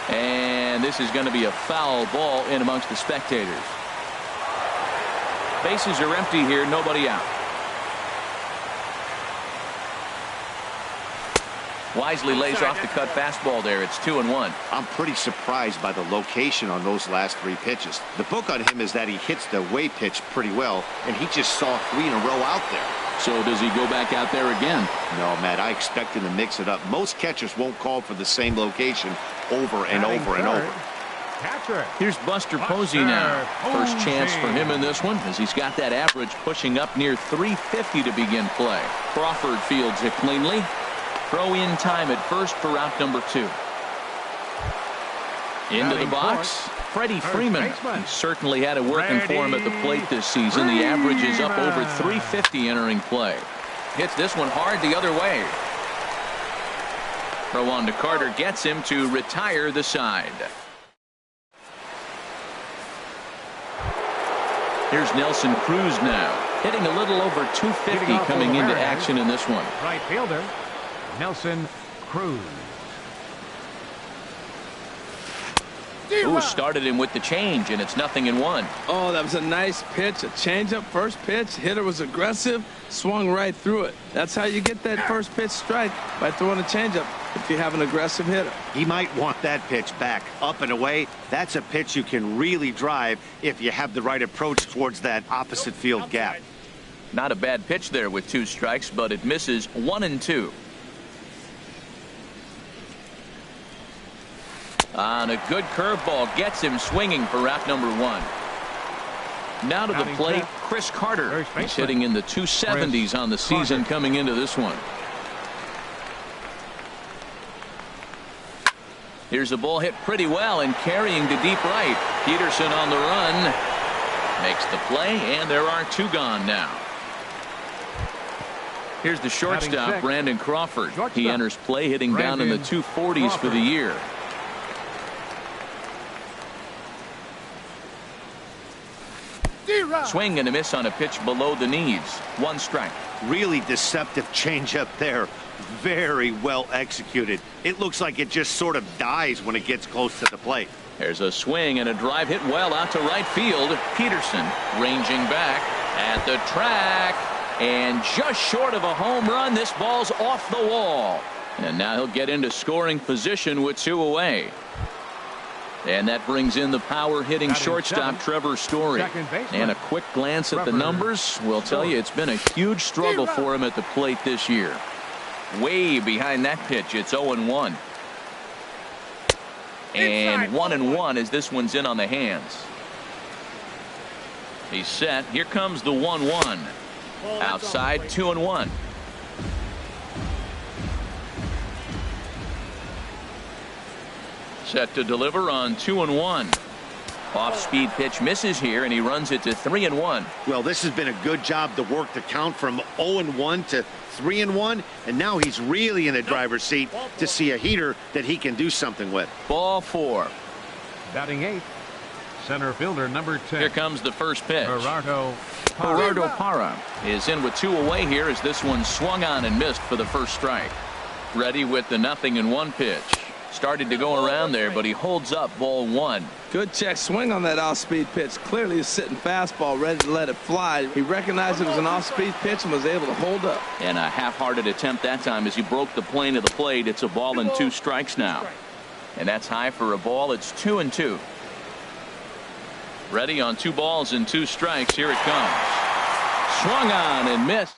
And this is going to be a foul ball in amongst the spectators. Bases are empty here, nobody out. Wisely lays off the cut fastball there. It's 2-1. I'm pretty surprised by the location on those last 3 pitches. The book on him is that he hits the away pitch pretty well, and he just saw 3 in a row out there. So does he go back out there again? No, Matt, I expect him to mix it up. Most catchers won't call for the same location over and over and over. Catcher. Here's Buster Posey now. First chance for him in this one as he's got that average pushing up near 350 to begin play. Crawford fields it cleanly. Throw in time at first for out number 2. Into the box, Freddie Freeman. He certainly had it working for him at the plate this season. The average is up over 350 entering play. Hits this one hard the other way. Throw on to Carter gets him to retire the side. Here's Nelson Cruz now, hitting a little over 250 coming into action in this one. Right fielder, Nelson Cruz. Ooh, started him with the change, and it's 0-1. Oh, that was a nice pitch. A changeup, first pitch. Hitter was aggressive, swung right through it. That's how you get that first pitch strike, by throwing a changeup if you have an aggressive hitter. He might want that pitch back, up and away. That's a pitch you can really drive if you have the right approach towards that opposite field gap. Not a bad pitch there with 2 strikes, but it misses 1-2. On a good curveball gets him swinging for out number 1. Now to the plate, Chris Carter. First baseman. He's hitting in the 270s on the season coming into this one. Here's the ball hit pretty well and carrying to deep right. Peterson on the run. Makes the play, and there are two gone now. Here's the shortstop, Brandon Crawford. He enters play hitting down in the 240s for the year. Swing and a miss on a pitch below the knees. One strike. Really deceptive changeup there. Very well executed. It looks like it just sort of dies when it gets close to the plate. There's a swing and a drive hit well out to right field. Peterson ranging back at the track. And just short of a home run, this ball's off the wall. And now he'll get into scoring position with two away. And that brings in the power hitting shortstop Trevor Story. And a quick glance at the numbers will tell you it's been a huge struggle for him at the plate this year. Way behind that pitch, it's 0-1. And 1-1 as this one's in on the hands. He's set. Here comes the 1-1. Outside, 2-1. Set to deliver on 2-1. Off-speed pitch misses here, and he runs it to 3-1. Well, this has been a good job to work the count from 0-1 to 3-1, and now he's really in the driver's seat to see a heater that he can do something with. Ball 4. Batting 8th, center fielder number 10. Here comes the first pitch. Gerardo Parra is in with two away here as this one swung on and missed for the first strike. Ready with the 0-1 pitch. Started to go around there, but he holds up ball 1. Good check swing on that off-speed pitch. Clearly he's sitting fastball ready to let it fly. He recognized it was an off-speed pitch and was able to hold up. And a half-hearted attempt that time as he broke the plane of the plate. It's a ball and 2 strikes now. And that's high for a ball. It's 2-2. Ready on 2 balls and 2 strikes. Here it comes. Swung on and missed.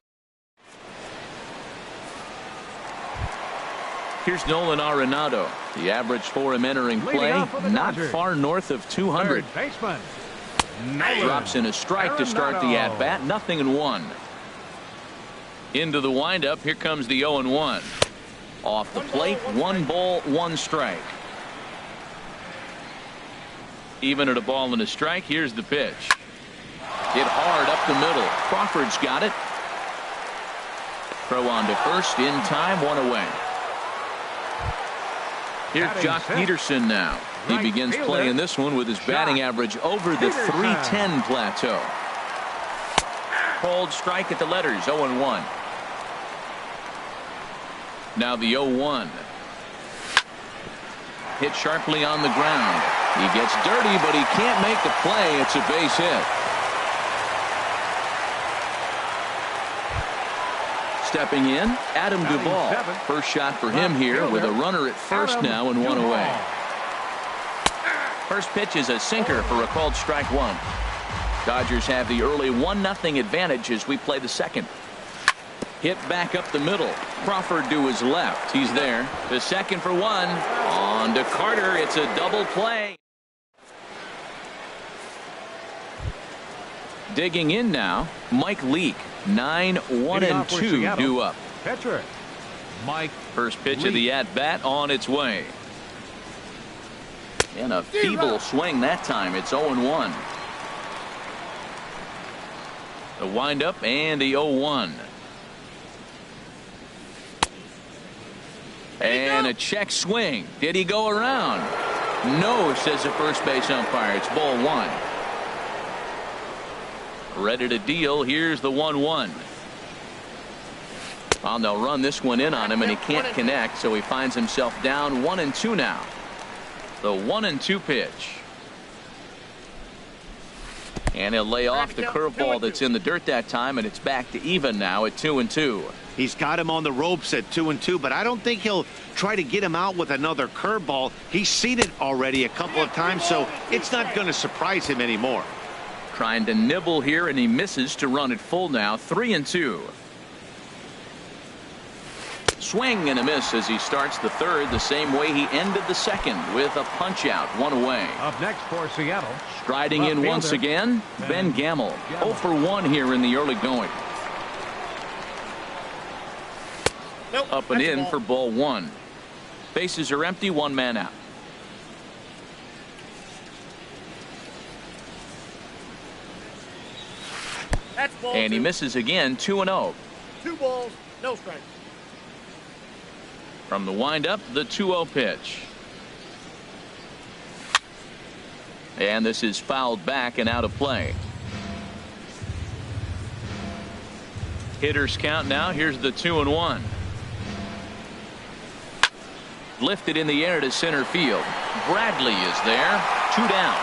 Here's Nolan Arenado. The average for him entering play not far north of 200. Drops in a strike to start the at-bat. 0-1. Into the windup. Here comes the 0-1. Off the plate. 1 ball, 1 strike. Even at a ball and a strike. Here's the pitch. Hit hard up the middle. Crawford's got it. Throw on to first in time. 1 away. Here's Jock Peterson now. He begins playing this one with his batting average over the 310 plateau. Cold strike at the letters. 0-1. Now the 0-1. Hit sharply on the ground. He gets dirty, but he can't make the play. It's a base hit. Stepping in, Adam Duvall. First shot for him here with a runner at first now and 1 away. First pitch is a sinker for a called strike 1. Dodgers have the early 1-0 advantage as we play the second. Hit back up the middle. Crawford to his left. He's there. The second for 1. On to Carter. It's a double play. Digging in now, Mike Leake. 9-1-2 due up. Pitcher Mike. First pitch of the at-bat on its way. And a feeble swing that time. It's 0-1. The windup and the 0-1. And a check swing. Did he go around? No, says the first base umpire. It's ball 1. Ready to deal. Here's the 1-1. Well, they'll run this one in on him, and he can't connect, so he finds himself down 1-2 now. The 1-2 pitch. And he'll lay off the curveball that's in the dirt that time, and it's back to even now at 2-2. He's got him on the ropes at 2-2, but I don't think he'll try to get him out with another curveball. He's seen it already a couple of times, so it's not going to surprise him anymore. Trying to nibble here, and he misses to run it full now. 3-2. swing and a miss as he starts the third the same way he ended the second with a punch out, one away. Up next for Seattle. Striding in once again, Ben Gamble. 0 for 1 here in the early going. Nope, Up and that's a in ball. for ball one. Bases are empty, one man out. That's ball And he two. misses again, 2-0. 2 balls, no strikes. From the windup, the 2-0 pitch. And this is fouled back and out of play. Hitters count now. Here's the 2-1. Lifted in the air to center field. Bradley is there. 2 down.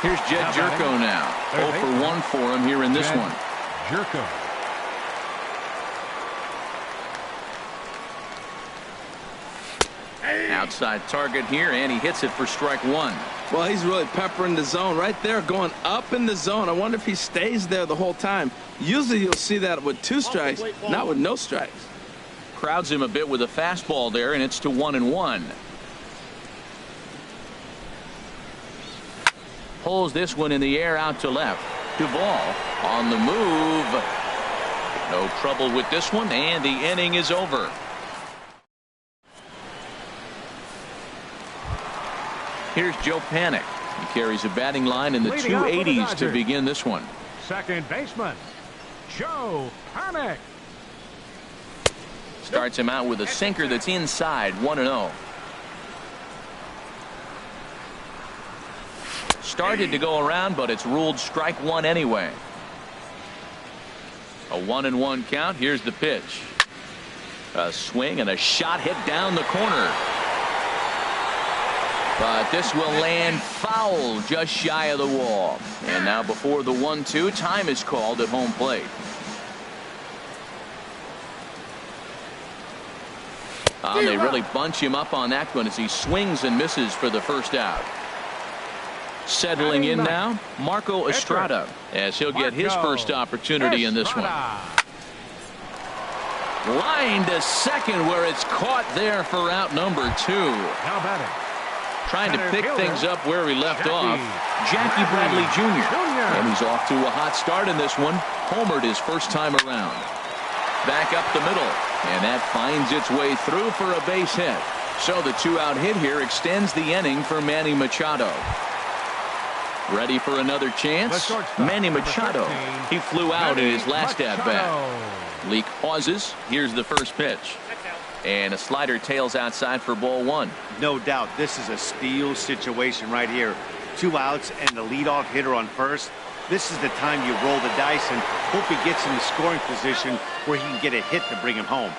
Here's Jed Jerko now. 0 for 1 for him here in this one. Jerko. Outside target here, and he hits it for strike one. Well, he's really peppering the zone right there, going up in the zone. I wonder if he stays there the whole time. Usually you'll see that with 2 strikes, not with no strikes. Crowds him a bit with a fastball there, and it's to 1-1. Pulls this one in the air out to left. Duvall on the move. No trouble with this one, and the inning is over. Here's Joe Panik. He carries a batting line in the Leading off for the 280s to Dodgers. begin this one. Second baseman, Joe Panik. Starts him out with a sinker that's inside, 1-0. Started to go around, but it's ruled strike one anyway. A 1-1 count. Here's the pitch. A swing and a shot hit down the corner. But this will land foul just shy of the wall. And now before the 1-2, time is called at home plate. They really bunch him up on that one as he swings and misses for the first out. Settling in now, Marco Estrada, as he'll get his first opportunity in this one. Line to second, where it's caught there for out number 2. Now batting. Trying to pick fielder, things up where he left Jackie off. Jackie Bradley Jr. Jr. And he's off to a hot start in this one. Homered his first time around. Back up the middle. And that finds its way through for a base hit. So the 2-out hit here extends the inning for Manny Machado. Ready for another chance? Manny Machado. He flew out in his last at-bat. Leak pauses. Here's the first pitch. And a slider tails outside for ball one. No doubt this is a steal situation right here. 2 outs and the leadoff hitter on first. This is the time you roll the dice and hope he gets in the scoring position where he can get a hit to bring him home.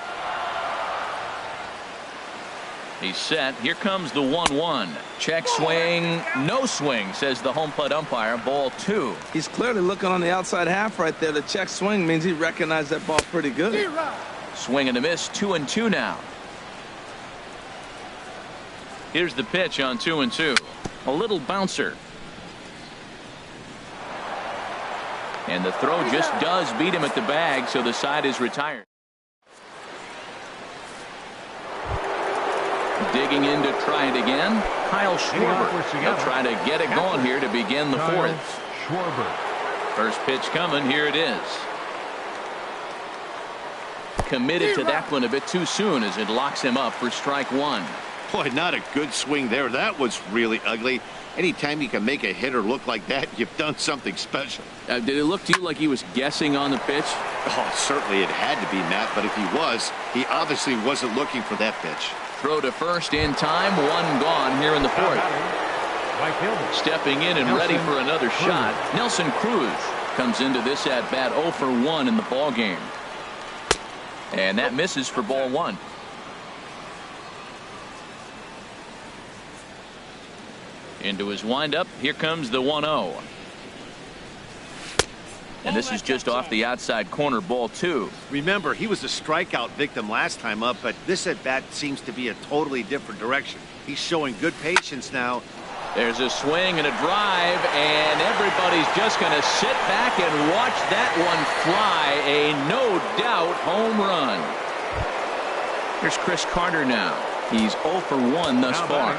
He's set. Here comes the 1-1. Check swing. No swing, says the home plate umpire. Ball 2. He's clearly looking on the outside half right there. The check swing means he recognized that ball pretty good. Swing and a miss. 2-2 now. Here's the pitch on 2-2. A little bouncer. And the throw just does beat him at the bag, so the side is retired. Digging in to try it again. Kyle Schwarber. He'll try to get it going here to begin the fourth. Schwarber. First pitch coming. Here it is. Committed to that one a bit too soon as it locks him up for strike one. Boy, not a good swing there. That was really ugly. Anytime you can make a hitter look like that, you've done something special. Did it look to you like he was guessing on the pitch? Oh, certainly it had to be, Matt, but if he was, he obviously wasn't looking for that pitch. Throw to first in time. One gone here in the fourth. Right fielder. Stepping in and ready for another shot. Nelson Cruz comes into this at bat 0 for 1 in the ball game. And that misses for ball one. Into his windup. Here comes the 1-0. And this is just off the outside corner, ball 2. Remember, he was a strikeout victim last time up, but this at bat seems to be a totally different direction. He's showing good patience now. There's a swing and a drive, and everybody's just going to sit back and watch that one fly. A no-doubt home run. Here's Chris Carter now. He's 0 for 1 thus far.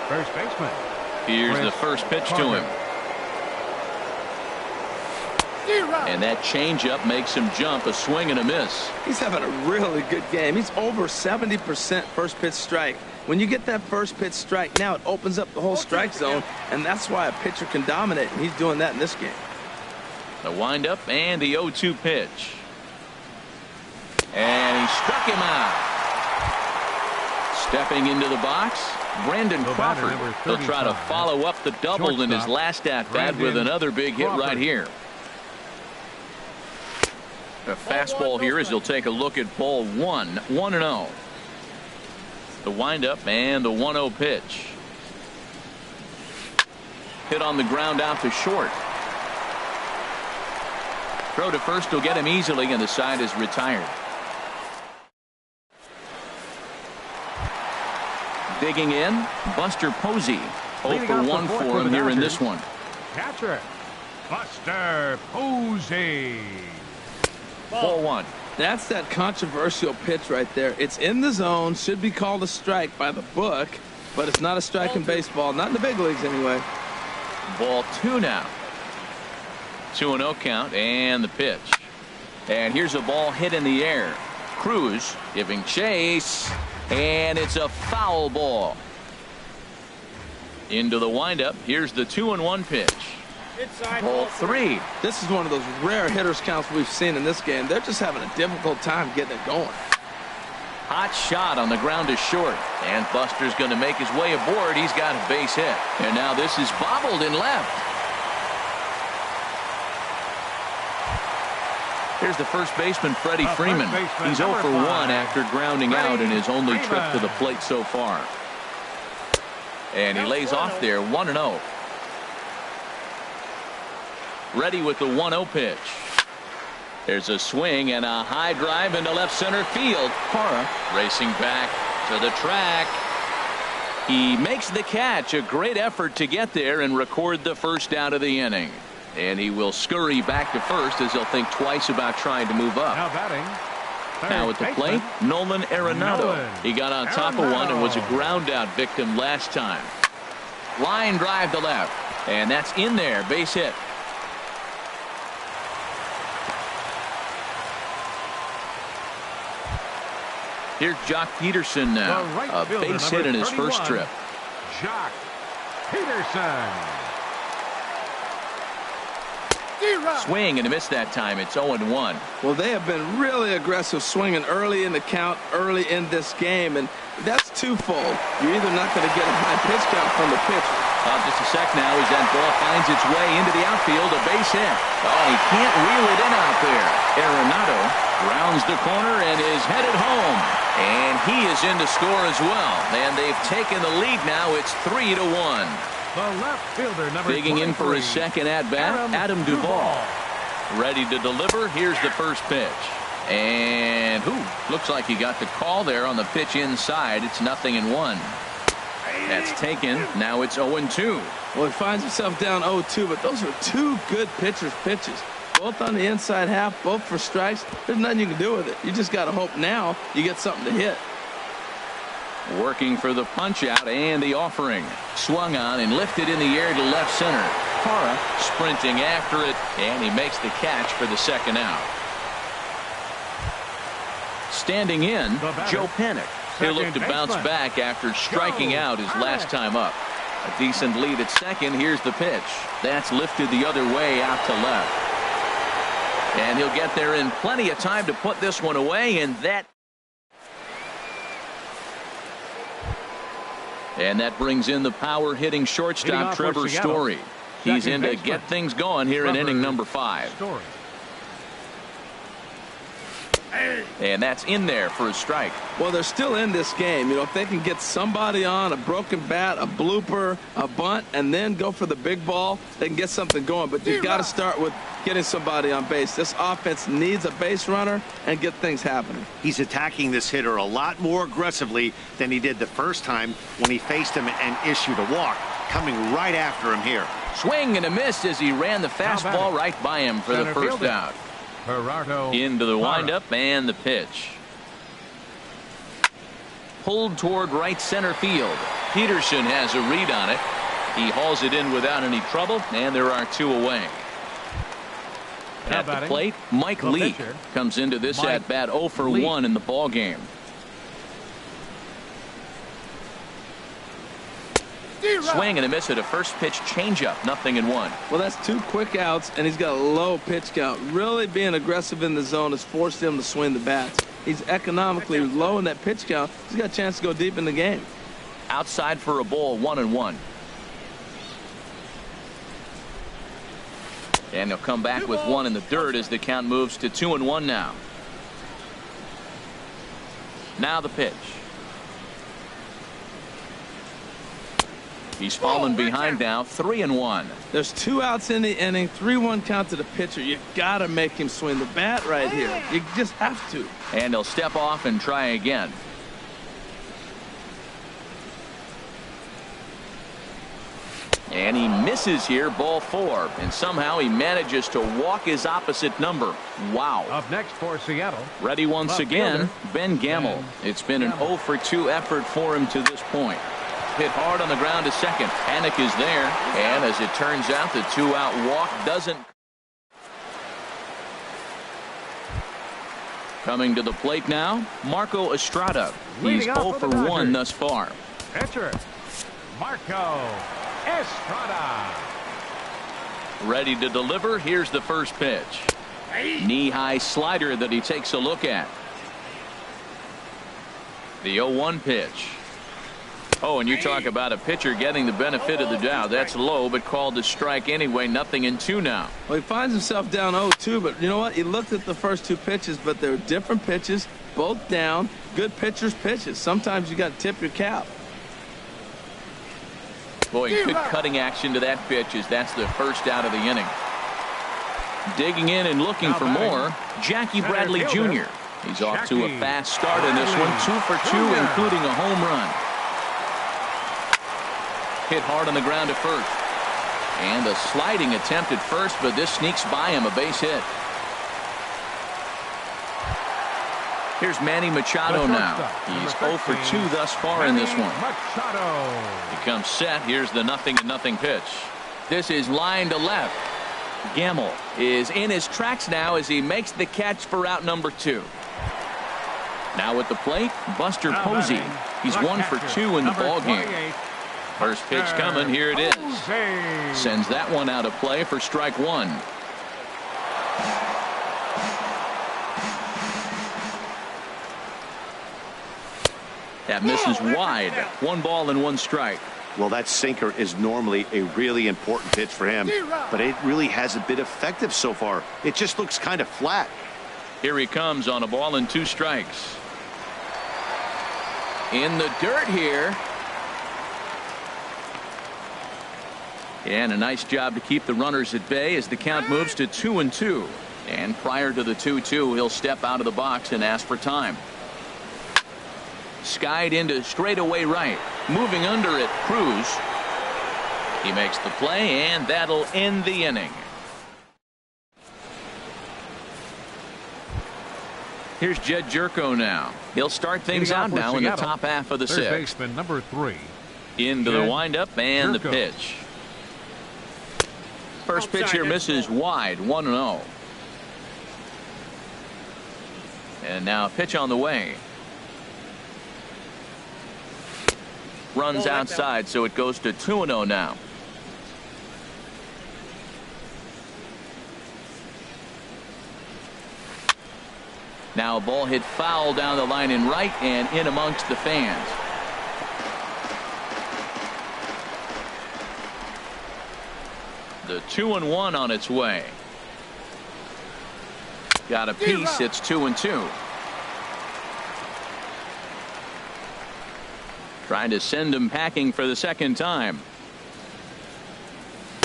First baseman. Here's the first pitch to him. And that changeup makes him jump. A swing and a miss. He's having a really good game. He's over 70% first pitch strike. When you get that first pitch strike, now it opens up the whole strike zone, and that's why a pitcher can dominate, and he's doing that in this game. The windup and the 0-2 pitch. And he struck him out. Stepping into the box, Brandon Crawford. He'll try to follow up the double in his last at-bat with another big hit right here. A fastball here as he'll take a look at ball 1, 1-0. The windup and the 1-0 pitch. Hit on the ground out to short. Throw to first will get him easily, and the side is retired. Digging in, Buster Posey. 0 for 1 for him here in this one. Catcher, Buster Posey. Ball 1. That's that controversial pitch right there. It's in the zone, should be called a strike by the book, but it's not a strike in baseball, not in the big leagues anyway. Ball 2 now. 2-0 count, and the pitch. And here's a ball hit in the air. Cruz giving chase, and it's a foul ball. Into the windup. Here's the 2-1 pitch. Ball 3. This is one of those rare hitters counts we've seen in this game. They're just having a difficult time getting it going. Hot shot on the ground to short, and Buster's going to make his way aboard. He's got a base hit, and now this is bobbled in left. Here's the first baseman, Freddie Freeman. He's 0 for 1 after grounding out in his only trip to the plate so far. And he lays off there, 1-0. Ready with the 1-0 pitch. There's a swing and a high drive into left center field. Parra racing back to the track. He makes the catch. A great effort to get there and record the first out of the inning. And he will scurry back to first as he'll think twice about trying to move up. Now batting. Now at the plate, Nolan Arenado. He got on top of one and was a ground out victim last time. Line drive to left. And that's in there. Base hit. Here's Jock Peterson now. A base hit in his first trip. Jock Peterson. Swing and a miss that time. It's 0-1. Well, they have been really aggressive swinging early in the count, early in this game, and that's twofold. You're either not going to get a high pitch count from the pitcher. Just a sec now as that ball finds its way into the outfield. A base hit. Oh, he can't reel it in out there. Arenado rounds the corner and is headed home. And he is in to score as well. And they've taken the lead now. It's 3-1. The left fielder, number Digging in for his second at-bat, Adam Duvall. Ready to deliver. Here's the first pitch. And looks like he got the call there on the pitch inside. It's 0-1. That's taken. Now it's 0-2. Well, he finds himself down 0-2, but those are two good pitchers' pitches. Both on the inside half, both for strikes. There's nothing you can do with it. You just got to hope now you get something to hit. Working for the punch out and the offering. Swung on and lifted in the air to left center. Parra sprinting after it, and he makes the catch for the second out. Standing in, Joe Panik. He'll look to bounce back after striking out his last time up. A decent lead at second. Here's the pitch. That's lifted the other way out to left. And he'll get there in plenty of time to put this one away, and that brings in the power hitting shortstop Trevor Story. He's in to get things going here in inning number 5. And that's in there for a strike. Well, they're still in this game. You know, if they can get somebody on, a broken bat, a blooper, a bunt, and then go for the big ball, they can get something going. But you've got to start with getting somebody on base. This offense needs a base runner and get things happening. He's attacking this hitter a lot more aggressively than he did the first time when he faced him and issued a walk. coming right after him here. Swing and a miss as he ran the fastball right by him for the first out. Gerardo Into the Parra. windup and the pitch. Pulled toward right center field. Peterson has a read on it. He hauls it in without any trouble, and there are 2 away. At the plate, Mike Leake comes into this at bat 0 for 1 in the ball game. Swing and a miss at a first pitch changeup. 0-1. Well, that's 2 quick outs, and he's got a low pitch count. Really being aggressive in the zone has forced him to swing the bats. He's economically low in that pitch count. He's got a chance to go deep in the game. Outside for a ball, 1-1. And he'll come back with 1 in the dirt as the count moves to 2-1 now. Now the pitch. He's fallen behind now, 3-1. There's 2 outs in the inning, 3-1 count to the pitcher. You got to make him swing the bat right here. You just have to. And he'll step off and try again. And he misses here, ball 4. And somehow he manages to walk his opposite number. Wow. Up next for Seattle. Ready once again, Ben Gamel. It's been an 0 for 2 effort for him to this point. Hit hard on the ground to second. Hannick is there. And as it turns out, the 2-out walk doesn't. Coming to the plate now, Marco Estrada. He's 0 for 1 thus far. Pitcher, Marco Estrada. Ready to deliver. Here's the first pitch. Knee-high slider that he takes a look at. The 0-1 pitch. Oh, and you talk about a pitcher getting the benefit of the doubt. That's low, but called a strike anyway. 0-2 now. Well, he finds himself down 0-2, but you know what? He looked at the first 2 pitches, but they're different pitches, both down. Good pitchers' pitches. Sometimes you got to tip your cap. Boy, good cutting action to that pitch as that's the first out of the inning. Digging in and looking for more, Jackie Bradley Jr. He's off to a fast start in this one. 2 for 2, including a home run. Hit hard on the ground at first. And a sliding attempt at first, but this sneaks by him, a base hit. Here's Manny Machado now. He's 0 for 2 thus far in this one. He comes set. Here's the 0-0 pitch. This is line to left. Gamel is in his tracks now as he makes the catch for out number 2. Now at the plate, Buster Posey. He's 1 for 2 in the ball game. First pitch coming. Here it is. Sends that one out of play for strike 1. That misses wide. 1 ball and 1 strike. Well, that sinker is normally a really important pitch for him, but it really hasn't been effective so far. It just looks kind of flat. Here he comes on a ball and 2 strikes. In the dirt here. And a nice job to keep the runners at bay as the count moves to 2-2. And prior to the 2-2, he'll step out of the box and ask for time. Skied into straightaway right. Moving under it, Cruz. He makes the play, and that'll end the inning. Here's Jed Jerko now. He'll start things out now in the top half of the 6th. Baseman number 3. Into the windup and the pitch. First pitch here misses wide, 1-0. And now a pitch on the way. Runs outside, so it goes to 2-0 now. Now a ball hit foul down the line in right and in amongst the fans. The 2-1 on its way. Got a piece. It's 2-2. Trying to send him packing for the second time.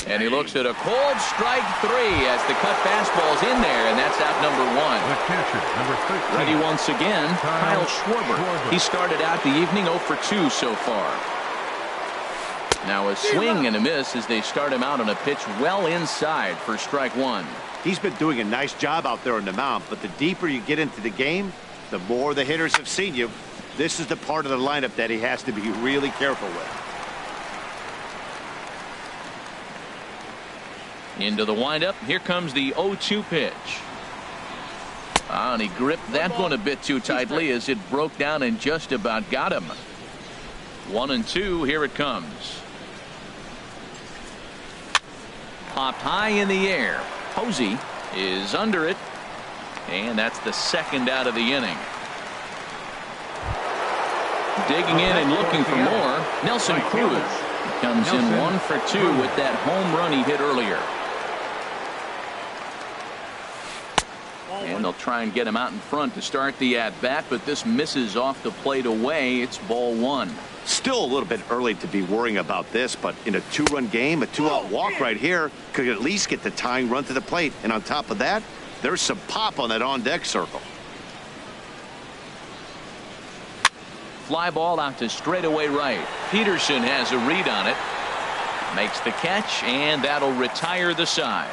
And he looks at a cold strike 3 as the cut fastball's in there, and that's out number 1. The catcher, number 13. Ready once again, Kyle Schwarber. He started out the evening 0 for 2 so far. Now a swing and a miss as they start him out on a pitch well inside for strike one. He's been doing a nice job out there on the mound, but the deeper you get into the game, the more the hitters have seen you. This is the part of the lineup that he has to be really careful with. Into the windup. Here comes the 0-2 pitch. And he gripped that one a bit too tightly as it broke down and just about got him. 1-2. Here it comes. Popped high in the air. Posey is under it. And that's the second out of the inning. Digging in and looking for more. Nelson Cruz comes in 1 for 2 with that home run he hit earlier. And they'll try and get him out in front to start the at-bat, but this misses off the plate away. It's ball one. Still a little bit early to be worrying about this, but in a two-run game, a two-out walk right here could at least get the tying run to the plate. And on top of that, there's some pop on that on-deck circle. Fly ball out to straightaway right. Peterson has a read on it. Makes the catch, and that'll retire the side.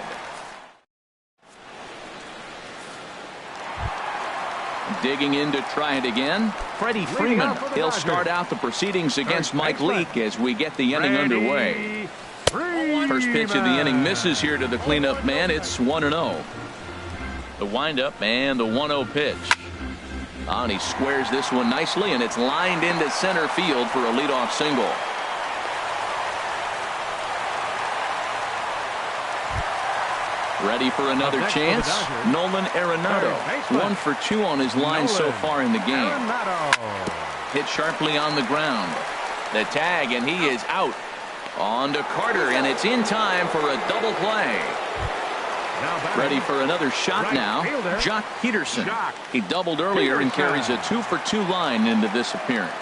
Digging in to try it again. Freddie Freeman. He'll start out the proceedings against Mike Leake as we get the inning underway. First pitch of the inning misses here to the cleanup man. It's 1-0. The windup and the 1-0 pitch. And he squares this one nicely, and it's lined into center field for a leadoff single. Ready for another chance. Nolan Arenado. 1 for 2 on his line so far in the game. Hit sharply on the ground. The tag, and he is out. On to Carter, and it's in time for a double play. Ready for another shot now. Jock Peterson. He doubled earlier and carries a 2 for 2 line into this appearance.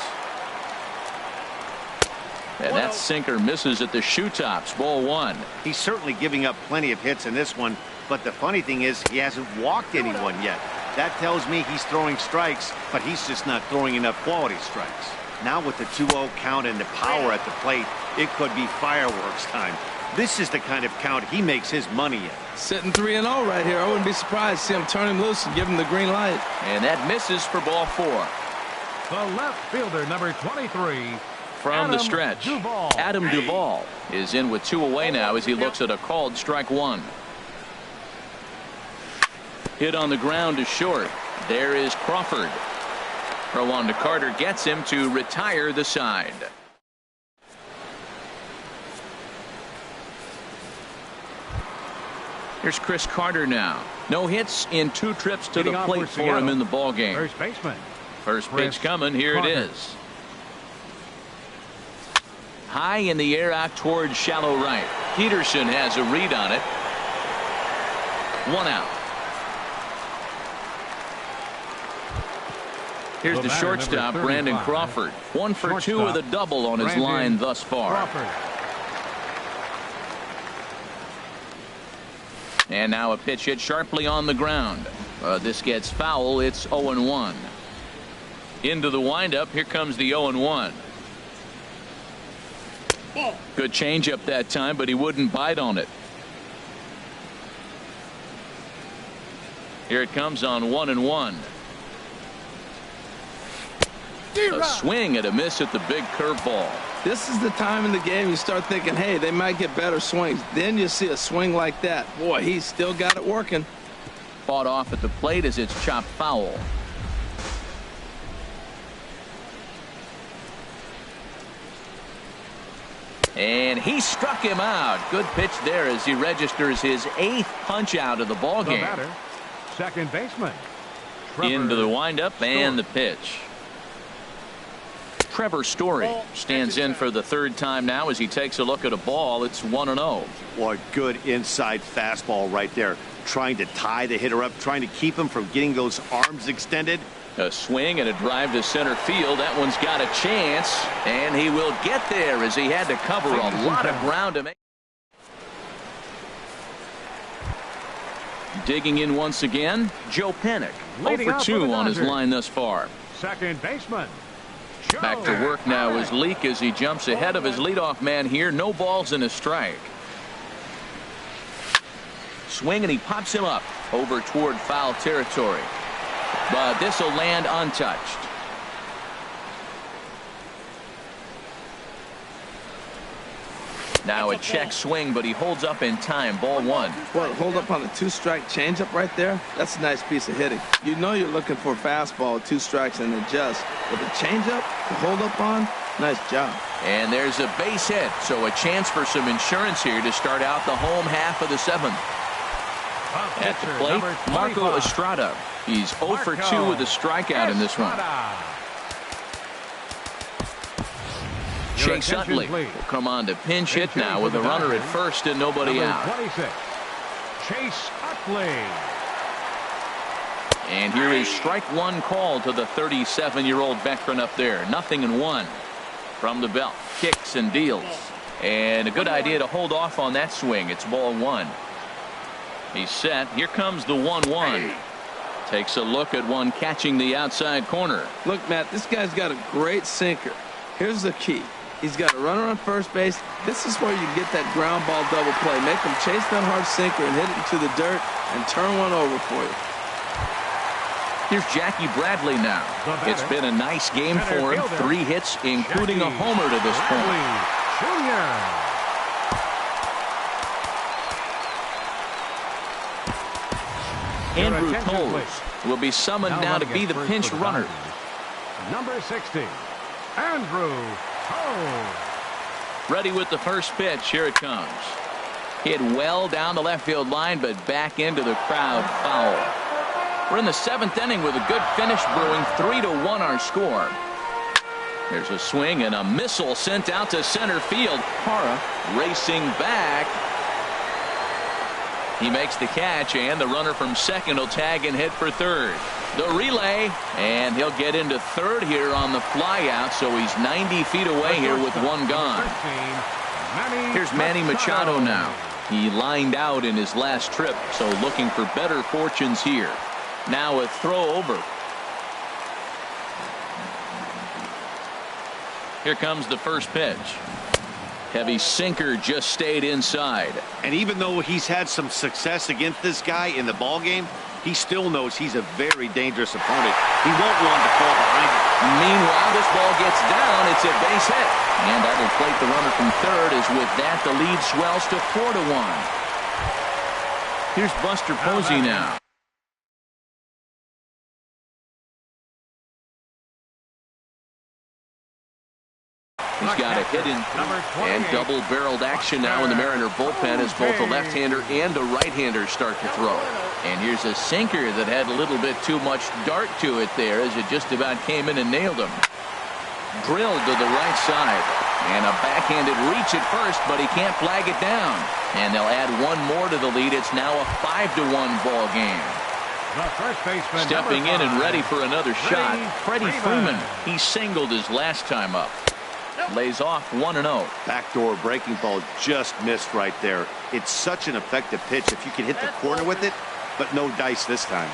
And that sinker misses at the shoe tops. Ball one. He's certainly giving up plenty of hits in this one, but the funny thing is he hasn't walked anyone yet. That tells me he's throwing strikes, but he's just not throwing enough quality strikes. Now with the 2-0 count and the power at the plate, it could be fireworks time. This is the kind of count he makes his money in. Sitting 3-0 right here. I wouldn't be surprised to see him turn him loose and give him the green light. And that misses for ball four. The left fielder, number 23. From the stretch, Adam Duvall is in with 2 away now as he looks at a called strike one. Hit on the ground to short. There is Crawford. Throw on to Carter gets him to retire the side. Here's Chris Carter now. No hits in 2 trips to the plate for him in the ballgame. First baseman. First pitch coming. Here it is. High in the air out towards shallow right. Peterson has a read on it. 1 out. Here's the shortstop, Brandon Crawford. 1 for 2 with a double on his line thus far. And now a pitch hit sharply on the ground. This gets foul. It's 0-1. Into the windup. Here comes the 0-1. Good changeup that time, but he wouldn't bite on it. Here it comes on 1-1. A swing and a miss at the big curveball. This is the time in the game you start thinking, hey, they might get better swings. Then you see a swing like that. Boy, he's still got it working. Fought off at the plate as it's chopped foul. And he struck him out. Good pitch there as he registers his 8th punch out of the ball game. Second baseman. Into the windup and the pitch. Trevor Story stands in for the 3rd time now as he takes a look at a ball. It's 1-0. Boy, good inside fastball right there. Trying to tie the hitter up, trying to keep him from getting those arms extended. A swing and a drive to center field. That one's got a chance, and he will get there as he had to cover a lot of ground to make. Digging in once again, Joe Panik. 0 for 2 on his line thus far. Second baseman. Back to work now is Leake as he jumps ahead of his leadoff man here. No balls and a strike. Swing, and he pops him up over toward foul territory. But this will land untouched. Now a check swing, but he holds up in time. Ball one. Well, hold up on a two-strike changeup right there. That's a nice piece of hitting. You know you're looking for a fastball, 2 strikes, and adjust. With a changeup to hold up on, nice job. And there's a base hit, so a chance for some insurance here to start out the home half of the 7th. At the plate, Marco Estrada. He's 0 for 2 with a strikeout in this one. Chase Utley will come on to pinch hit now with a runner at first and nobody out. 26, Chase Utley. And here is strike one call to the 37-year-old veteran up there. 0-1 from the belt. Kicks and deals. And a good idea to hold off on that swing. It's ball one. He's set. Here comes the 1-1. Takes a look at one catching the outside corner. Look, Matt, this guy's got a great sinker. Here's the key. He's got a runner on first base. This is where you get that ground ball double play. Make him chase that hard sinker and hit it into the dirt and turn one over for you. Here's Jackie Bradley now. It's been a nice game for him. 3 hits, including a homer to this point. Andrew Toles will be summoned now to be the pinch runner. Number 60, Andrew Toles. Ready with the first pitch. Here it comes. Hit well down the left field line, but back into the crowd foul. We're in the 7th inning with a good finish brewing. 3-1 our score. There's a swing and a missile sent out to center field. Parra racing back. He makes the catch, and the runner from second will tag and hit for third. The relay, and he'll get into third here on the flyout, so he's 90 feet away here with one gone. Here's Manny Machado now. He lined out in his last trip, so looking for better fortunes here. Now a throw over. Here comes the first pitch. Heavy sinker just stayed inside. And even though he's had some success against this guy in the ball game, he still knows he's a very dangerous opponent. He won't want to fall behind him. Meanwhile, this ball gets down. It's a base hit. And that'll plate the runner from third, as with that the lead swells to 4-1. Here's Buster Posey now. He's got a hit in and double-barreled action now in the Mariner bullpen as both a left-hander and a right-hander start to throw. And here's a sinker that had a little bit too much dart to it there as it just about came in and nailed him. Drilled to the right side. And a backhanded reach at first, but he can't flag it down. And they'll add one more to the lead. It's now a 5-1 ball game. Stepping in and ready for another shot, Freddie Freeman. He singled his last time up. Lays off 1-0. Backdoor breaking ball just missed right there. It's such an effective pitch if you can hit the corner with it, but no dice this time.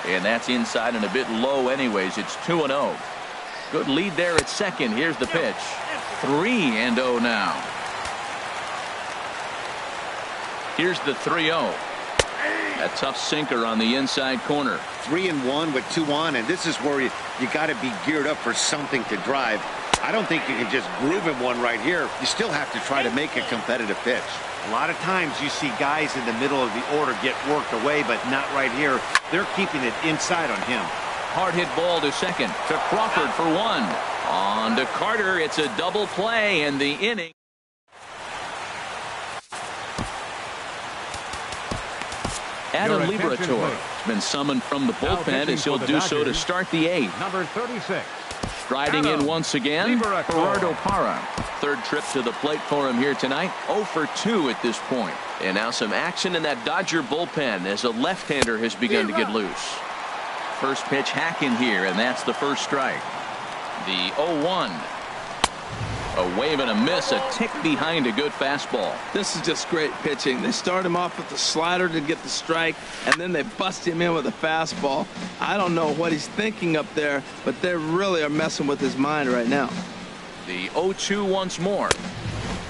And that's inside and a bit low anyways. It's 2-0. Good lead there at second. Here's the pitch. 3-0 now. Here's the 3-0. A tough sinker on the inside corner. 3-1 with 2 on, and this is where you got to be geared up for something to drive. I don't think you can just groove him one right here. You still have to try to make a competitive pitch. A lot of times you see guys in the middle of the order get worked away, but not right here. They're keeping it inside on him. Hard hit ball to second. To Crawford for 1. On to Carter. It's a double play in the inning. Adam Liberatore has been summoned from the bullpen as he'll do so to start the 8th. Number 36. Striding in once again, Gerardo Parra. Third trip to the plate for him here tonight. 0 for 2 at this point. And now some action in that Dodger bullpen as a left-hander has begun to get loose. First pitch hacking here, and that's the first strike. The 0-1. A wave and a miss, a tick behind a good fastball. This is just great pitching. They start him off with the slider to get the strike, and then they bust him in with a fastball. I don't know what he's thinking up there, but they really are messing with his mind right now. The 0-2 once more.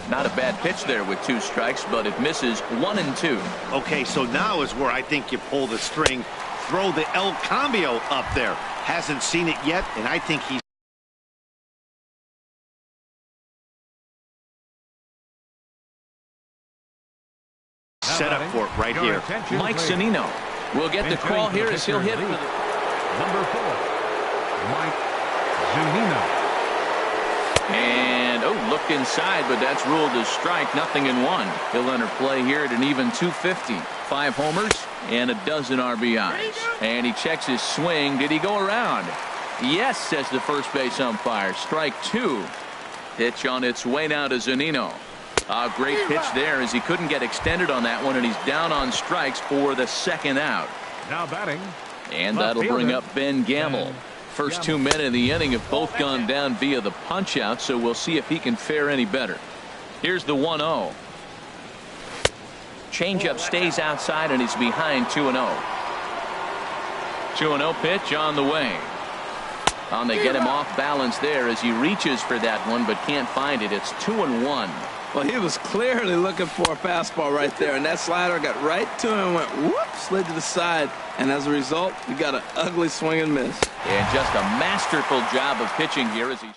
Not a bad pitch there with 2 strikes, but it misses 1 and 2. Okay, so now is where I think you pull the string. Throw the El Cambio up there. Hasn't seen it yet, and I think he's set up for it right here. Mike Zunino will get the call here as he'll hit. Number 4, Mike Zunino. And, looked inside, but that's ruled as strike. 0-1. He'll enter play here at an even 250. 5 homers and a dozen RBIs. And he checks his swing. Did he go around? Yes, says the first base umpire. Strike 2. Pitch on its way now to Zunino. A great pitch there as he couldn't get extended on that one, and he's down on strikes for the 2nd out. Now batting. And that'll bring up Ben Gamble. First 2 men in the inning have both gone down via the punch out, so we'll see if he can fare any better. Here's the 1-0. Changeup stays outside, and he's behind 2-0. 2-0 pitch on the way. They get him off balance there as he reaches for that one, but can't find it. It's 2-1. Well, he was clearly looking for a fastball right there, and that slider got right to him and went whoop, slid to the side, and as a result, he got an ugly swing and miss. And just a masterful job of pitching here as he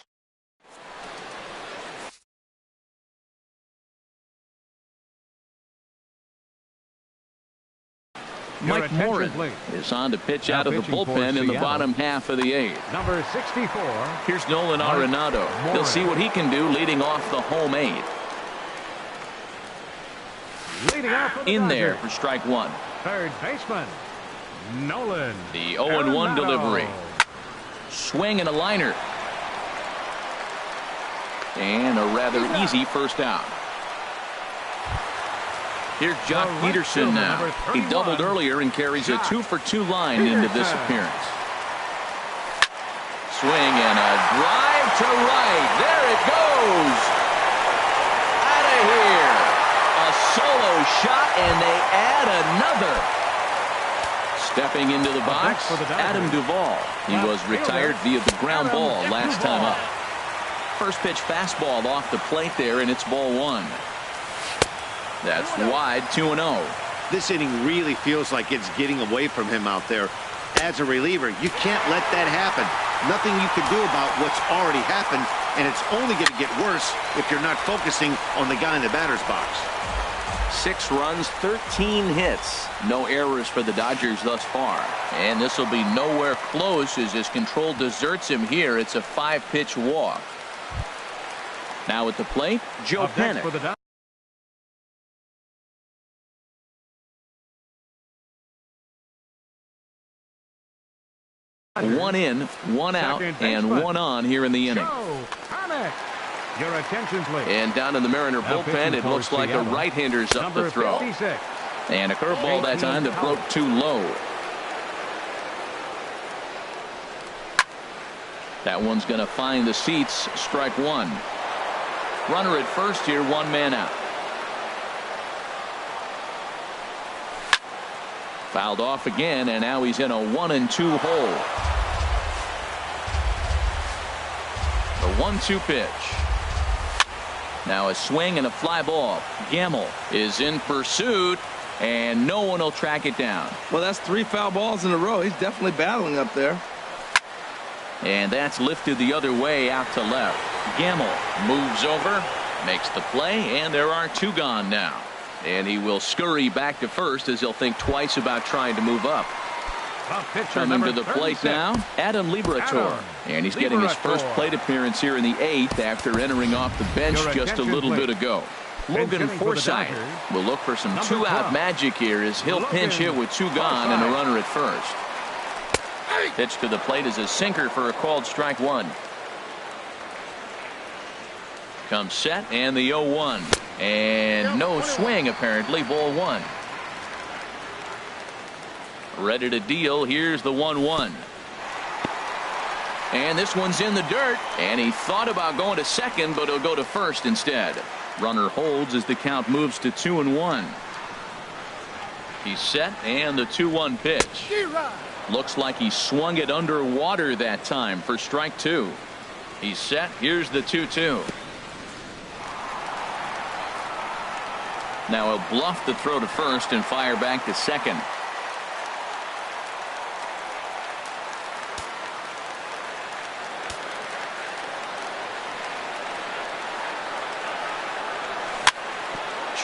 Mike Morin is on to pitch out of the bullpen in the bottom half of the 8th. Number 64. Here's Nolan Arenado. He'll see what he can do leading off the home 8th. Leading off for the in there Dodgers. for strike 1. Third baseman, Nolan. The 0-1 delivery. Swing and a liner. And a rather easy first out. Here's Jock Peterson now. He doubled earlier and carries a 2-for-2 line into this appearance. Swing and a drive to right. There it goes. Out of here. A solo shot, and they add another. Stepping into the box, Adam Duvall. He was retired via the ground ball last time up. First pitch fastball off the plate there, and it's ball 1. That's wide, 2-0. This inning really feels like it's getting away from him out there. As a reliever, you can't let that happen. Nothing you can do about what's already happened, and it's only going to get worse if you're not focusing on the guy in the batter's box. 6 runs, 13 hits. No errors for the Dodgers thus far. And this will be nowhere close as his control deserts him here. It's a 5-pitch walk. Now at the plate, Joe Pennick. 1 in, 1 out, and 1 on here in the inning. Your attention, please. And down in the Mariner bullpen, it looks like a right-hander's up the throw. And a curveball that time that broke too low. That one's going to find the seats. Strike 1. Runner at first here, 1 man out. Fouled off again, and now he's in a 1-2 hole. The 1-2 pitch. Now a swing and a fly ball. Gamble is in pursuit, and no one will track it down. Well, that's 3 foul balls in a row. He's definitely battling up there. And that's lifted the other way out to left. Gamble moves over, makes the play, and there are 2 gone now. And he will scurry back to first as he'll think twice about trying to move up. Coming to the plate now, Adam Liberatore. And he's getting his first plate appearance here in the 8th after entering off the bench just a little bit ago. Logan Forsythe will look for some 2-out magic here as he'll pinch hit with 2 gone and a runner at first. Pitch to the plate is a sinker for a called strike 1. Comes set and the 0-1. And no swing apparently, ball 1. Ready to deal. Here's the 1-1. And this one's in the dirt. And he thought about going to second, but he'll go to first instead. Runner holds as the count moves to 2-1. He's set, and the 2-1 pitch. Looks like he swung it underwater that time for strike two. He's set. Here's the 2-2. Now he'll bluff the throw to first and fire back to second.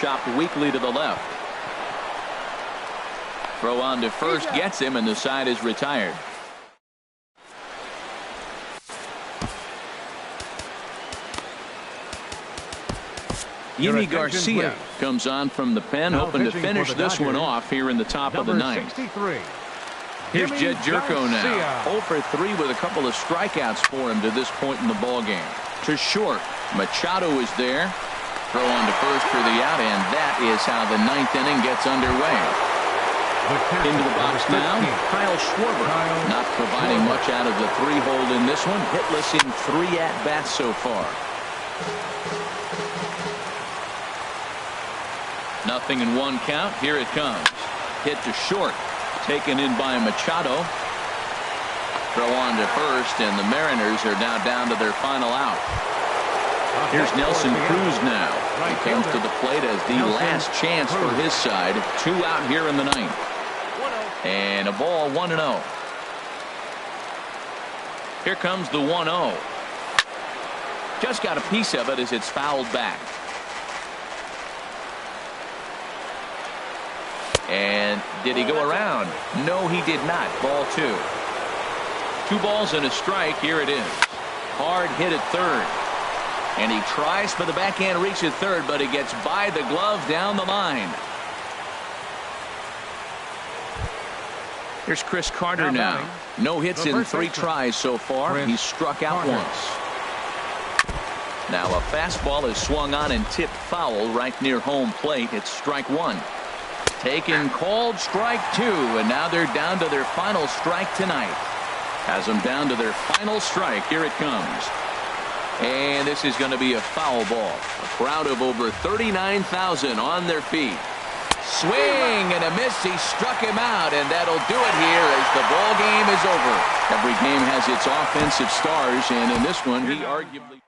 Chopped weakly to the left. Throw on to first gets him, and the side is retired. Yimi Garcia comes on from the pen, hoping to finish this one off here in the top of the ninth. Here's Jed Jerko now. 0 for 3 with a couple of strikeouts for him to this point in the ballgame. To short. Machado is there. Throw on to first for the out, and that is how the ninth inning gets underway. Into the box now, Kyle Schwarber. Not providing much out of the 3-hole in this one. Hitless in 3 at-bats so far. Nothing in 1 count. Here it comes. Hit to short. Taken in by Machado. Throw on to first, and the Mariners are now down to their final out. Here's Nelson Cruz now. He comes to the plate as the last chance for his side. 2 out here in the ninth. And a ball, 1-0. Here comes the 1-0. Just got a piece of it as it's fouled back. And did he go around? No, he did not. Ball 2. 2 balls and a strike. Here it is. Hard hit at third. And he tries for the backhand reach at third, but he gets by the glove down the line. Here's Chris Carter now. No hits in 3 tries so far. He's struck out once. Now a fastball is swung on and tipped foul right near home plate. It's strike 1. Taken, called, strike 2, and now they're down to their final strike tonight. Has them down to their final strike. Here it comes. And this is going to be a foul ball. A crowd of over 39,000 on their feet. Swing and a miss. He struck him out, and that'll do it here as the ball game is over. Every game has its offensive stars, and in this one, he arguably